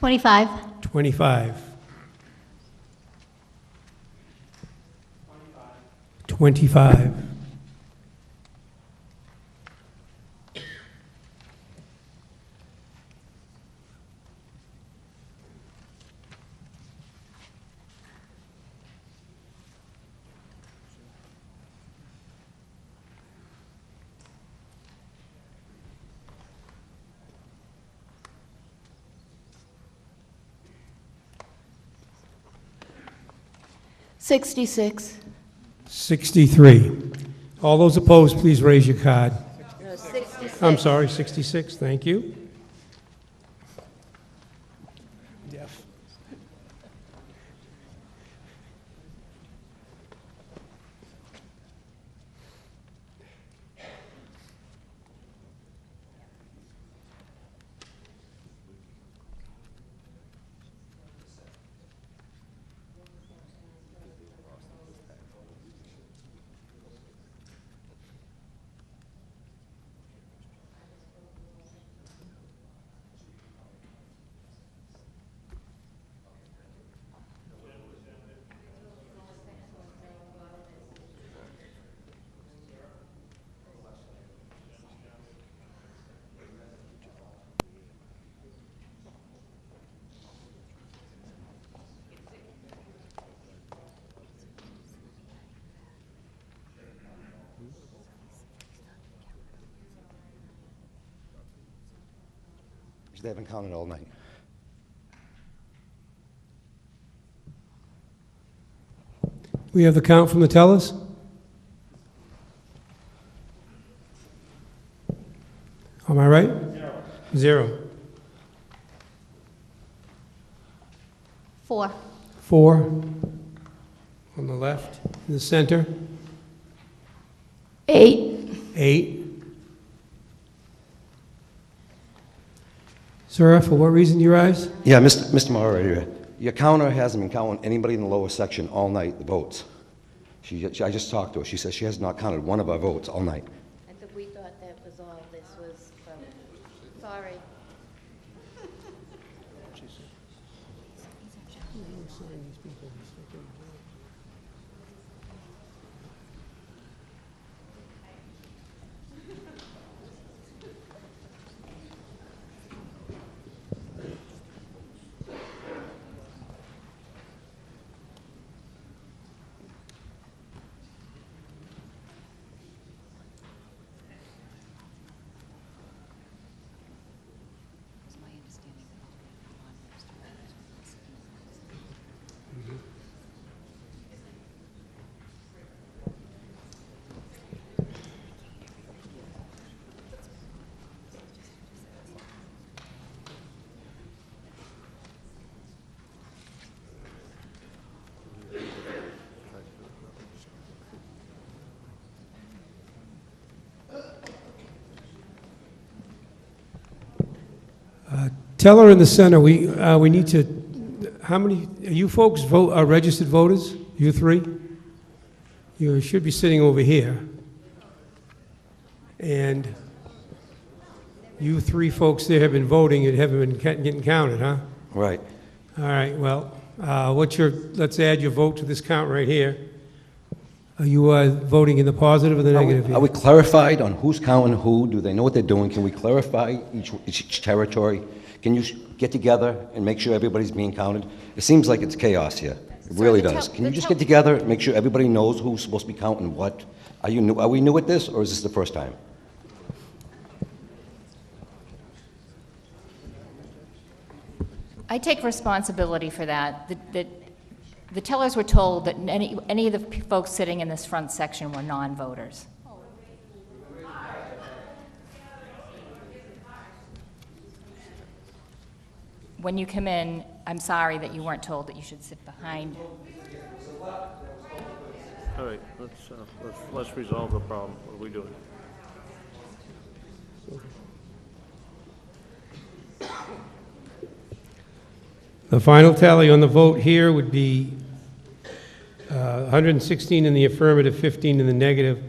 25. 25. 25. 66. 63. All those opposed, please raise your card. No, 66. I'm sorry, 66, thank you. Yes. They haven't counted all night. We have the count from the tellers? Am I right? 0. 4. 4 on the left, in the center. 8. 8. Sir, for what reason do you rise? Yeah, Mr. Moderator, your counter hasn't been counting anybody in the lower section all night, the votes. I just talked to her. She says she has not counted one of our votes all night. I think we thought that was all this was from. Sorry. Teller in the center, we need to, how many, are you folks are registered voters? You 3? You should be sitting over here. And you 3 folks there have been voting and haven't been getting counted, huh? Right. All right, well, let's add your vote to this count right here. Are you voting in the positive or the negative here? Are we clarified on who's counting who? Do they know what they're doing? Can we clarify each territory? Can you get together and make sure everybody's being counted? It seems like it's chaos here. It really does. Can you just get together and make sure everybody knows who's supposed to be counting what? Are we new at this, or is this the first time? I take responsibility for that. The tellers were told that any of the folks sitting in this front section were non-voters. When you come in, I'm sorry that you weren't told that you should sit behind. All right, let's resolve the problem. What are we doing? The final tally on the vote here would be 116 in the affirmative, 15 in the negative.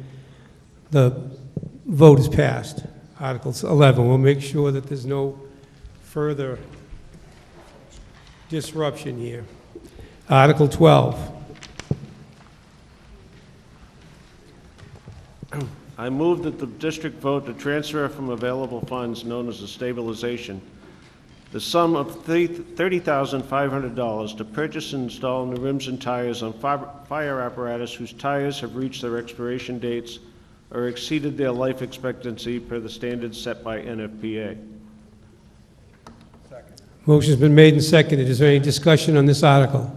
The vote is passed. Article 11. We'll make sure that there's no further disruption here. Article 12. I move that the district vote to transfer from available funds known as the stabilization the sum of $30,500 to purchase and install new rims and tires on fire apparatus whose tires have reached their expiration dates or exceeded their life expectancy per the standards set by NFPA. Motion's been made and seconded. Is there any discussion on this article?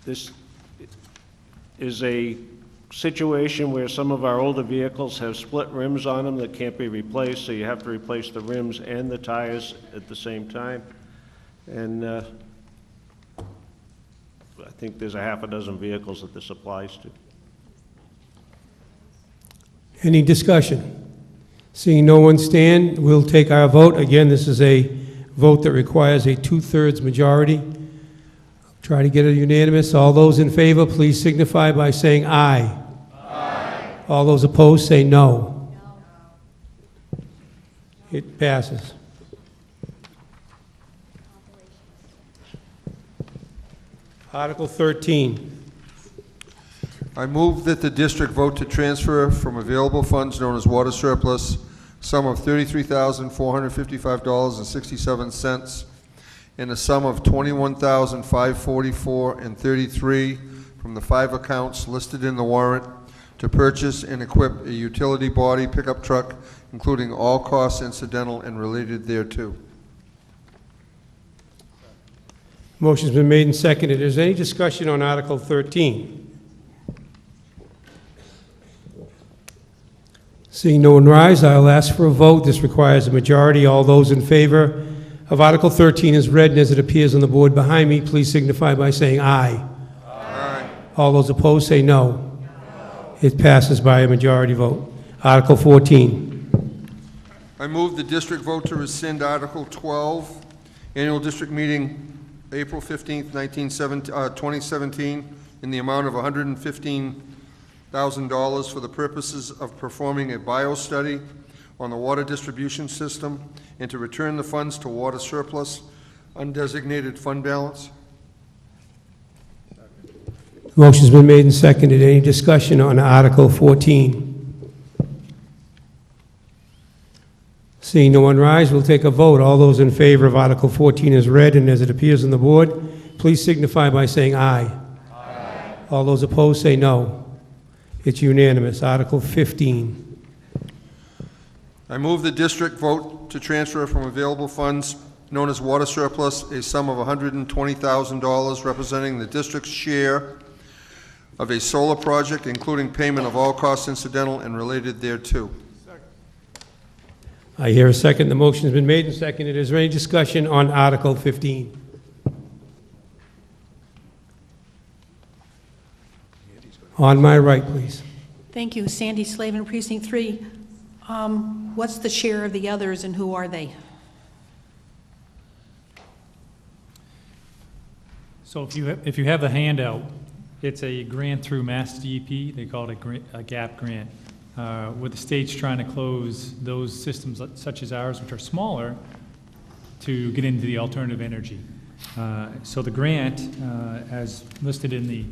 This is a situation where some of our older vehicles have split rims on them that can't be replaced, so you have to replace the rims and the tires at the same time. And I think there's a half a dozen vehicles that this applies to. Any discussion? Seeing no one stand, we'll take our vote. Again, this is a vote that requires a 2/3 majority. Try to get it unanimous. All those in favor, please signify by saying aye. Aye. All those opposed, say no. No. It passes. Article 13. I move that the district vote to transfer from available funds known as water surplus, sum of $33,455.67, and a sum of $21,544.33 from the 5 accounts listed in the warrant to purchase and equip a utility body pickup truck, including all costs incidental and related thereto. Motion's been made and seconded. Is there any discussion on Article 13? Seeing no one rise, I'll ask for a vote. This requires a majority. All those in favor of Article 13 is read and as it appears on the board behind me, please signify by saying aye. Aye. All those opposed say no. No. It passes by a majority vote. Article 14. I move the district vote to rescind Article 12, annual district meeting, April 15th, 2017, in the amount of $115,000 for the purposes of performing a bio-study on the water distribution system and to return the funds to water surplus, undesignated fund balance. Motion's been made and seconded. Any discussion on Article 14? Seeing no one rise, we'll take a vote. All those in favor of Article 14 is read and as it appears on the board, please signify by saying aye. Aye. All those opposed say no. It's unanimous. Article 15. I move the district vote to transfer from available funds known as water surplus a sum of $120,000 representing the district's share of a solar project, including payment of all costs incidental and related thereto. I hear a second. The motion has been made and seconded. Is there any discussion on Article 15? On my right, please. Thank you. Sandy Slavin, Precinct 3. What's the share of the others and who are they? So if you have the handout, it's a grant through Mass DEP. They call it a GAP grant, where the state's trying to close those systems such as ours, which are smaller, to get into the alternative energy. So the grant, as listed in the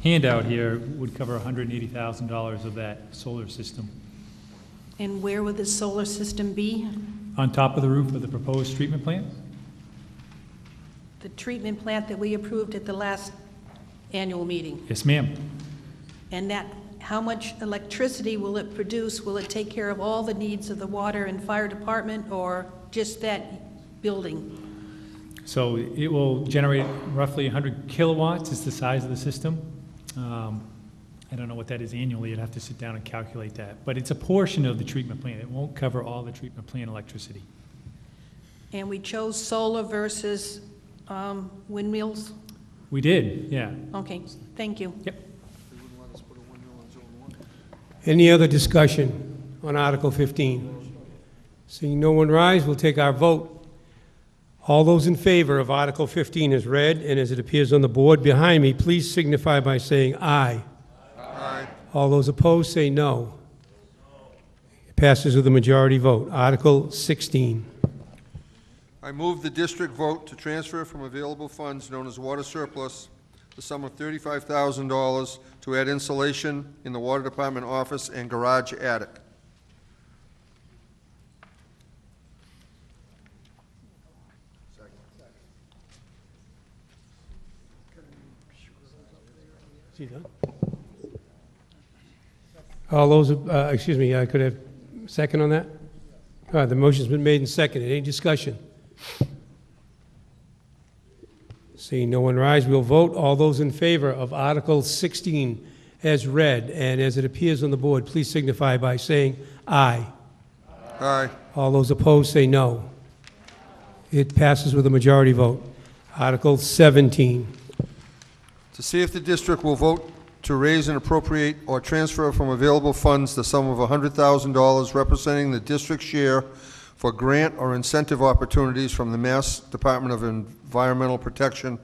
handout here, would cover $180,000 of that solar system. And where would this solar system be? On top of the roof of the proposed treatment plant? The treatment plant that we approved at the last annual meeting. Yes, ma'am. And that, how much electricity will it produce? Will it take care of all the needs of the water and fire department or just that building? So it will generate roughly 100 kilowatts is the size of the system. I don't know what that is annually. You'd have to sit down and calculate that. But it's a portion of the treatment plant. It won't cover all the treatment plant electricity. And we chose solar versus windmills? We did, yeah. Okay, thank you. Yep. Any other discussion on Article 15? Seeing no one rise, we'll take our vote. All those in favor of Article 15 is read, and as it appears on the board behind me, please signify by saying aye. Aye. All those opposed say no. It passes with a majority vote. Article 16. I move the district vote to transfer from available funds known as water surplus the sum of $35,000 to add insulation in the water department office and garage attic. Is he done? All those, excuse me, I could have a second on that? The motion's been made and seconded. Any discussion? Seeing no one rise, we'll vote. All those in favor of Article 16 as read and as it appears on the board, please signify by saying aye. Aye. All those opposed say no. It passes with a majority vote. Article 17. To see if the district will vote to raise and appropriate or transfer from available funds the sum of $100,000 representing the district's share for grant or incentive opportunities from the Mass Department of Environmental Protection,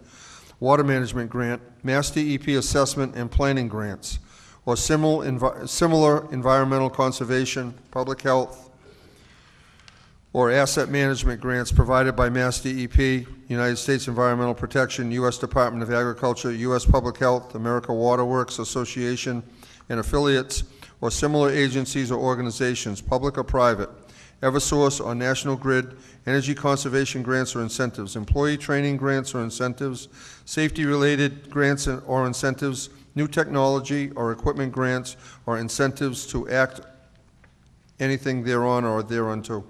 Water Management Grant, Mass DEP Assessment and Planning Grants, or similar environmental conservation, public health, or asset management grants provided by Mass DEP, United States Environmental Protection, U.S. Department of Agriculture, U.S. Public Health, America Water Works Association, and affiliates, or similar agencies or organizations, public or private, Eversource or National Grid, energy conservation grants or incentives, employee training grants or incentives, safety-related grants or incentives, new technology or equipment grants or incentives to act anything thereon or thereunto.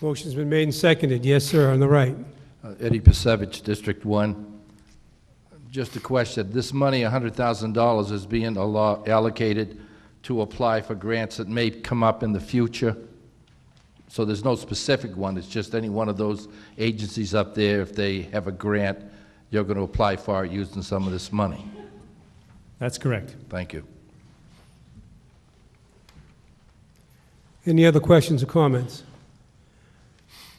Motion's been made and seconded. Yes, sir, on the right. Eddie Pasevich, District 1. Just a question. This money, $100,000, is being allocated to apply for grants that may come up in the future. So there's no specific one. It's just any one of those agencies up there, if they have a grant, you're going to apply for it using some of this money. That's correct. Thank you. Any other questions or comments?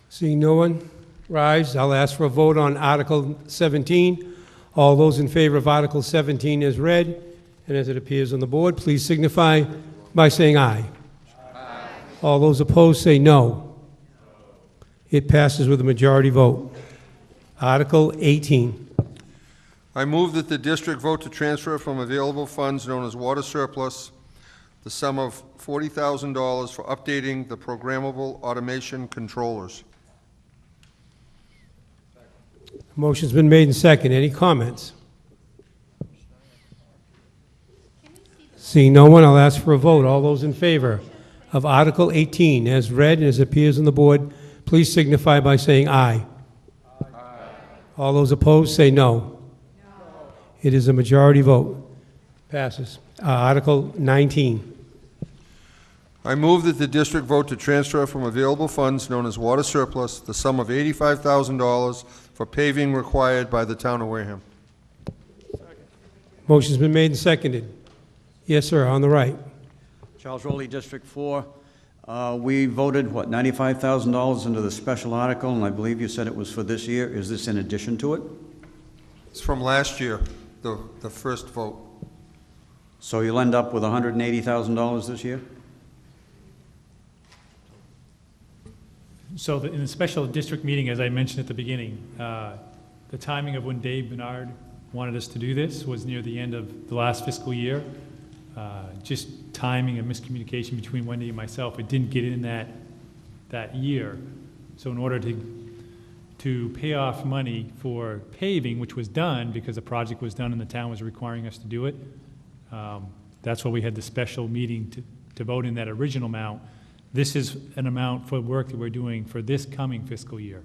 Seeing no one rise, I'll ask for a vote on Article 17. All those in favor of Article 17 as read and as it appears on the board, please signify by saying aye. Aye. All those opposed say no. It passes with a majority vote. Article 18. I move that the district vote to transfer from available funds known as water surplus the sum of $40,000 for updating the programmable automation controllers. Motion's been made and seconded. Any comments? Seeing no one, I'll ask for a vote. All those in favor of Article 18 as read and as appears on the board, please signify by saying aye. Aye. All those opposed say no. No. It is a majority vote. Passes. Article 19. I move that the district vote to transfer from available funds known as water surplus the sum of $85,000 for paving required by the town of Wareham. Motion's been made and seconded. Yes, sir, on the right. Charles Rowley, District 4. We voted, what, $95,000 into the special article, and I believe you said it was for this year. Is this in addition to it? It's from last year, the first vote. So you'll end up with $180,000 this year? So in the special district meeting, as I mentioned at the beginning, the timing of when Dave Bernard wanted us to do this was near the end of the last fiscal year. Just timing and miscommunication between Wendy and myself. It didn't get in that year. So in order to pay off money for paving, which was done because the project was done and the town was requiring us to do it, that's why we had the special meeting to vote in that original amount. This is an amount for work that we're doing for this coming fiscal year.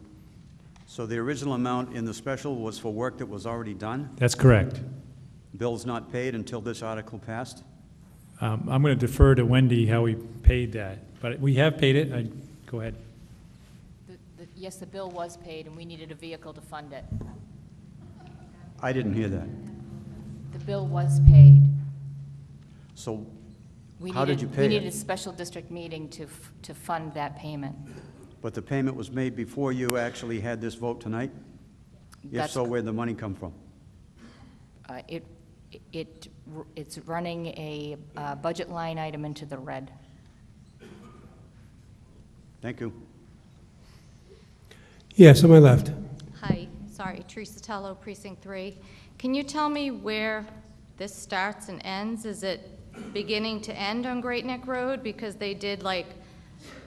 So the original amount in the special was for work that was already done? That's correct. Bills not paid until this article passed? I'm going to defer to Wendy how we paid that, but we have paid it. Go ahead. Yes, the bill was paid, and we needed a vehicle to fund it. I didn't hear that. The bill was paid. So how did you pay it? We needed a special district meeting to fund that payment. But the payment was made before you actually had this vote tonight? If so, where'd the money come from? It's running a budget line item into the red. Thank you. Yes, on my left. Hi, sorry, Teresa Tello, Precinct 3. Can you tell me where this starts and ends? Is it beginning to end on Great Neck Road? Because they did like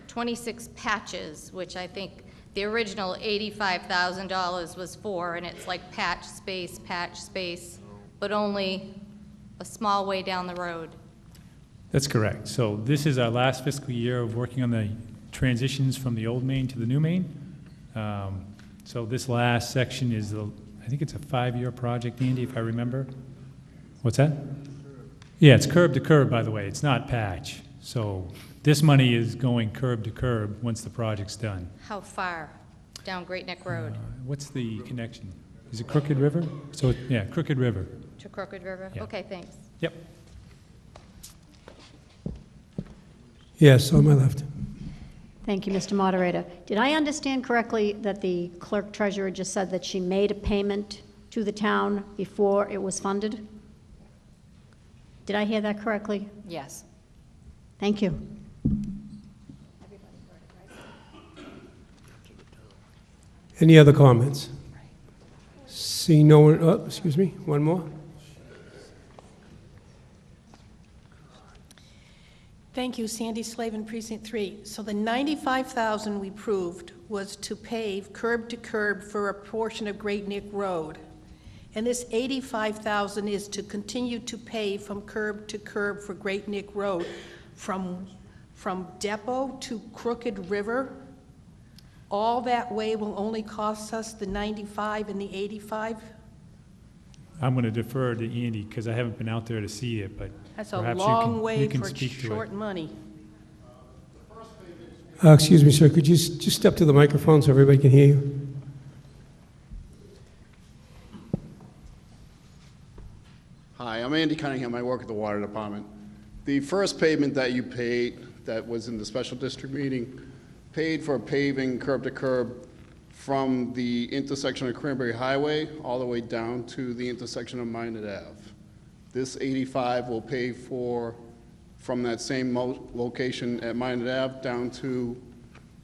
26 patches, which I think the original $85,000 was for, and it's like patch, space, but only a small way down the road. That's correct. So this is our last fiscal year of working on the transitions from the old main to the new main. So this last section is, I think it's a 5-year project, Andy, if I remember. What's that? Yeah, it's curb to curb, by the way. It's not patch. So this money is going curb to curb once the project's done. How far down Great Neck Road? What's the connection? Is it Crooked River? So, yeah, Crooked River. To Crooked River? Yeah. Okay, thanks. Yep. Yes, on my left. Thank you, Mr. Moderator. Did I understand correctly that the clerk treasurer just said that she made a payment to the town before it was funded? Did I hear that correctly? Yes. Thank you. Any other comments? See no one, oh, excuse me, one more? Thank you, Sandy Slavin, Precinct 3. So the $95,000 we proved was to pave curb to curb for a portion of Great Neck Road. And this $85,000 is to continue to pave from curb to curb for Great Neck Road from Depot to Crooked River. All that way will only cost us the 95 and the 85? I'm going to defer to Andy because I haven't been out there to see it, but That's a perhaps long way you can for speak to short it. money. Excuse me, sir, could you just step to the microphone so everybody can hear you? Hi, I'm Andy Cunningham. I work at the Water Department. The first pavement that you paid, that was in the special district meeting, paid for paving curb to curb from the intersection of Cranberry Highway all the way down to the intersection of Minot Ave. This 85 will pay for from that same location at Minot Ave down to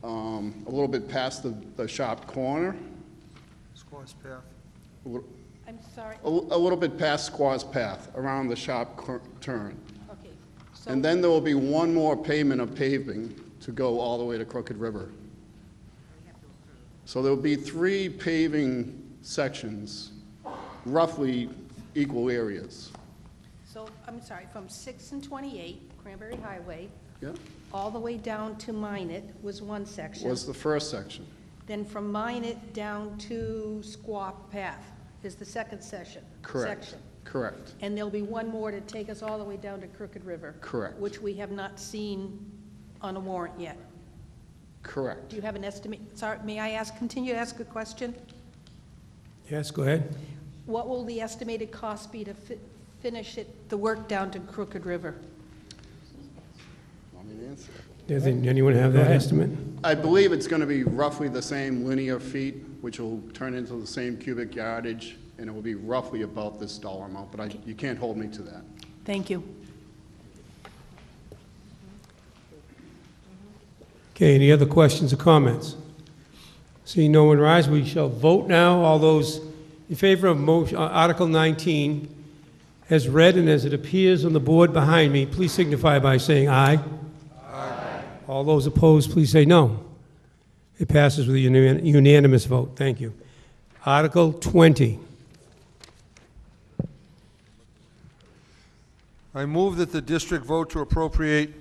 a little bit past the shop corner. Squaw's Path. I'm sorry. A little bit past Squaw's Path, around the shop turn. Okay. And then there will be one more payment of paving to go all the way to Crooked River. So there will be 3 paving sections, roughly equal areas. So, I'm sorry, from 6 and 28, Cranberry Highway, Yeah, all the way down to Minot was one section. was the first section. Then from Minot down to Squaw Path is the second section. Correct. Correct. And there'll be one more to take us all the way down to Crooked River. Correct. Which we have not seen on a warrant yet. Correct. Do you have an estimate? Sorry, may I continue to ask a question? Yes, go ahead. What will the estimated cost be to finish the work down to Crooked River? Want me to answer? Does anyone have that estimate? I believe it's going to be roughly the same linear feet, which will turn into the same cubic yardage, and it will be roughly about this dollar amount, but you can't hold me to that. Thank you. Okay, any other questions or comments? Seeing no one rise, we shall vote now. All those in favor of motion, Article 19, as read and as it appears on the board behind me, please signify by saying aye. Aye. All those opposed, please say no. It passes with a unanimous vote. Thank you. Article 20. I move that the district vote to appropriate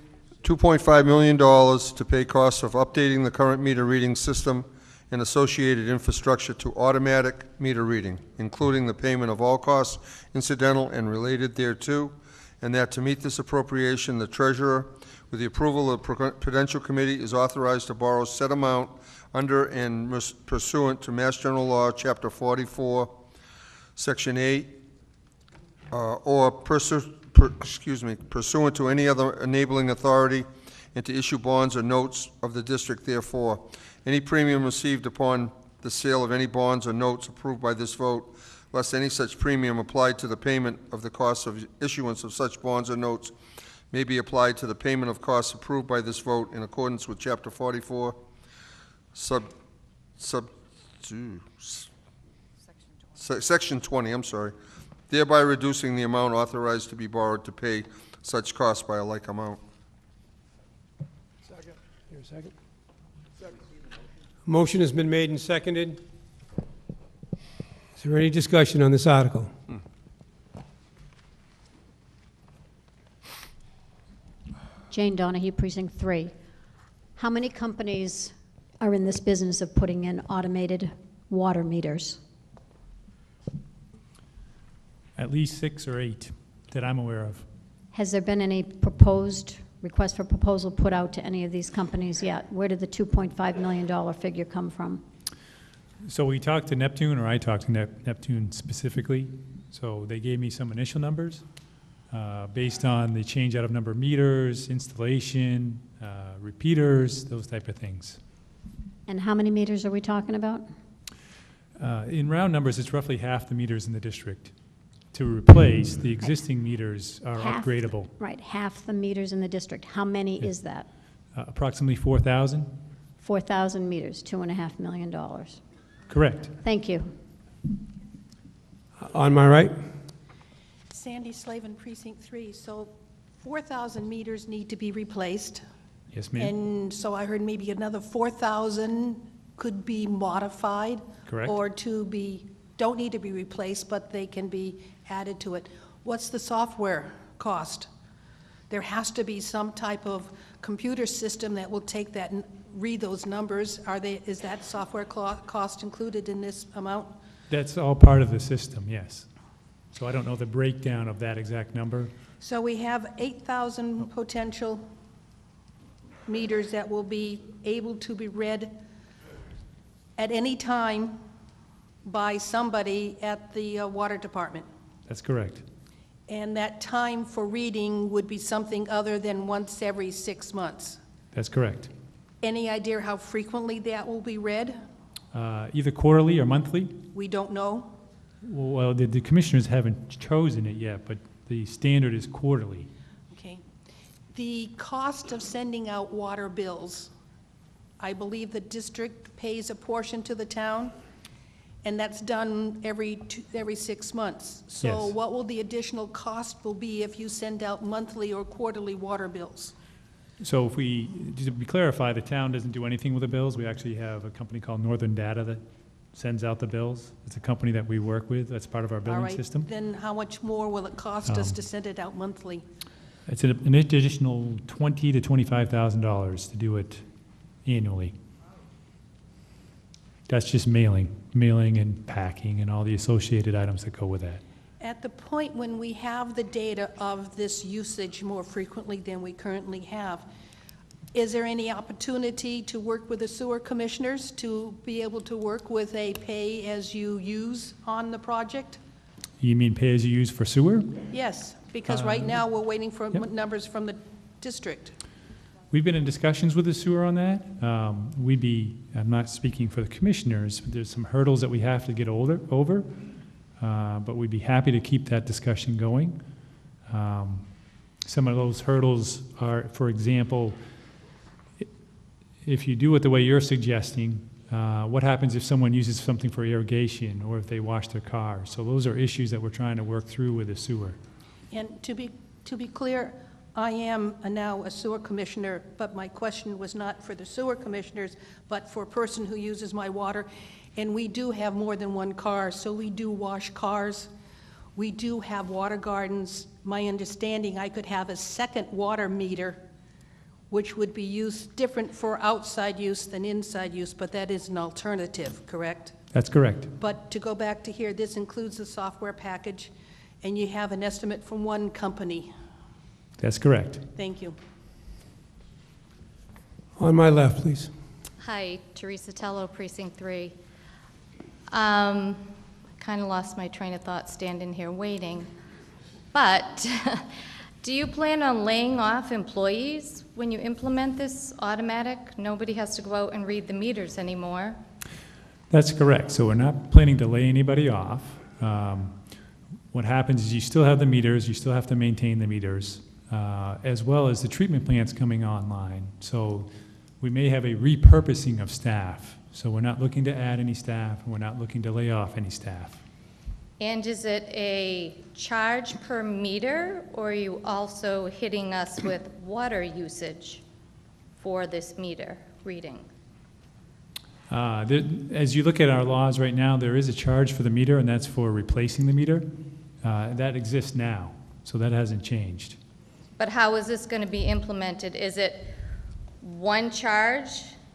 $2.5 million to pay costs of updating the current meter reading system and associated infrastructure to automatic meter reading, including the payment of all costs incidental and related thereto, and that to meet this appropriation, the treasurer, with the approval of the Prudential Committee, is authorized to borrow said amount under and pursuant to Mass General Law, Chapter 44, Section 8, or pursuant to any other enabling authority, and to issue bonds or notes of the district therefore. Any premium received upon the sale of any bonds or notes approved by this vote, less any such premium applied to the payment of the costs of issuance of such bonds or notes, may be applied to the payment of costs approved by this vote in accordance with Chapter 44, Section 20, I'm sorry, thereby reducing the amount authorized to be borrowed to pay such costs by a like amount. Second. Here a second. Motion has been made and seconded. Is there any discussion on this article? Jane Donahue, Precinct 3. How many companies are in this business of putting in automated water meters? At least 6 or 8 that I'm aware of. Has there been any proposed request for proposal put out to any of these companies yet? Where did the $2.5 million figure come from? So we talked to Neptune, or I talked to Neptune specifically. So they gave me some initial numbers based on the change out of number of meters, installation, repeaters, those type of things. And how many meters are we talking about? In round numbers, it's roughly half the meters in the district. To replace, the existing meters are upgradable. Right, half the meters in the district. How many is that? Approximately 4,000. 4,000 meters, $2.5 million. Correct. Thank you. On my right? Sandy Slavin, Precinct 3. So 4,000 meters need to be replaced. Yes, ma'am. And so I heard maybe another 4,000 could be modified. Correct. Or don't need to be replaced, but they can be added to it. What's the software cost? There has to be some type of computer system that will take that and read those numbers. Is that software cost included in this amount? That's all part of the system, yes. So I don't know the breakdown of that exact number. So we have 8,000 potential meters that will be able to be read at any time by somebody at the water department. That's correct. And that time for reading would be something other than once every 6 months. That's correct. Any idea how frequently that will be read? Either quarterly or monthly. We don't know. Well, the commissioners haven't chosen it yet, but the standard is quarterly. Okay. The cost of sending out water bills, I believe the district pays a portion to the town, and that's done every 6 months. So Yes. what will the additional cost will be if you send out monthly or quarterly water bills? So just to clarify, the town doesn't do anything with the bills. We actually have a company called Northern Data that sends out the bills. It's a company that we work with. That's part of our All billing right, system. then how much more will it cost us to send it out monthly? It's an additional $20,000 to $25,000 to do it annually. That's just mailing and packing and all the associated items that go with that. At the point when we have the data of this usage more frequently than we currently have, is there any opportunity to work with the sewer commissioners to be able to work with a pay-as-you-use on the project? You mean pay-as-you-use for sewer? Yes, because right now we're waiting for numbers from the district. We've been in discussions with the sewer on that. I'm not speaking for the commissioners, but there's some hurdles that we have to get over. But we'd be happy to keep that discussion going. Some of those hurdles are, for example, if you do it the way you're suggesting, what happens if someone uses something for irrigation or if they wash their car? So those are issues that we're trying to work through with the sewer. And to be clear, I am now a sewer commissioner, but my question was not for the sewer commissioners, but for a person who uses my water. And we do have more than one car, so we do wash cars. We do have water gardens. My understanding, I could have a second water meter, which would be used different for outside use than inside use, but that is an alternative, correct? That's correct. But to go back to here, this includes the software package, and you have an estimate from one company. That's correct. Thank you. On my left, please. Hi, Teresa Tello, Precinct 3. Kind of lost my train of thought standing here waiting. But do you plan on laying off employees when you implement this automatic? Nobody has to go out and read the meters anymore. That's correct. So we're not planning to lay anybody off. What happens is you still have the meters, you still have to maintain the meters, as well as the treatment plants coming online. So we may have a repurposing of staff So we're not looking to add any staff, and we're not looking to lay off any staff. And is it a charge per meter, or are you also hitting us with water usage for this meter reading? As you look at our laws right now, there is a charge for the meter, and that's for replacing the meter. That exists now, so that hasn't changed. But how is this going to be implemented? Is it one charge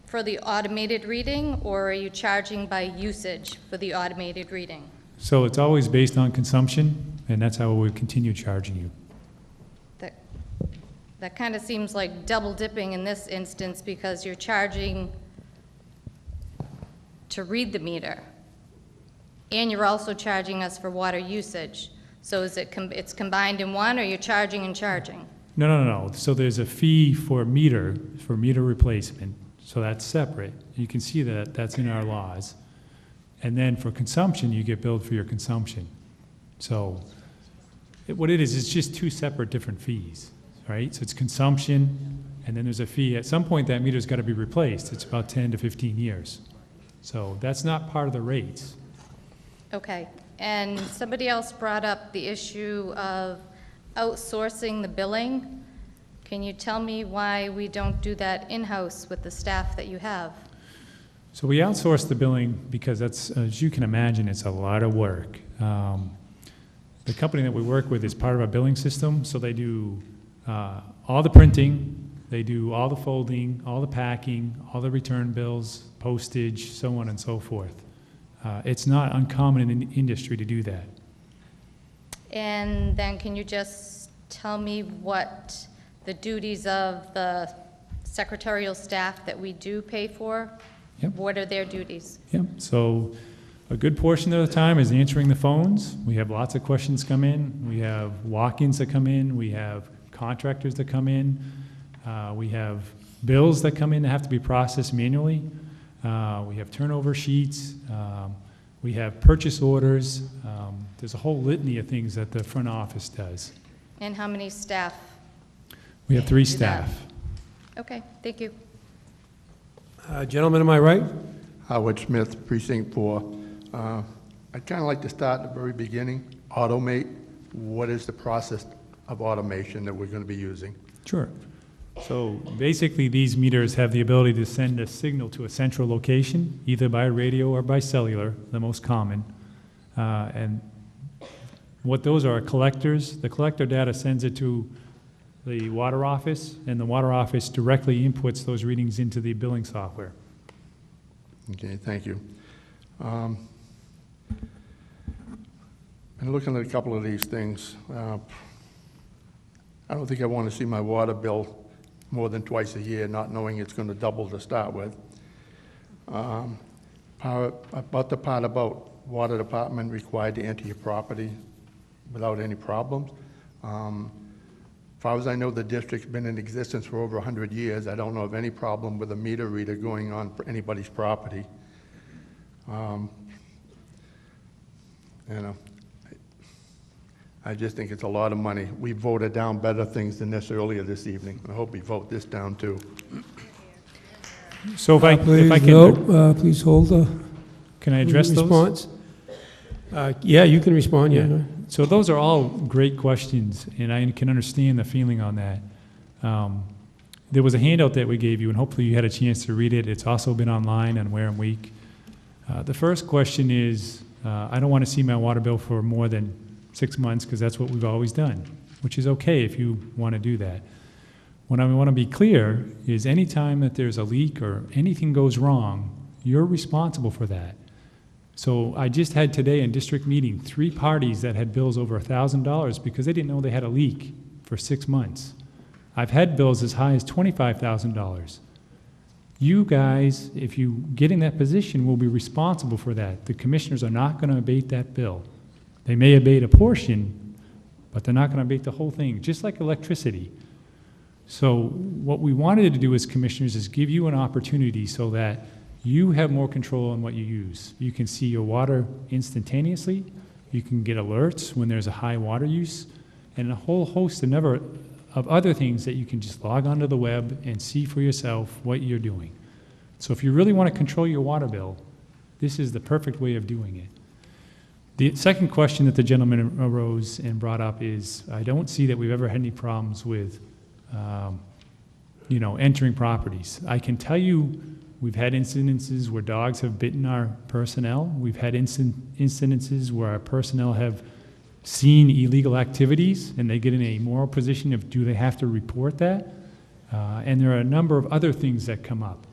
for the automated reading, or are you charging by usage for the automated reading? So it's always based on consumption, and that's how we continue charging you. That kind of seems like double dipping in this instance, because you're charging to read the meter, and you're also charging us for water usage. So is it it's combined in one, or you're charging and charging? No. So there's a fee for meter replacement, so that's separate. You can see that that's in our laws. And then for consumption, you get billed for your consumption. So what it is, it's just two separate different fees, right? So it's consumption, and then there's a fee. At some point, that meter's got to be replaced. It's about 10 to 15 years. So that's not part of the rates. Okay. And somebody else brought up the issue of outsourcing the billing. Can you tell me why we don't do that in-house with the staff that you have? So we outsource the billing because that's, as you can imagine, it's a lot of work. The company that we work with is part of our billing system, so they do all the printing, they do all the folding, all the packing, all the return bills, postage, so on and so forth. It's not uncommon in the industry to do that. And then can you just tell me what the duties of the secretarial staff that we do pay for? Yep. What are their duties? Yep. So a good portion of the time is answering the phones. We have lots of questions come in. We have walk-ins that come in. We have contractors that come in. We have bills that come in that have to be processed manually. We have turnover sheets. We have purchase orders. There's a whole litany of things that the front office does. And how many staff? We have 3 staff. Okay, thank you. Gentleman to my right? Howard Smith, Precinct 4. I'd kind of like to start at the very beginning. Automate, what is the process of automation that we're going to be using? Sure. So basically, these meters have the ability to send a signal to a central location, either by radio or by cellular, the most common. And what those are collectors. The collector data sends it to the water office, and the water office directly inputs those readings into the billing software. Okay, thank you. And looking at a couple of these things, I don't think I want to see my water bill more than twice a year, not knowing it's going to double to start with. About the part about water department required to enter your property without any problems. As far as I know, the district's been in existence for over 100 years. I don't know of any problem with a meter reader going on for anybody's property. I just think it's a lot of money. We voted down better things than this earlier this evening. I hope we vote this down too. So if I can... No, please hold. Can I address those? Response? Yeah, you can respond, yeah. So those are all great questions, and I can understand the feeling on that. There was a handout that we gave you, and hopefully you had a chance to read it. It's also been online on Wareham Week. The first question is, I don't want to see my water bill for more than 6 months, because that's what we've always done, which is okay if you want to do that. What I want to be clear is anytime that there's a leak or anything goes wrong, you're responsible for that. So I just had today in district meeting 3 parties that had bills over $1,000 because they didn't know they had a leak for 6 months. I've had bills as high as $25,000. You guys, if you get in that position, will be responsible for that. The commissioners are not going to abate that bill. They may abate a portion, but they're not going to abate the whole thing, just like electricity. So what we wanted to do as commissioners is give you an opportunity so that you have more control on what you use. You can see your water instantaneously. You can get alerts when there's a high water use, and a whole host of other things that you can just log onto the web and see for yourself what you're doing. So if you really want to control your water bill, this is the perfect way of doing it. The second question that the gentleman arose and brought up is, I don't see that we've ever had any problems with, entering properties. I can tell you we've had incidences where dogs have bitten our personnel. We've had incidences where our personnel have seen illegal activities and they get in a moral position of do they have to report that? And there are a number of other things that come up.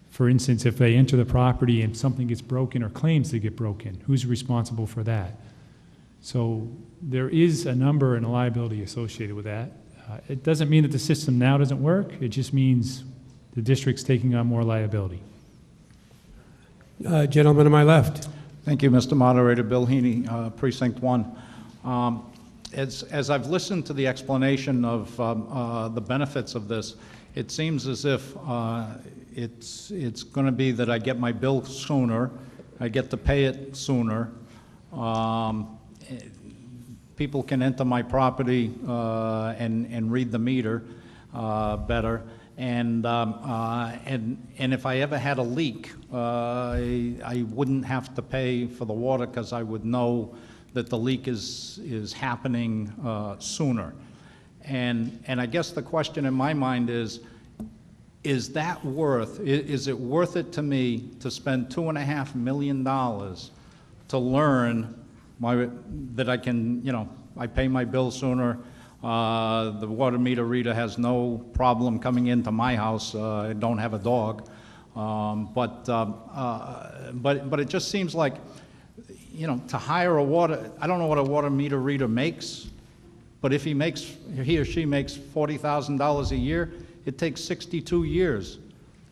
For instance, if they enter the property and something gets broken or claims to get broken, who's responsible for that? So there is a number and a liability associated with that. It doesn't mean that the system now doesn't work. It just means the district's taking on more liability. Gentleman to my left. Thank you, Mr. Moderator. Bill Heaney, Precinct 1. As I've listened to the explanation of the benefits of this, it seems as if it's going to be that I get my bill sooner, I get to pay it sooner, people can enter my property and read the meter better, and if I ever had a leak, I wouldn't have to pay for the water because I would know that the leak is happening sooner. And I guess the question in my mind is it worth it to me to spend $2.5 million to learn that I can, I pay my bill sooner, the water meter reader has no problem coming into my house, I don't have a dog, but it just seems like, to hire I don't know what a water meter reader makes, but if he or she makes $40,000 a year, it takes 62 years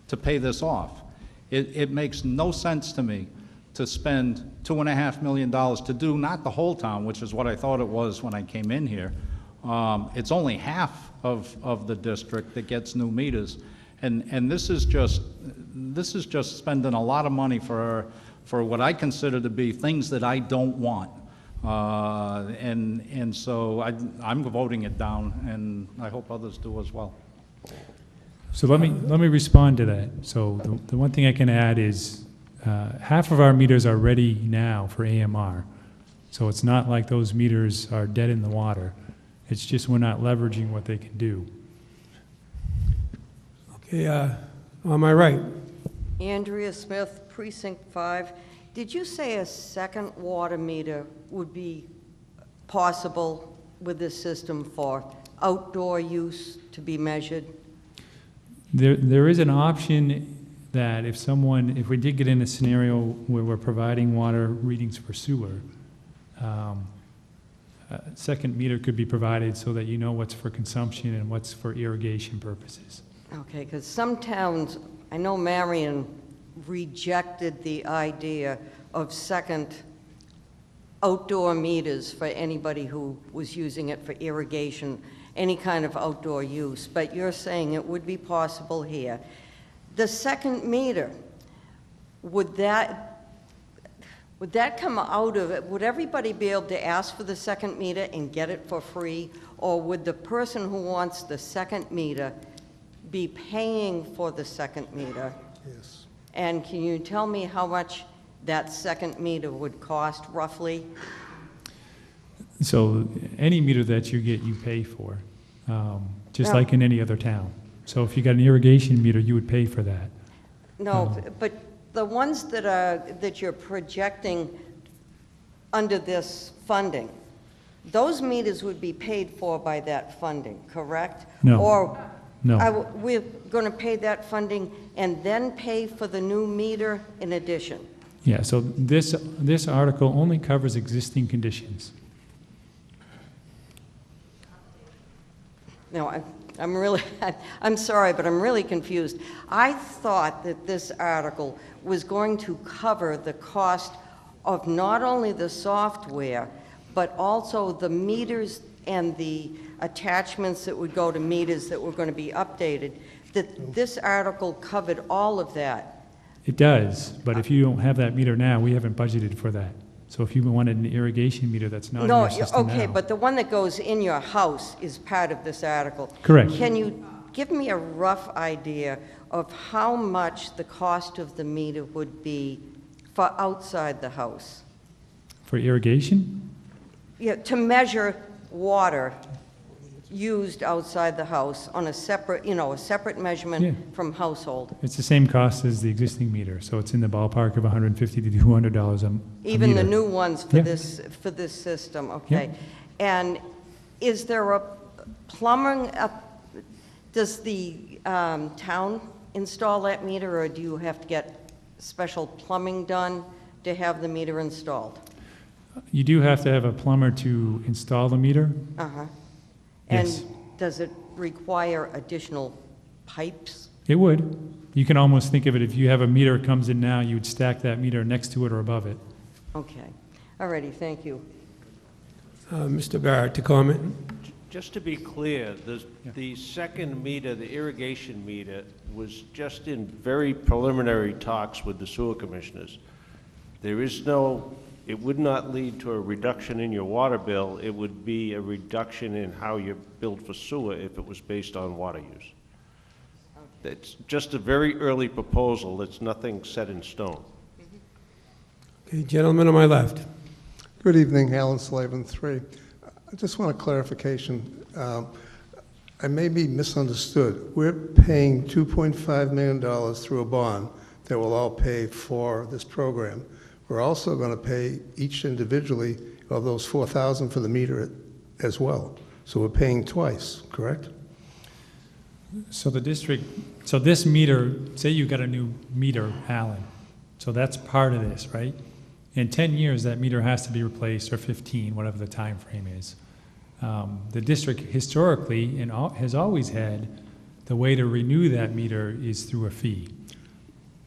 to pay this off. It makes no sense to me to spend $2.5 million to do not the whole town, which is what I thought it was when I came in here. It's only half of the district that gets new meters, and this is just spending a lot of money for what I consider to be things that I don't want. And so I'm voting it down, and I hope others do as well. So let me respond to that. So the one thing I can add is half of our meters are ready now for AMR. So it's not like those meters are dead in the water. It's just we're not leveraging what they can do. Okay, on my right. Andrea Smith, Precinct 5. Did you say a second water meter would be possible with this system for outdoor use to be measured? There is an option that if we did get in a scenario where we're providing water readings for sewer, a second meter could be provided so that you know what's for consumption and what's for irrigation purposes. Okay, because some towns, I know Marion rejected the idea of second outdoor meters for anybody who was using it for irrigation, any kind of outdoor use, but you're saying it would be possible here. The second meter, would that come out of it? Would everybody be able to ask for the second meter and get it for free? Or would the person who wants the second meter be paying for the second meter? Yes. And can you tell me how much that second meter would cost roughly? So any meter that you get, you pay for, just No. like in any other town. So if you got an irrigation meter, you would pay for that. No, but the ones that you're projecting under this funding, those meters would be paid for by that funding, correct? No. Or No. we're going to pay that funding and then pay for the new meter in addition? Yeah, so this article only covers existing conditions. No, I'm really, I'm sorry, but I'm really confused. I thought that this article was going to cover the cost of not only the software, but also the meters and the attachments that would go to meters that were going to be updated, that this article covered all of that. It does, but if you don't have that meter now, we haven't budgeted for that. So if you wanted an irrigation meter that's not in your system okay, now. but the one that goes in your house is part of this article. Correct. Can you Give me a rough idea of how much the cost of the meter would be for outside the house. For irrigation? Yeah, to measure water used outside the house on a separate, a separate measurement Yeah. from household. It's the same cost as the existing meter, so it's in the ballpark of $150 to $200 a Even the meter. new ones for Yeah. this system, okay? And is there a plumbing, does the town install that meter, or do you have to get special plumbing done to have the meter installed? You do have to have a plumber to install the meter. Uh-huh. Yes. And does it require additional pipes? It would. You can almost think of it, if you have a meter that comes in now, you would stack that meter next to it or above it. Okay. All righty, thank you. Mr. Barrett to comment. Just to be clear, the second meter, the irrigation meter, was just in very preliminary talks with the sewer commissioners. There is no, it would not lead to a reduction in your water bill. It would be a reduction in how you're billed for sewer if it was based on water use. It's just a very early proposal. It's nothing set in stone. Okay, gentleman on my left. Good evening, Alan Slavin, 3. I just want a clarification. I may be misunderstood. We're paying $2.5 million through a bond that will all pay for this program. We're also going to pay each individually of those $4,000 for the meter as well. So we're paying twice, correct? So the district, so this meter, say you got a new meter, Alan, so that's part of this, right? In 10 years, that meter has to be replaced, or 15, whatever the time frame is. The district historically has always had, the way to renew that meter is through a fee.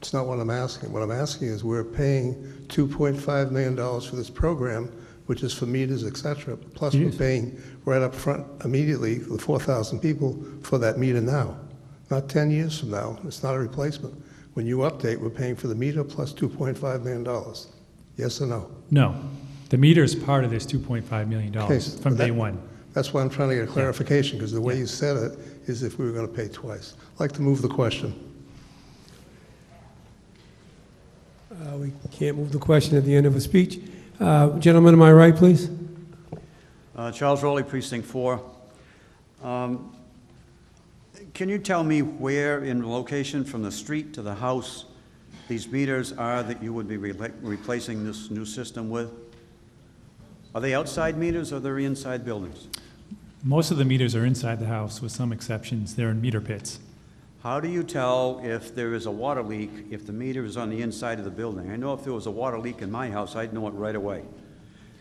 It's not what I'm asking. What I'm asking is we're paying $2.5 million for this program, which is for meters, et cetera. Plus we're paying right up front immediately for the 4,000 people for that meter now. Not 10 years from now. It's not a replacement. When you update, we're paying for the meter plus $2.5 million. Yes or no? No. The meter is part of this $2.5 million Okay, from day one. That's why I'm trying to get a clarification, because the way you said it is if we were going to pay twice. I'd like to move the question. We can't move the question at the end of a speech. Gentleman on my right, please. Charles Rowley, Precinct 4. Can you tell me where in location from the street to the house these meters are that you would be replacing this new system with? Are they outside meters or they're inside buildings? Most of the meters are inside the house, with some exceptions. They're in meter pits. How do you tell if there is a water leak if the meter is on the inside of the building? I know if there was a water leak in my house, I'd know it right away.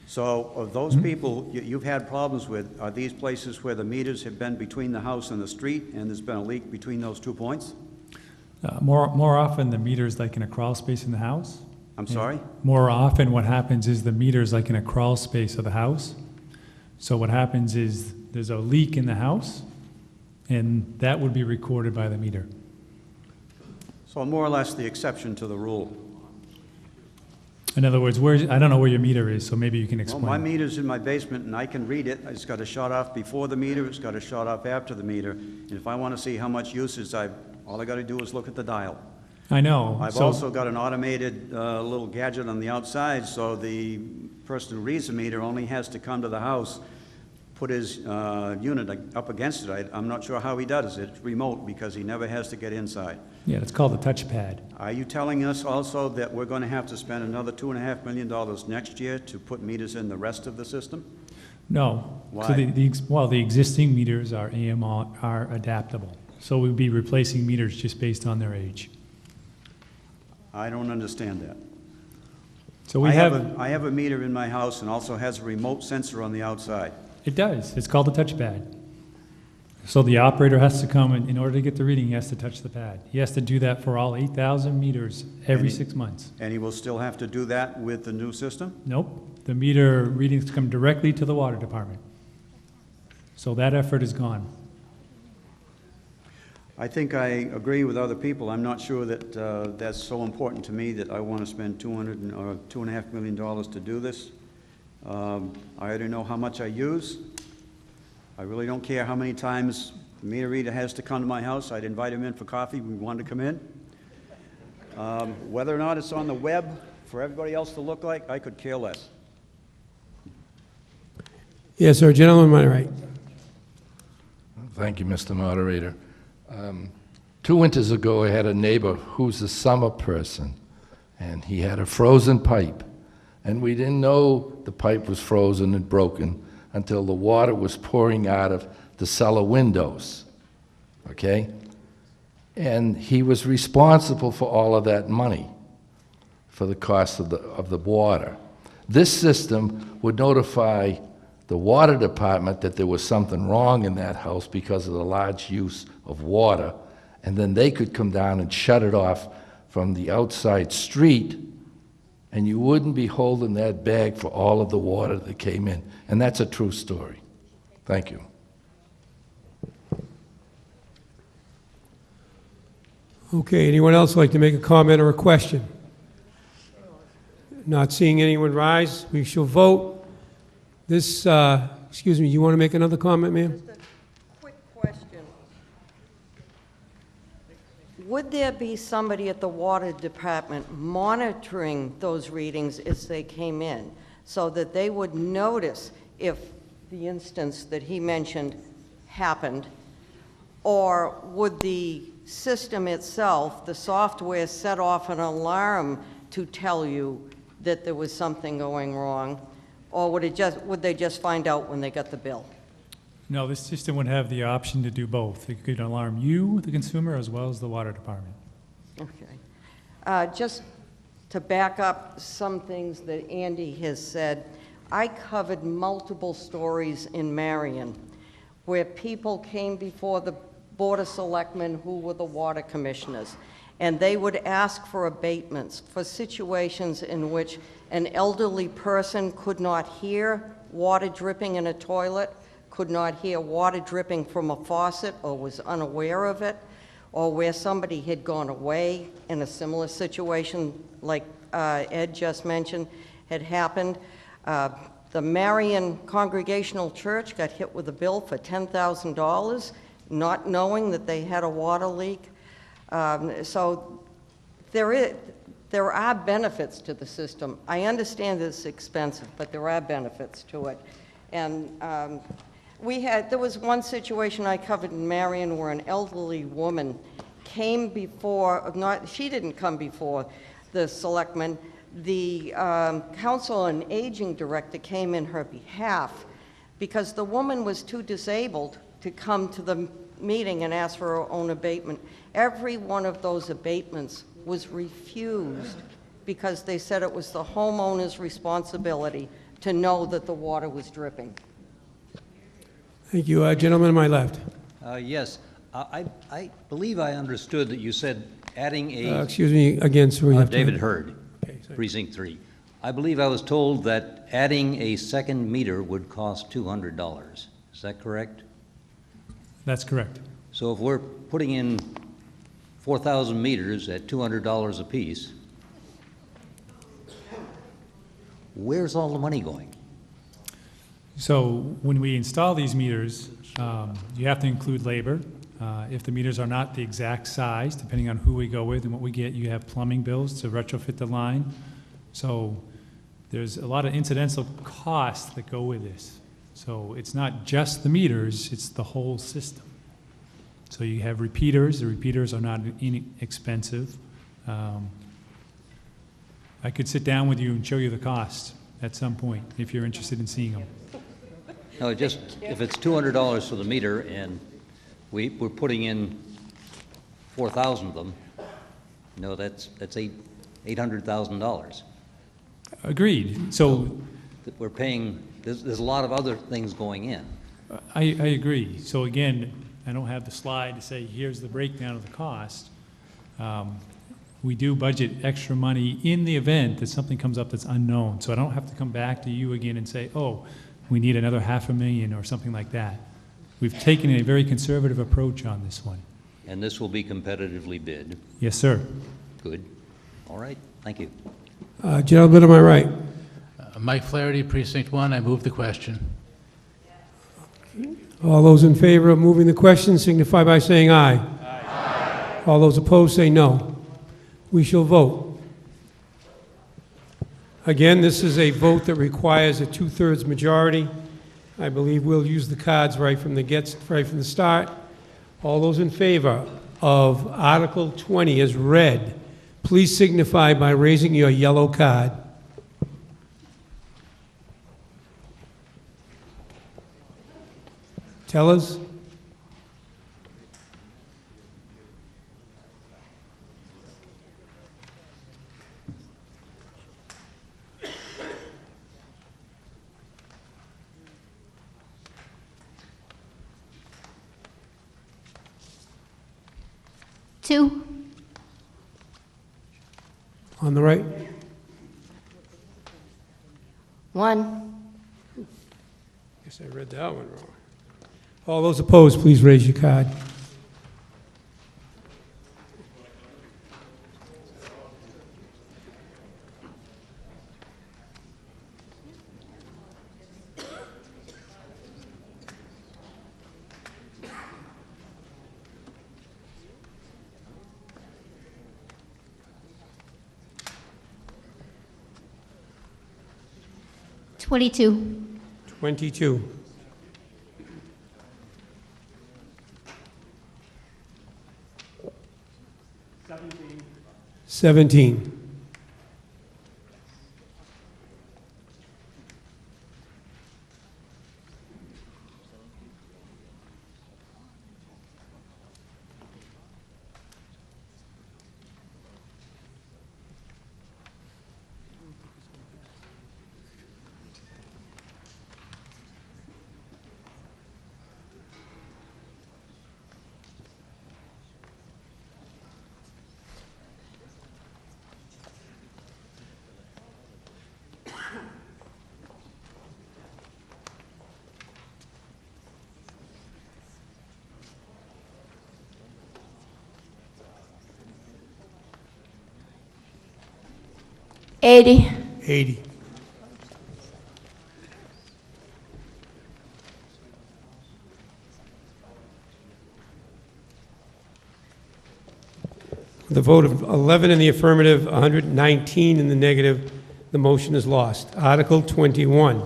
So of those people you've had problems with, are these places where the meters have been between the house and the street and there's been a leak between those 2 points? More often, the meter's like in a crawl space in the house. I'm sorry? More often, what happens is the meter's like in a crawl space of the house. So what happens is there's a leak in the house, and that would be recorded by the meter. So more or less the exception to the rule. In other words, I don't know where your meter is, so maybe you can explain. Well, my meter's in my basement, and I can read it. It's got a shut off before the meter, it's got a shut off after the meter. And if I want to see how much usage all I got to do is look at the dial. I know. I've also got an automated little gadget on the outside, so the person who reads the meter only has to come to the house, put his unit up against it. I'm not sure how he does it. It's remote because he never has to get inside. Yeah, it's called the touchpad. Are you telling us also that we're going to have to spend another $2.5 million next year to put meters in the rest of the system? No. Why? So the existing meters are are adaptable. So we'd be replacing meters just based on their age. I don't understand that. So I have a meter in my house and also has a remote sensor on the outside. It does. It's called the touchpad. So the operator has to come, and in order to get the reading, he has to touch the pad. He has to do that for all 8,000 meters every 6 months. And he will still have to do that with the new system? Nope. The meter readings come directly to the water department. So that effort is gone. I think I agree with other people. I'm not sure that that's so important to me that I want to spend $2.5 million to do this. I already know how much I use. I really don't care how many times The meter reader has to come to my house. I'd invite him in for coffee. We wanted to come in. Whether or not it's on the web for everybody else to look like, I could care less. Yes, sir. Gentleman, my right. Thank you, Mr. Moderator. 2 winters ago, I had a neighbor who's a summer person, and he had a frozen pipe. And we didn't know the pipe was frozen and broken until the water was pouring out of the cellar windows, okay? And he was responsible for all of that money, for the cost of the water. This system would notify the water department that there was something wrong in that house because of the large use of water, and then they could come down and shut it off from the outside street, and you wouldn't be holding that bag for all of the water that came in. And that's a true story. Thank you. Okay, anyone else like to make a comment or a question? Not seeing anyone rise, we shall vote. This, excuse me, you want to make another comment, ma'am? Just a quick question. Would there be somebody at the water department monitoring those readings as they came in so that they would notice if the instance that he mentioned happened? Or would the system itself, the software, set off an alarm to tell you that there was something going wrong? Or would they just find out when they got the bill? No, this system would have the option to do both. It could alarm you, the consumer, as well as the water department. Okay. Just to back up some things that Andy has said, I covered multiple stories in Marion where people came before the Board of Selectmen who were the water commissioners, and they would ask for abatements for situations in which an elderly person could not hear water dripping in a toilet, could not hear water dripping from a faucet or was unaware of it, or where somebody had gone away in a similar situation like Ed just mentioned had happened. The Marion Congregational Church got hit with a bill for $10,000, not knowing that they had a water leak. So there are benefits to the system. I understand it's expensive, but there are benefits to it. And there was one situation I covered in Marion where an elderly woman came before, she didn't come before the selectmen. The Council on Aging director came in her behalf because the woman was too disabled to come to the meeting and ask for her own abatement. Every one of those abatements was refused because they said it was the homeowner's responsibility to know that the water was dripping. Thank you. Gentleman on my left. Yes. I believe I understood that you said adding a... excuse me again, sir. We have David Hurd, Precinct 3. I believe I was told that adding a second meter would cost $200. Is that correct? That's correct. So if we're putting in 4,000 meters at $200 apiece, where's all the money going? So when we install these meters, you have to include labor. If the meters are not the exact size, depending on who we go with and what we get, you have plumbing bills to retrofit the line. So there's a lot of incidental costs that go with this. So it's not just the meters, it's the whole system. So you have repeaters. The repeaters are not inexpensive. I could sit down with you and show you the cost at some point if you're interested in seeing them. No, just if it's $200 for the meter and we're putting in 4,000 of them, no, that's $800,000. Agreed. So we're paying. There's a lot of other things going in. I agree. So again, I don't have the slide to say here's the breakdown of the cost. We do budget extra money in the event that something comes up that's unknown. So I don't have to come back to you again and say, oh, we need another $500,000 or something like that. We've taken a very conservative approach on this one. And this will be competitively bid. Yes, sir. Good. All right. Thank you. Gentleman on my right. Mike Flaherty, Precinct 1. I move the question. All those in favor of moving the question signify by saying aye. Aye. All those opposed say no. We shall vote. Again, this is a vote that requires a 2/3 majority. I believe we'll use the cards right from the start. All those in favor of Article 20 as read, please signify by raising your yellow card. Tellers? Two. On the right? One. Guess I read that one wrong. All those opposed, please raise your card. Twenty-two. 22. 17. 80. 80. With a vote of 11 in the affirmative, 119 in the negative, the motion is lost. Article 21.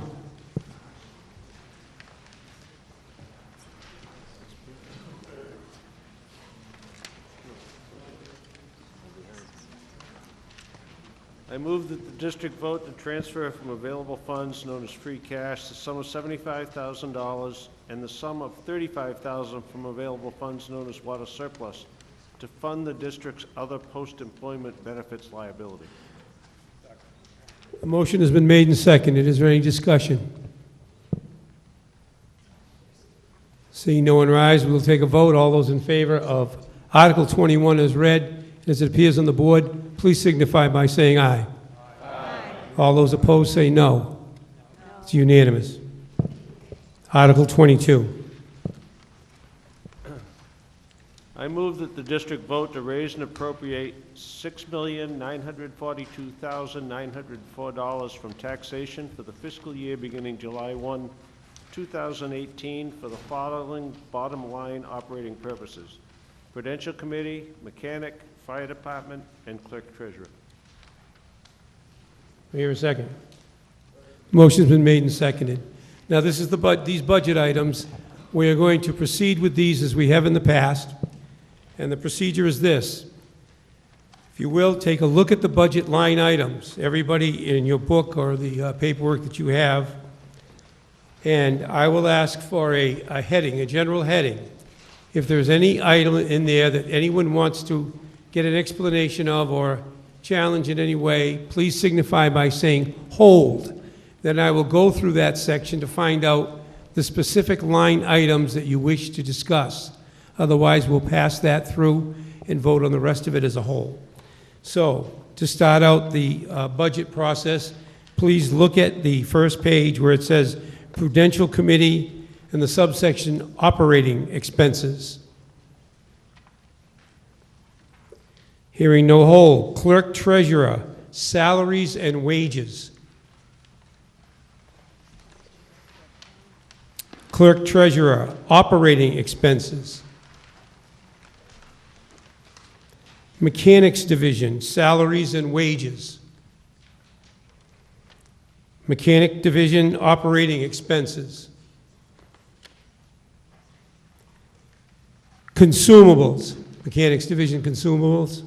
I move that the district vote to transfer from available funds known as free cash the sum of $75,000 and the sum of $35,000 from available funds known as water surplus to fund the district's other post-employment benefits liability. A motion has been made and seconded. Is there any discussion? Seeing no one rise, we'll take a vote. All those in favor of Article 21 as read, as it appears on the board, please signify by saying aye. Aye. All those opposed say no. It's unanimous. Article 22. I move that the district vote to raise and appropriate $6,942,904 from taxation for the fiscal year beginning July 1, 2018 for the following bottom line operating purposes: Prudential Committee, Mechanic, Fire Department, and Clerk Treasurer. I hear a second. Motion's been made and seconded. Now, this is these budget items. We are going to proceed with these as we have in the past. And the procedure is this. If you will, take a look at the budget line items, everybody in your book or the paperwork that you have. And I will ask for a heading, a general heading. If there's any item in there that anyone wants to get an explanation of or challenge in any way, please signify by saying hold. Then I will go through that section to find out the specific line items that you wish to discuss. Otherwise, we'll pass that through and vote on the rest of it as a whole. So, to start out the budget process, please look at the first page where it says Prudential Committee and the subsection Operating Expenses. Hearing no hold. Clerk Treasurer, Salaries and Wages. Clerk Treasurer, operating expenses. Mechanics Division, salaries and wages. Mechanic Division, operating expenses. Consumables, Mechanics Division consumables.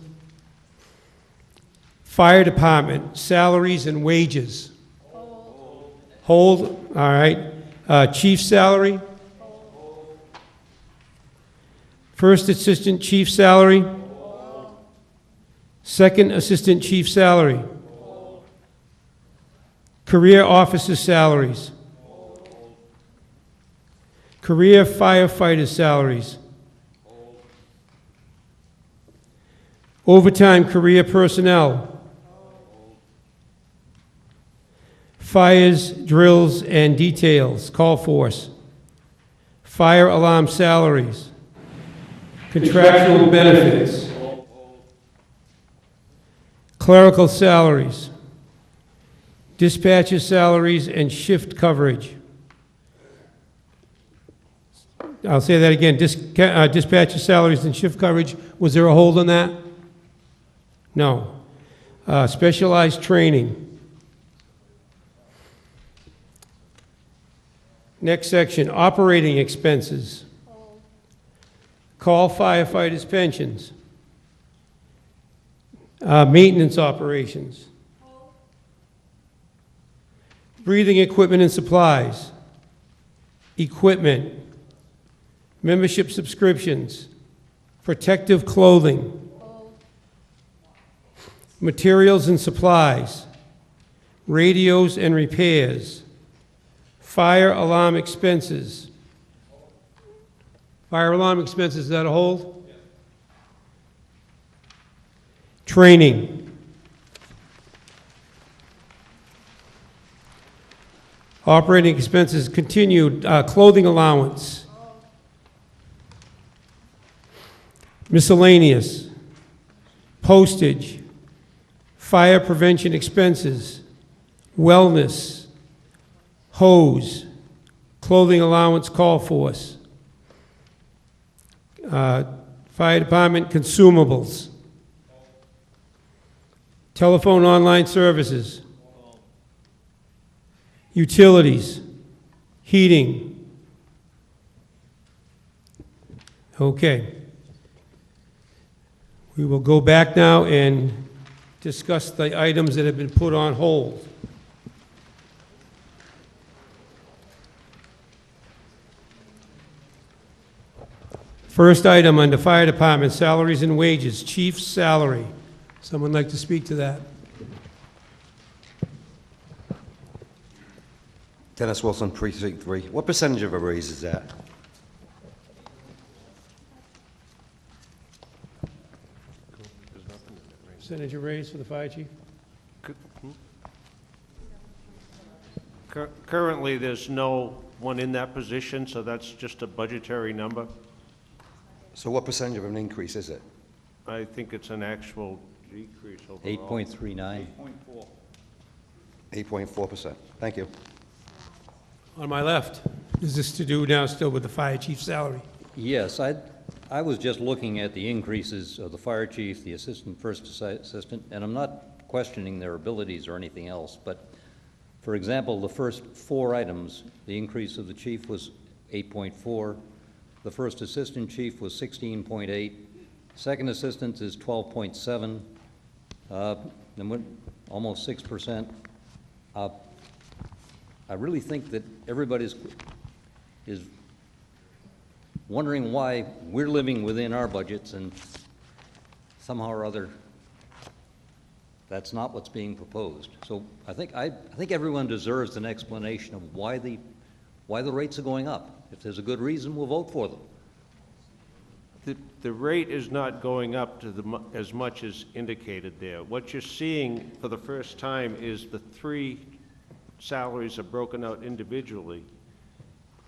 Fire Department, salaries and wages. Hold, all right. Chief salary. First Assistant Chief salary. Second Assistant Chief salary. Career Officer salaries. Career Firefighter salaries. Overtime career personnel. Fires, drills, and details, call force. Fire alarm salaries. Contractual benefits. Clerical salaries. Dispatcher salaries and shift coverage. I'll say that again, dispatcher salaries and shift coverage. Was there a hold on that? No. Specialized training. Next section, operating expenses. Call firefighters' pensions. Maintenance operations. Breathing equipment and supplies. Equipment. Membership subscriptions. Protective clothing. Materials and supplies. Radios and repairs. Fire alarm expenses. Fire alarm expenses, is that a hold? Yes. Training. Operating expenses continued. Clothing allowance. Miscellaneous. Postage. Fire prevention expenses. Wellness. Hose, clothing allowance call force, fire department consumables, telephone online services, utilities, heating. Okay. We will go back now and discuss the items that have been put on hold. First item under Fire Department, salaries and wages, Chief's salary. Someone like to speak to that? Dennis Wilson, Precinct 3. What percentage of a raise is that? Percentage of raise for the fire chief? Currently, there's no one in that position, so that's just a budgetary number. So what percentage of an increase is it? I think it's an actual decrease overall. 8.39. 8.4%. Thank you. On my left, is this to do now still with the fire chief's salary? Yes, I was just looking at the increases of the fire chief, the assistant first assistant, and I'm not questioning their abilities or anything else, but for example, the first four items, the increase of the chief was 8.4, the first assistant chief was 16.8, second assistant is 12.7, then went almost 6%. I really think that everybody is wondering why we're living within our budgets and somehow or other that's not what's being proposed. So I think everyone deserves an explanation of why the rates are going up. If there's a good reason, we'll vote for them. The rate is not going up to as much as indicated there. What you're seeing for the first time is the three salaries are broken out individually,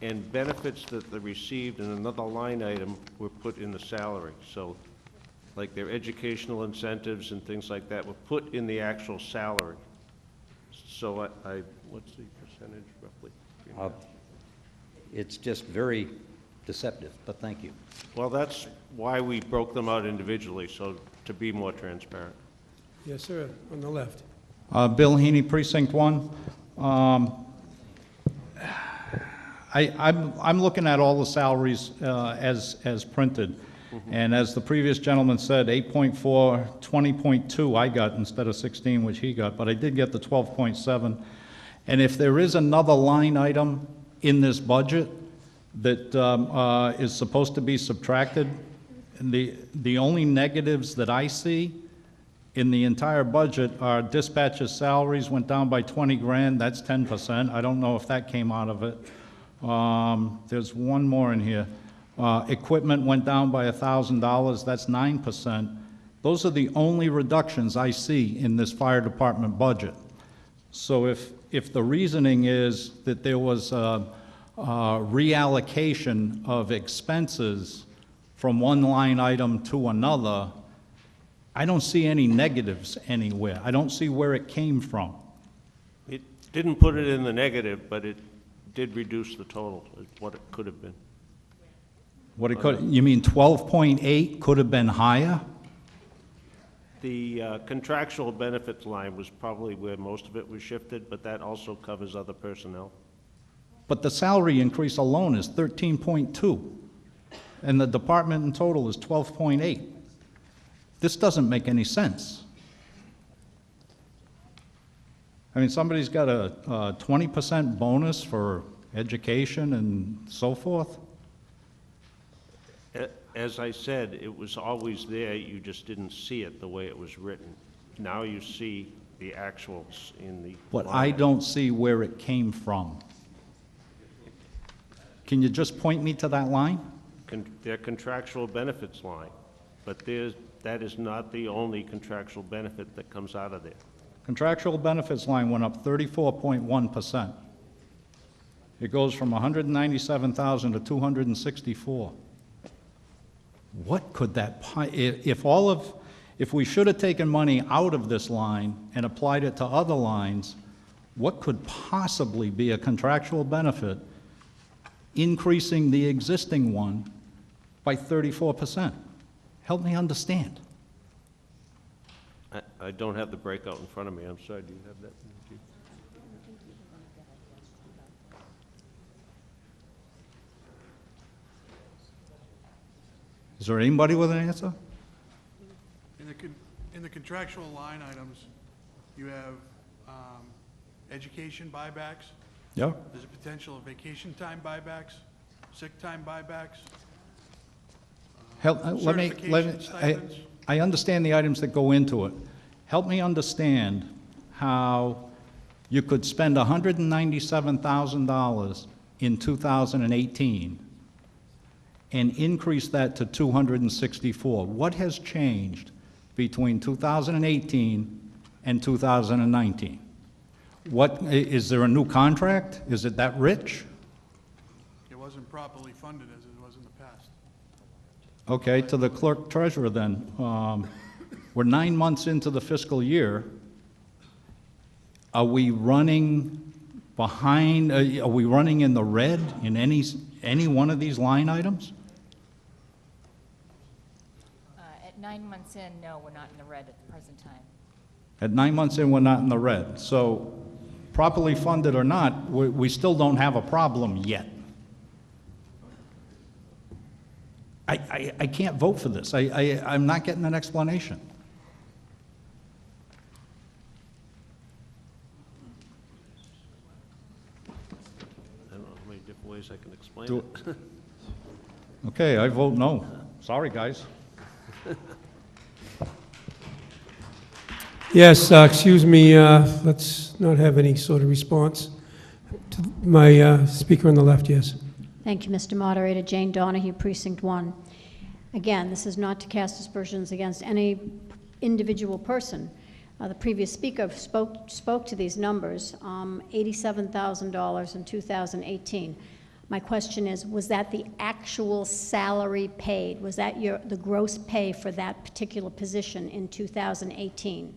and benefits that they received in another line item were put in the salary. So like their educational incentives and things like that were put in the actual salary. So what's the percentage roughly? It's just very deceptive, but thank you. Well, that's why we broke them out individually, so to be more transparent. Yes, sir, on the left. Bill Heaney, Precinct 1. I'm looking at all the salaries as printed. And as the previous gentleman said, 8.4, 20.2 I got instead of 16, which he got, but I did get the 12.7. And if there is another line item in this budget that is supposed to be subtracted, the only negatives that I see in the entire budget are dispatchers' salaries went down by 20 grand, that's 10%. I don't know if that came out of it. There's one more in here. Equipment went down by $1,000, that's 9%. Those are the only reductions I see in this fire department budget. So if the reasoning is that there was a reallocation of expenses from one line item to another, I don't see any negatives anywhere. I don't see where it came from. It didn't put it in the negative, but it did reduce the total, is what it could have been. What it could, you mean 12.8 could have been higher? The contractual benefits line was probably where most of it was shifted, but that also covers other personnel. But the salary increase alone is 13.2, and the department in total is 12.8. This doesn't make any sense. I mean, somebody's got a 20% bonus for education and so forth. As I said, it was always there, you just didn't see it the way it was written. Now you see the actuals in the... But I don't see where it came from. Can you just point me to that line? Their contractual benefits line, but that is not the only contractual benefit that comes out of there. Contractual benefits line went up 34.1%. It goes from 197,000 to 264. What could that, if we should have taken money out of this line and applied it to other lines, what could possibly be a contractual benefit increasing the existing one by 34%? Help me understand. I don't have the breakout in front of me, I'm sorry, do you have that? Is there anybody with an answer? In the contractual line items, you have education buybacks. Yeah. There's a potential of vacation time buybacks, sick time buybacks. I understand the items that go into it. Help me understand how you could spend $197,000 in 2018 and increase that to 264. What has changed between 2018 and 2019? Is there a new contract? Is it that rich? It wasn't properly funded as it was in the past. Okay, to the clerk treasurer then. We're 9 months into the fiscal year. Are we running behind, are we running in the red in any one of these line items? At 9 months in, no, we're not in the red at the present time. At 9 months in, we're not in the red. So properly funded or not, we still don't have a problem yet. I can't vote for this. I'm not getting an explanation. I don't know how many different ways I can explain Do it. Okay, I vote no. Sorry, guys. Yes, excuse me, let's not have any sort of response. To my speaker on the left, yes. Thank you, Mr. Moderator. Jane Donahue, Precinct 1. Again, this is not to cast aspersions against any individual person. The previous speaker spoke to these numbers, $87,000 in 2018. My question is, was that the actual salary paid? Was that the gross pay for that particular position in 2018?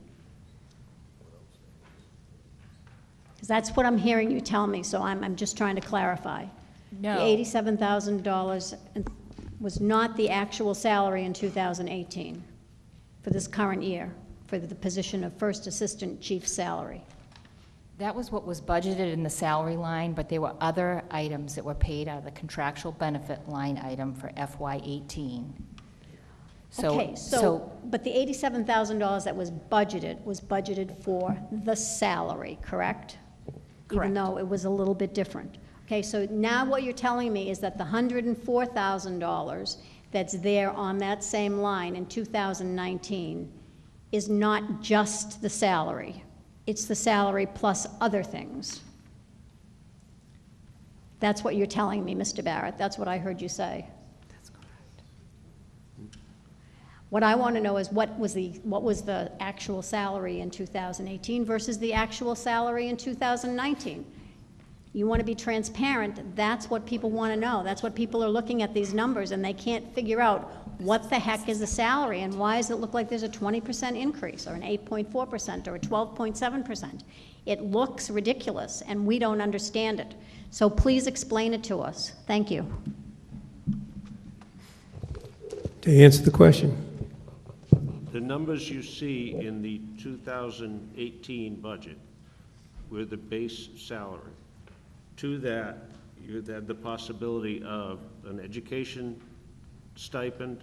Because that's what I'm hearing you tell me, so I'm just trying to clarify. No. The $87,000 was not the actual salary in 2018 for this current year, for the position of First Assistant Chief salary. That was what was budgeted in the salary line, but there were other items that were paid out of the contractual benefit line item for FY18. Okay, so, but the $87,000 that was budgeted for the salary, correct? Even though it was a little bit different. Okay, so now what you're telling me is that the $104,000 that's there on that same line in 2019 is not just the salary. It's the salary plus other things. That's what you're telling me, Mr. Barrett. That's what I heard you say. That's correct. What I want to know is what was the actual salary in 2018 versus the actual salary in 2019? You want to be transparent. That's what people want to know. That's what people are looking at these numbers, and they can't figure out what the heck is the salary, and why does it look like there's a 20% increase, or an 8.4%, or a 12.7%. It looks ridiculous, and we don't understand it. So please explain it to us. Thank you. To answer the question. The numbers you see in the 2018 budget were the base salary. To that, you had the possibility of an education stipend,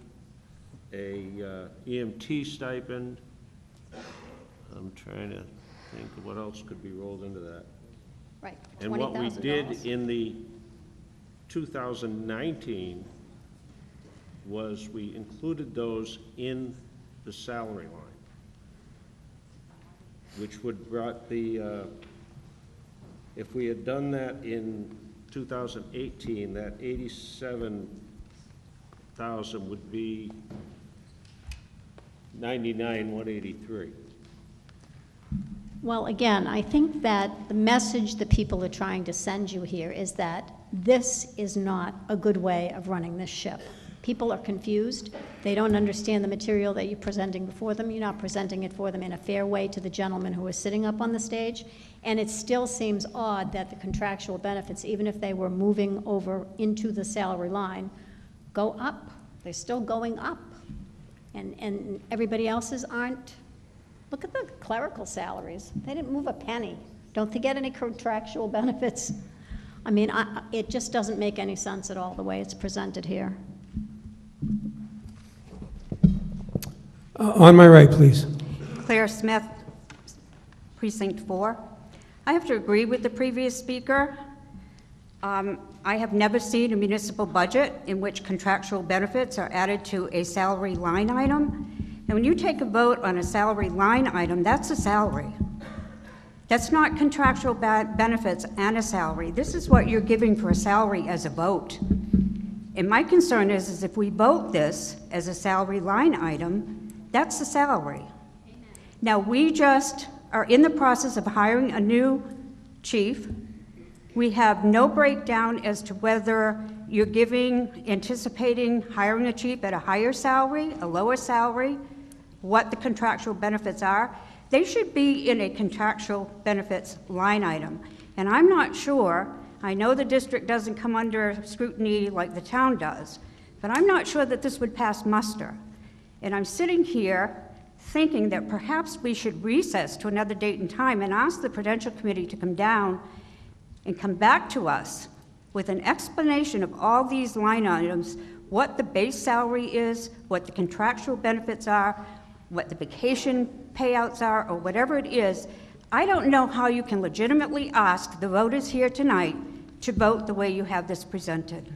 a EMT stipend. I'm trying to think of what else could be rolled into that. Right, And what we did in the 2019 was we included those in the salary line, which would brought the, if we had done that in 2018, that 87,000 would be 99,183. Well, again, I think that the message that people are trying to send you here is that this is not a good way of running this ship. People are confused. They don't understand the material that you're presenting before them. You're not presenting it for them in a fair way to the gentleman who is sitting up on the stage. And it still seems odd that the contractual benefits, even if they were moving over into the salary line, go up. They're still going up. And everybody else's aren't. Look at the clerical salaries. They didn't move a penny. Don't they get any contractual benefits? I mean, it just doesn't make any sense at all the way it's presented here. On my right, please. Claire Smith, Precinct 4. I have to agree with the previous speaker. I have never seen a municipal budget in which contractual benefits are added to a salary line item. And when you take a vote on a salary line item, that's a salary. That's not contractual benefits and a salary. This is what you're giving for a salary as a vote. And my concern is if we vote this as a salary line item, that's the salary. Now, we just are in the process of hiring a new chief. We have no breakdown as to whether you're anticipating hiring a chief at a higher salary, a lower salary, what the contractual benefits are. They should be in a contractual benefits line item. And I'm not sure, I know the district doesn't come under scrutiny like the town does, but I'm not sure that this would pass muster. And I'm sitting here thinking that perhaps we should recess to another date and time and ask the Prudential Committee to come down and come back to us with an explanation of all these line items, what the base salary is, what the contractual benefits are, what the vacation payouts are, or whatever it is. I don't know how you can legitimately ask the voters here tonight to vote the way you have this presented.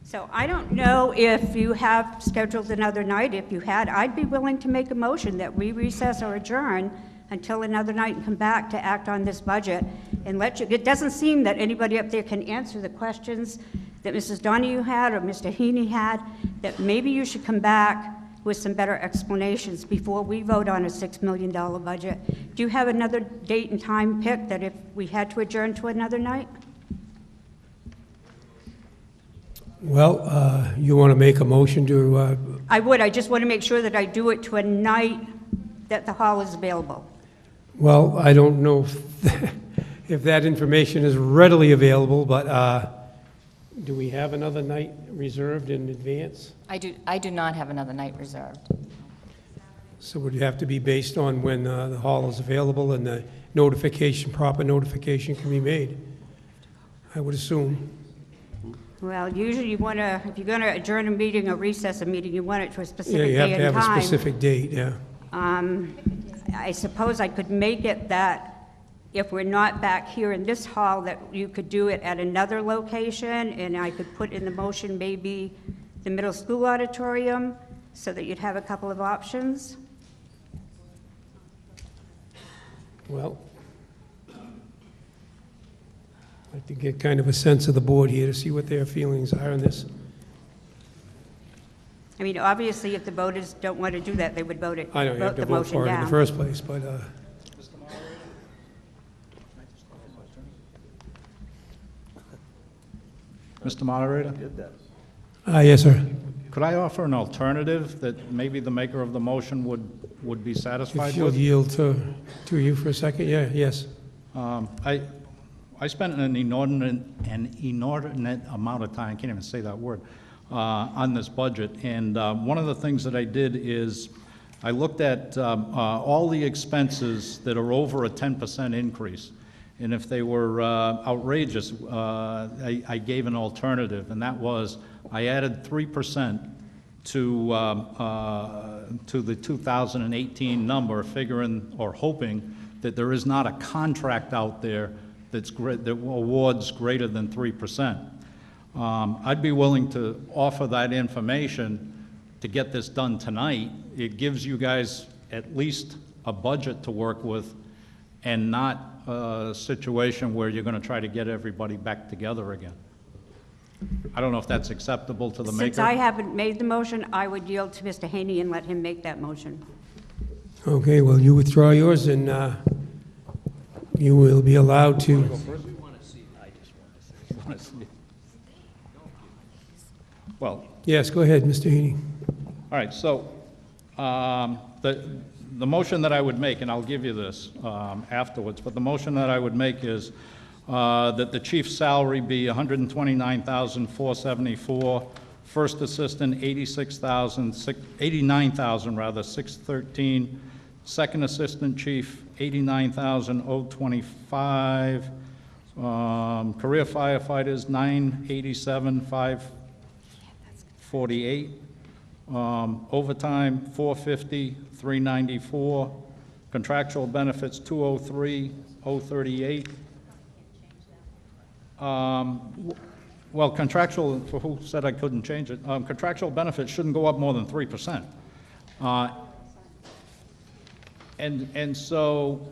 So I don't know if you have scheduled another night. If you had, I'd be willing to make a motion that we recess or adjourn until another night and come back to act on this budget and let you. It doesn't seem that anybody up there can answer the questions that Mrs. Donahue had or Mr. Heaney had, that maybe you should come back with some better explanations before we vote on a $6 million budget. Do you have another date and time picked that if we had to adjourn to another night? Well, you want to make a motion to... I would. I just want to make sure that I do it to a night that the hall is available. Well, I don't know if that information is readily available, but do we have another night reserved in advance? I do not have another night reserved. So it would have to be based on when the hall is available and the proper notification can be made, I would assume. Well, usually you want to, if you're going to adjourn a meeting or recess a meeting, you want it to a Yeah, specific you have day to and have a time. specific date, yeah. I suppose I could make it that if we're not back here in this hall, that you could do it at another location, and I could put in the motion maybe the middle school auditorium, so that you'd have a couple of options. Well, I'd like to get kind of a sense of the board here to see what their feelings are on this. I mean, obviously, if the voters don't want to do that, they would vote it, I know you have vote to the vote motion for it in the down. first place, but, Mr. Moderator? yes, sir. Could I offer an alternative that maybe the maker of the motion would be satisfied If you'll with? yield to you for a second, yeah, yes. I spent an inordinate amount of time, I can't even say that word, on this budget. And one of the things that I did is I looked at all the expenses that are over a 10% increase. And if they were outrageous, I gave an alternative, and that was I added 3% to the 2018 number, figuring or hoping that there is not a contract out there that awards greater than 3%. I'd be willing to offer that information to get this done tonight. It gives you guys at least a budget to work with and not a situation where you're going to try to get everybody back together again. I don't know if that's acceptable to the maker. Since I haven't made the motion, I would yield to Mr. Haney and let him make that motion. Okay, well, you withdraw yours, and you will be allowed to. Well, Yes, go ahead, Mr. Heaney. all right, so the motion that I would make, and I'll give you this afterwards, but the motion that I would make is that the chief's salary be $129,474, first assistant $89,613, second assistant chief $89,025, career firefighters $987,548, overtime $450, $394, contractual benefits $203,038. Well, contractual, for who said I couldn't change it? Contractual benefits shouldn't go up more than 3%. And so,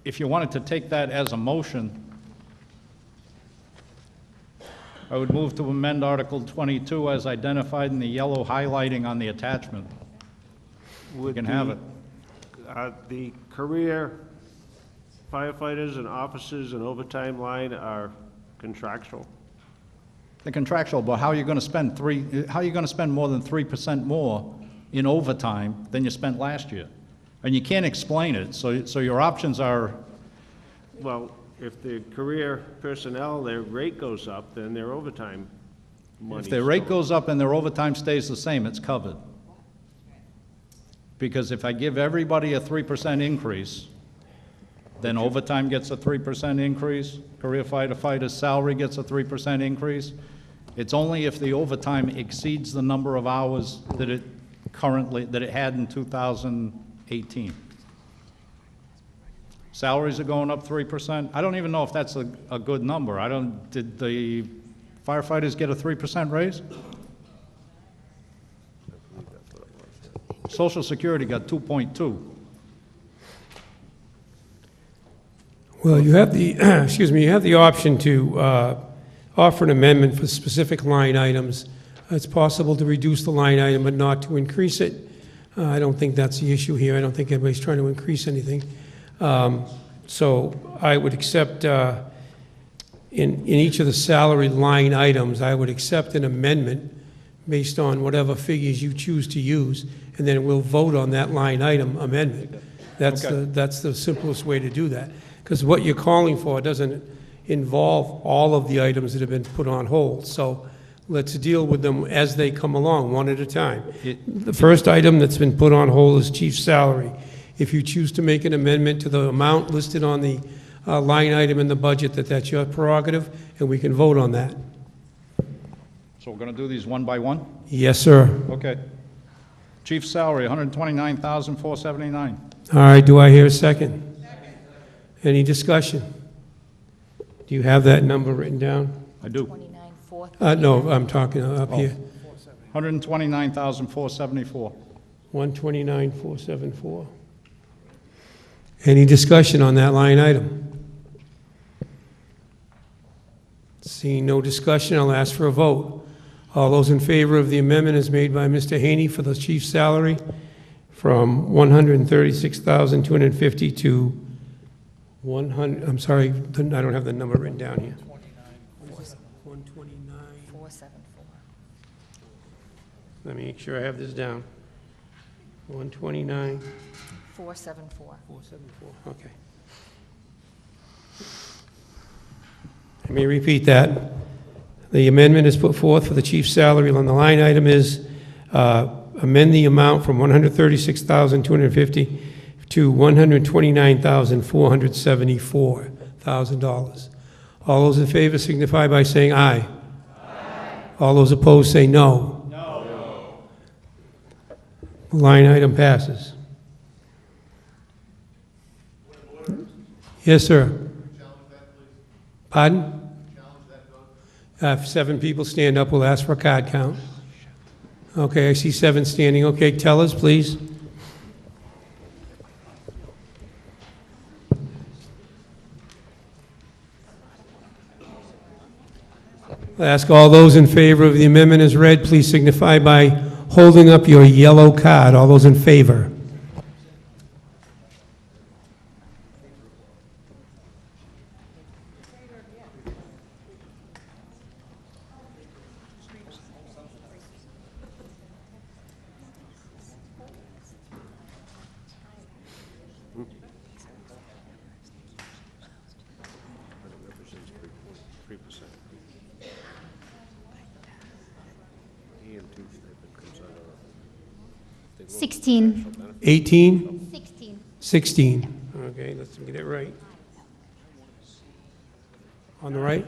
if you wanted to take that as a motion, I would move to amend Article 22 as identified in the yellow highlighting on the attachment. We can have it. The career firefighters and officers and overtime line are contractual. The contractual, but how are you going to spend more than 3% more in overtime than you spent last year? And you can't explain it, so your options are. Well, if the career personnel, their rate goes up, then their overtime money. If their rate goes up and their overtime stays the same, it's covered. Because if I give everybody a 3% increase, then overtime gets a 3% increase, career fighter's salary gets a 3% increase. It's only if the overtime exceeds the number of hours that it had in 2018. Salaries are going up 3%. I don't even know if that's a good number. Did the firefighters get a 3% raise? Social Security got 2.2. Well, you have the, you have the option to offer an amendment for specific line items. It's possible to reduce the line item but not to increase it. I don't think that's the issue here. I don't think anybody's trying to increase anything. So I would accept, in each of the salary line items, I would accept an amendment based on whatever figures you choose to use, and then we'll vote on that line item amendment. That's Okay. that's the simplest way to do that. because what you're calling for doesn't involve all of the items that have been put on hold. So let's deal with them as they come along, one at a time. The first item that's been put on hold is chief's salary. If you choose to make an amendment to the amount listed on the line item in the budget, that's your prerogative, and we can vote on that. So we're going to do these one by one? Yes, sir. Okay. Chief's salary, $129,479. All right, do I hear a second? Any discussion? Do you have that number written down? I do. No, I'm talking up here. $129,474. 129,474. Any discussion on that line item? Seeing no discussion, I'll ask for a vote. All those in favor of the amendment as made by Mr. Haney for the chief's salary from $136,250 to 100, I'm sorry, I don't have the number written down here. 129,474. Let me make sure I have this down. 474. 474, okay. Let me repeat that. The amendment is put forth for the chief's salary on the line item is amend the amount from $136,250 to $129,474,000. All those in favor signify by saying aye. Aye. All those opposed say no. No. The line item passes. Yes, sir. Pardon? If 7 people stand up, we'll ask for a card count. Okay, I see 7 standing. Okay, tell us, please. I'll ask all those in favor of the amendment as read, please signify by holding up your yellow card. All those in favor? Sixteen. 18? 16. 16. Okay, let's get it right. On the right?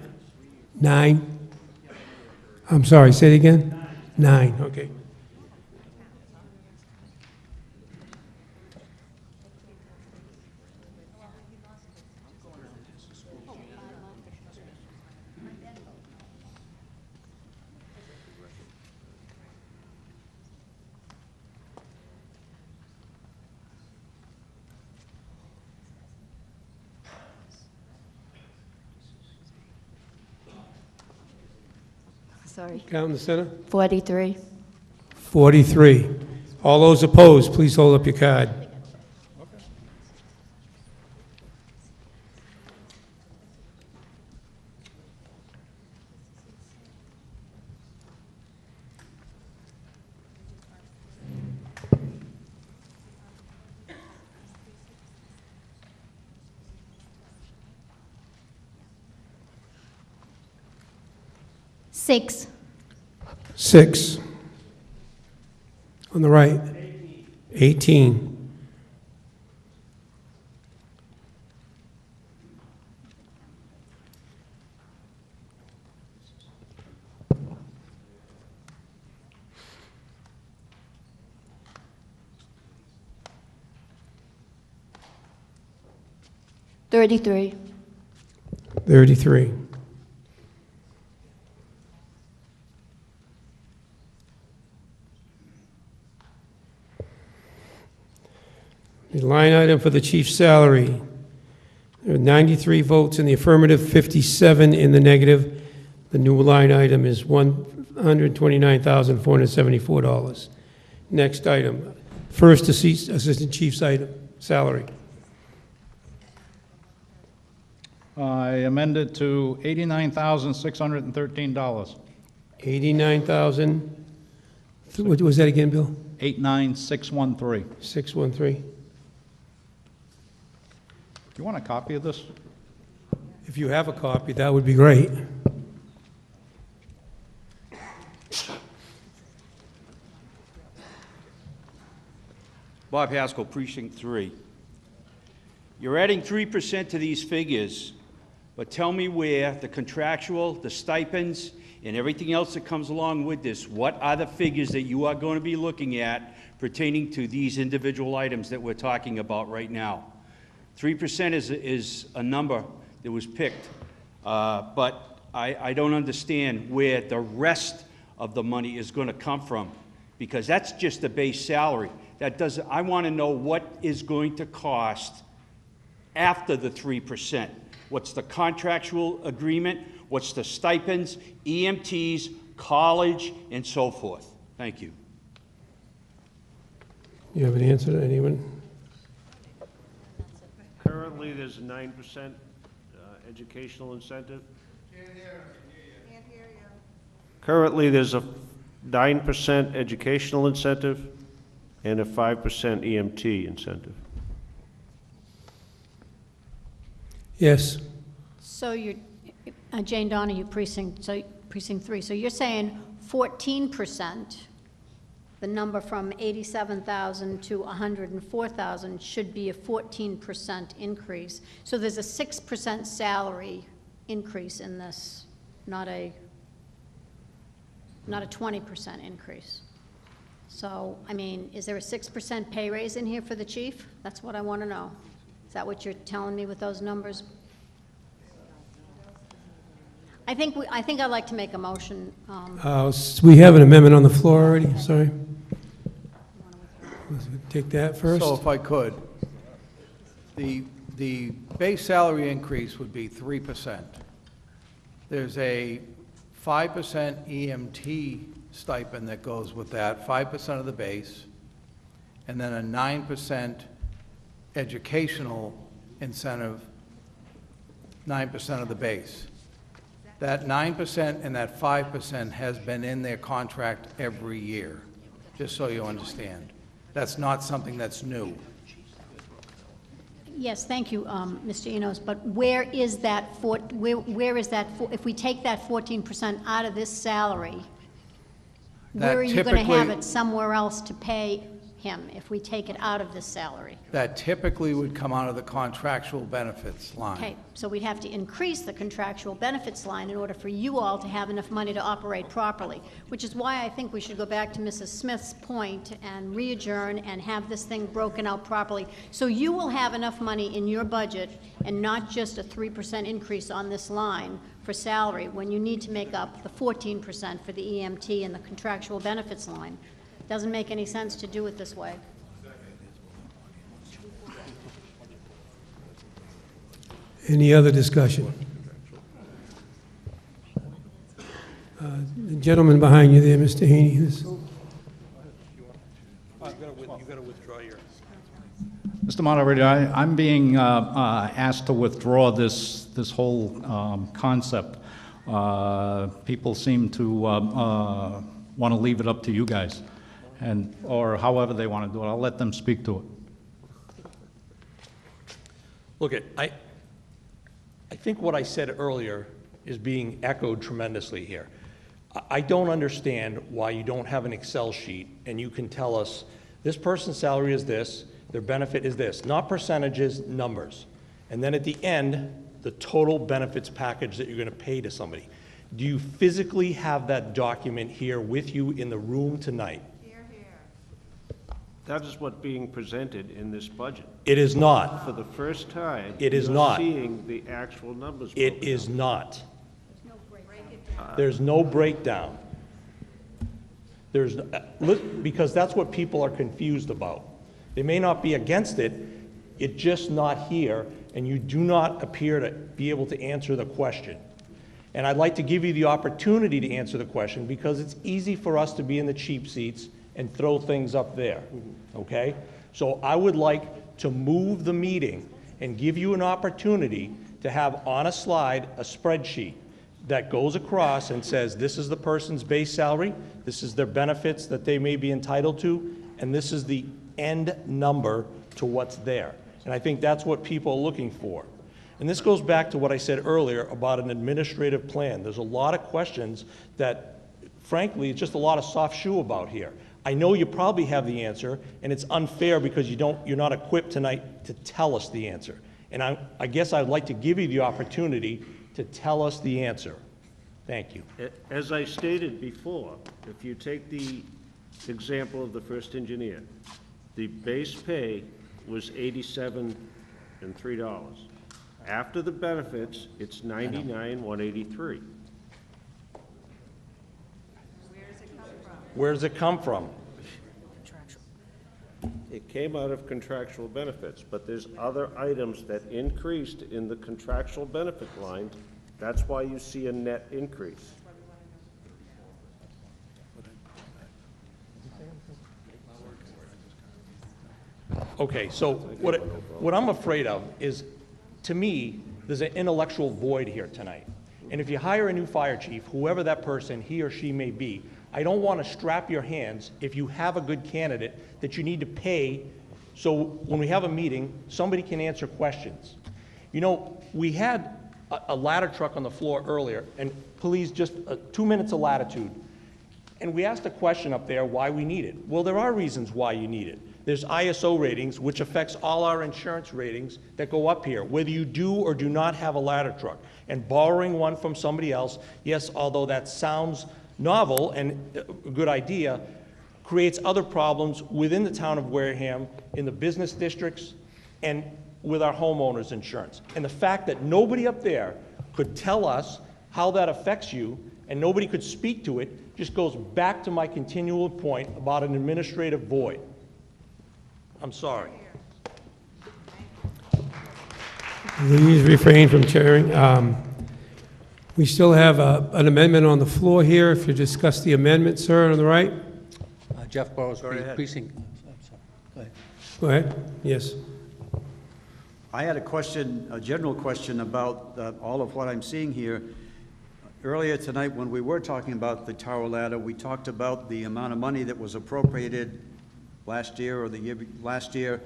9? I'm sorry, say it again? 9, okay. Sorry. Count in the center. 43. 43. All those opposed, please hold up your card. Six. 6. On the right. 18. $33. 33. The line item for the chief's salary, there are 93 votes in the affirmative, 57 in the negative. The new line item is $129,474. Next item, first assistant chief's item, salary. I amended to $89,613. 89,000, what was that again, Bill? 89613. 613. you want a copy of this? If you have a copy, that would be great. Bob Haskell, Precinct 3. You're adding 3% to these figures, but tell me where the contractual, the stipends, and everything else that comes along with this, what are the figures that you are going to be looking at pertaining to these individual items that we're talking about right now? 3% is a number that was picked, but I don't understand where the rest of the money is going to come from, because that's just the base salary. That doesn't, I want to know what is going to cost after the 3%. What's the contractual agreement? What's the stipends, EMTs, college, and so forth? Thank you. You have an answer to anyone? Currently, there's a 9% educational incentive. Currently, there's a 9% educational incentive and a 5% EMT incentive. Yes. So you're, Jane Donahue, Precinct 3, so you're saying 14%, the number from 87,000 to 104,000 should be a 14% increase. So there's a 6% salary increase in this, not a 20% increase. So, I mean, is there a 6% pay raise in here for the chief? That's what I want to know. Is that what you're telling me with those numbers? I think I'd like to make a motion. We have an amendment on the floor already, sorry. Let's take that first. So if I could, the base salary increase would be 3%. There's a 5% EMT stipend that goes with that, 5% of the base, and then a 9% educational incentive, 9% of the base. That 9% and that 5% has been in their contract every year, just so you understand. That's not something that's new. Yes, thank you, Mr. Enos, but where is that, if we take that 14% out of this salary, where are you going to have it somewhere else to pay him if we take it out of this salary? That typically would come out of the contractual benefits line. Okay, so we'd have to increase the contractual benefits line in order for you all to have enough money to operate properly, which is why I think we should go back to Mrs. Smith's point and re-adjourn and have this thing broken out properly. So you will have enough money in your budget and not just a 3% increase on this line for salary when you need to make up the 14% for the EMT and the contractual benefits line. Doesn't make any sense to do it this way. Any other discussion? The gentleman behind you there, Mr. Haney. Mr. Moderator, I'm being asked to withdraw this whole concept. People seem to want to leave it up to you guys, or however they want to do it. I'll let them speak to it. Look, I think what I said earlier is being echoed tremendously here. I don't understand why you don't have an Excel sheet and you can tell us this person's salary is this, their benefit is this, not percentages, numbers. And then at the end, the total benefits package that you're going to pay to somebody. Do you physically have that document here with you in the room tonight? That is what's being presented in this budget. It is not. For the first time, It is you're not. seeing the actual numbers. It is not. There's no breakdown. Because that's what people are confused about. They may not be against it, it's just not here, and you do not appear to be able to answer the question. And I'd like to give you the opportunity to answer the question because it's easy for us to be in the cheap seats and throw things up there, okay? So I would like to move the meeting and give you an opportunity to have on a slide a spreadsheet that goes across and says this is the person's base salary, this is their benefits that they may be entitled to, and this is the end number to what's there. And I think that's what people are looking for. And this goes back to what I said earlier about an administrative plan. There's a lot of questions that, frankly, it's just a lot of soft shoe about here. I know you probably have the answer, and it's unfair because you're not equipped tonight to tell us the answer. And I guess I'd like to give you the opportunity to tell us the answer. Thank you. As I stated before, if you take the example of the first engineer, the base pay was $87 and $3. After the benefits, it's $99,183. Where does it come from? It came out of contractual benefits, but there's other items that increased in the contractual benefit line. That's why you see a net increase. Okay, so what I'm afraid of is, to me, there's an intellectual void here tonight. And if you hire a new fire chief, whoever that person, he or she may be, I don't want to strap your hands if you have a good candidate that you need to pay so when we have a meeting, somebody can answer questions. You know, we had a ladder truck on the floor earlier, and please, just 2 minutes of latitude. And we asked a question up there why we need it. Well, there are reasons why you need it. There's ISO ratings, which affects all our insurance ratings that go up here, whether you do or do not have a ladder truck. And borrowing one from somebody else, yes, although that sounds novel and a good idea, creates other problems within the town of Wareham, in the business districts, and with our homeowners insurance. And the fact that nobody up there could tell us how that affects you, and nobody could speak to it, just goes back to my continual point about an administrative void. I'm sorry. Please refrain from chairing. We still have an amendment on the floor here. If you discuss the amendment, sir, on the right. Jeff Burrows, precinct. I'm sorry. Go ahead. Go ahead. Yes. I had a question, a general question about all of what I'm seeing here. Earlier tonight, when we were talking about the tower ladder, we talked about the amount of money that was appropriated last year or the year last year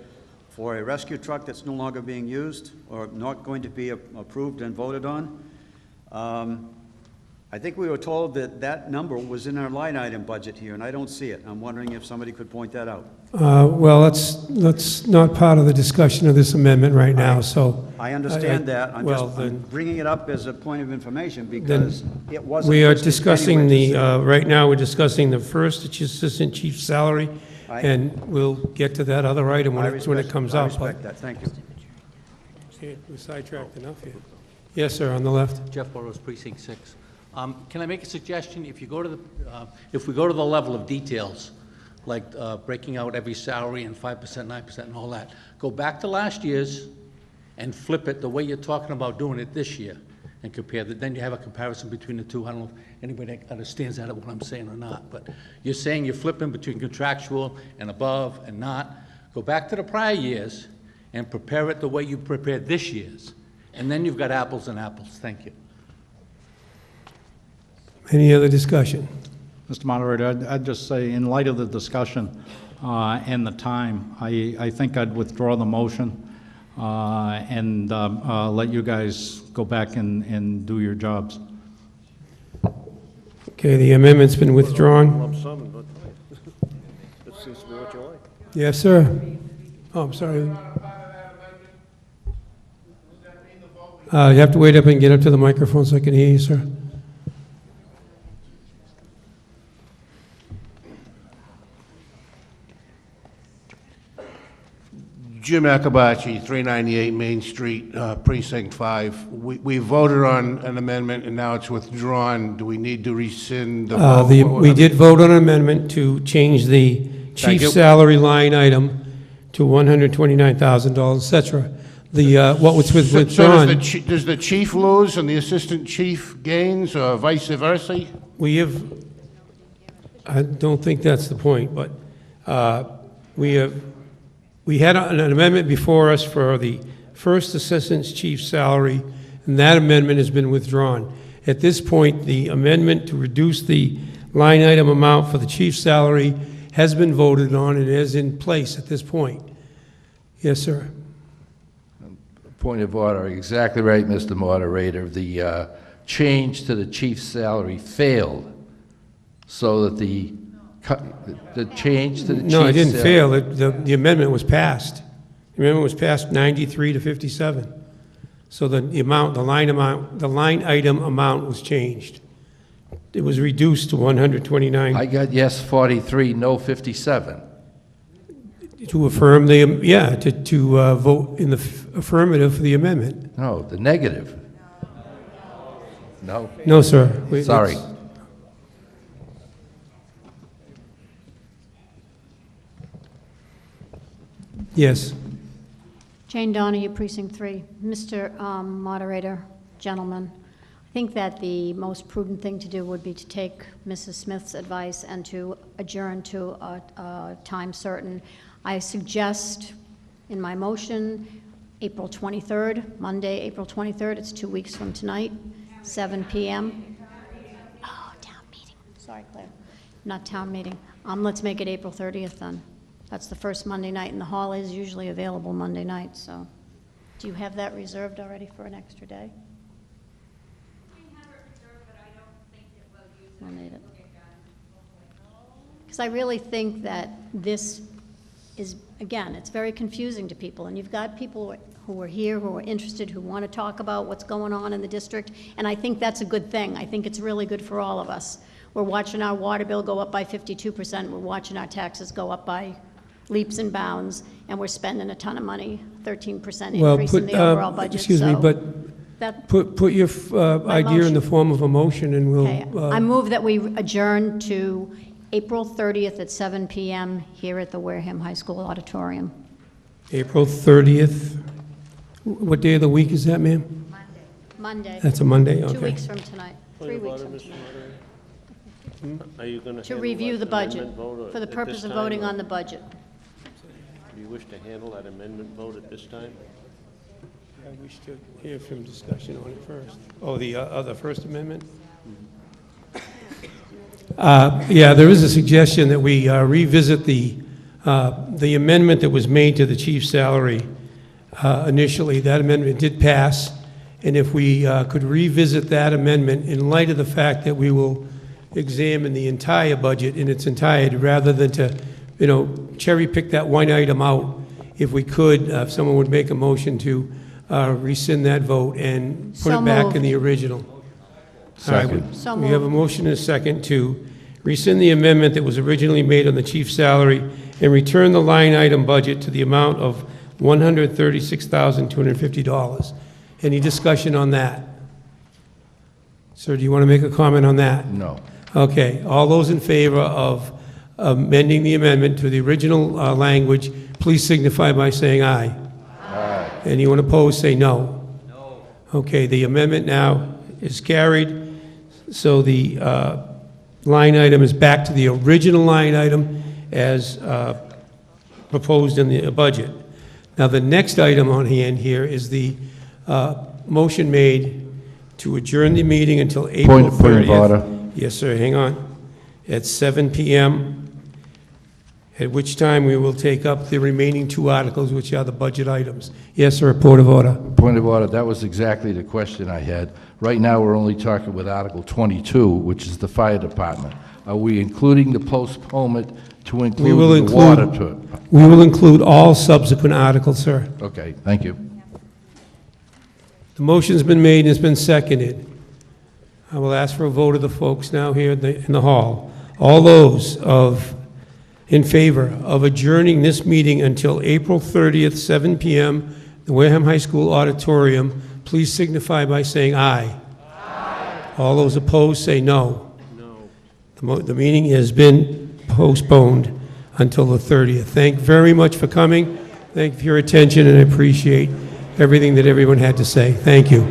for a rescue truck that's no longer being used or not going to be approved and voted on. I think we were told that that number was in our line item budget here, and I don't see it. I'm wondering if somebody could point that out. Well, that's not part of the discussion of this amendment right now, so. I understand that. I'm I'm bringing it up as a point of information because it wasn't. We are discussing right now we're discussing the first assistant chief's salary, and we'll get to that other item when it comes up. I respect that. Thank you. Okay, we're sidetracked enough here. Yes, sir, on the left. Jeff Burrows, precinct 6. Can I make a suggestion? If you go to the, if we go to the level of details, like breaking out every salary and 5%, 9%, and all that, go back to last year's and flip it the way you're talking about doing it this year, and compare that. Then you have a comparison between the two. I don't know if anybody understands that, what I'm saying or not, but you're saying you're flipping between contractual and above and not. Go back to the prior years and prepare it the way you prepared this year's, and then you've got apples and apples. Thank you. Any other discussion? Mr. Moderator, I'd just say, in light of the discussion and the time, I think I'd withdraw the motion and let you guys go back and do your jobs. Okay, the amendment's been withdrawn. Lump sum, but that seems to be what you like. Yes, sir. Oh, I'm sorry. You have to wait up and get up to the microphone so I can hear you, sir. Jim Akabachi, 398 Main Street, Precinct 5. We voted on an amendment and now it's withdrawn. Do we need to rescind the vote? We did vote on an amendment to change the chief's salary line item to $129,000, et cetera. What was withdrawn. So does the chief lose and the assistant chief gains, or vice versa? I don't think that's the point, but we had an amendment before us for the first assistant chief's salary, and that amendment has been withdrawn. At this point, the amendment to reduce the line item amount for the chief's salary has been voted on and is in place at this point. Yes, sir. Point of order, exactly right, Mr. Moderator. The change to the chief's salary failed, so that the change to the chief's No, it didn't salary... fail. The amendment was passed. The amendment was passed 93 to 57. So the line item amount was changed. It was reduced to 129. I got yes 43, no 57. To affirm to vote in the affirmative for the amendment. No, the negative. No? No, sir. Sorry. Yes. Jane Donahue, Precinct 3. Mr. Moderator, gentlemen, I think that the most prudent thing to do would be to take Mrs. Smith's advice and to adjourn to a time certain. I suggest in my motion, April 23rd, Monday, April 23rd. It's 2 weeks from tonight, 7 p.m. Oh, town meeting. Sorry, Claire. Not town meeting. Let's make it April 30th then. That's the first Monday night, and the hall is usually available Monday night, so. Do you have that reserved already for an extra day? We'll need it. Because I really think that this is, again, it's very confusing to people, and you've got people who are here, who are interested, who want to talk about what's going on in the district, and I think that's a good thing. I think it's really good for all of us. We're watching our water bill go up by 52%. We're watching our taxes go up by leaps and bounds, and we're spending a ton of money, 13% increase in the overall budget. Excuse me, but put your idea in the form of a motion, and we'll... Okay. I move that we adjourn to April 30th at 7 p.m. here at the Wareham High School Auditorium. April 30th. What day of the week is that, ma'am? Monday. That's a Monday, okay. 2 weeks from tonight. 3 weeks from tonight. Are you going To review the budget, for the purpose of voting on the budget. Do you wish to handle that amendment vote at this time? We should hear from discussion on it first. Oh, the First Amendment? Yeah, there is a suggestion that we revisit the amendment that was made to the chief's salary initially. That amendment did pass, and if we could revisit that amendment in light of the fact that we will examine the entire budget in its entirety, rather than to, cherry pick that one item out. If we could, if someone would make a motion to rescind that vote and put So it back moved. in the original. Second. All right, So we have a moved. motion and a second to rescind the amendment that was originally made on the chief's salary and return the line item budget to the amount of $136,250. Any discussion on that? Sir, do you want to make a comment on that? No. Okay, all those in favor of amending the amendment to the original language, please signify by saying aye. Aye. Anyone opposed, say no. No. Okay, the amendment now is carried, so the line item is back to the original line item as proposed in the budget. Now, the next item on hand here is the motion made to adjourn the meeting until April 30th. Point of order. Yes, sir, hang on. At 7 p.m., at which time we will take up the remaining two articles, which are the budget items. Yes, sir, point of order. Point of order, that was exactly the question I had. Right now, we're only talking with Article 22, which is the fire department. Are we including the postponement to include the water? We will include all subsequent articles, sir. Okay, thank you. The motion's been made and it's been seconded. I will ask for a vote of the folks now here in the hall. All those in favor of adjourning this meeting until April 30th, 7 p.m., the Wareham High School Auditorium, please signify by saying aye. Aye. All those opposed say no. No. The meeting has been postponed until the 30th. Thank you very much for coming. Thank you for your attention, and I appreciate everything that everyone had to say. Thank you.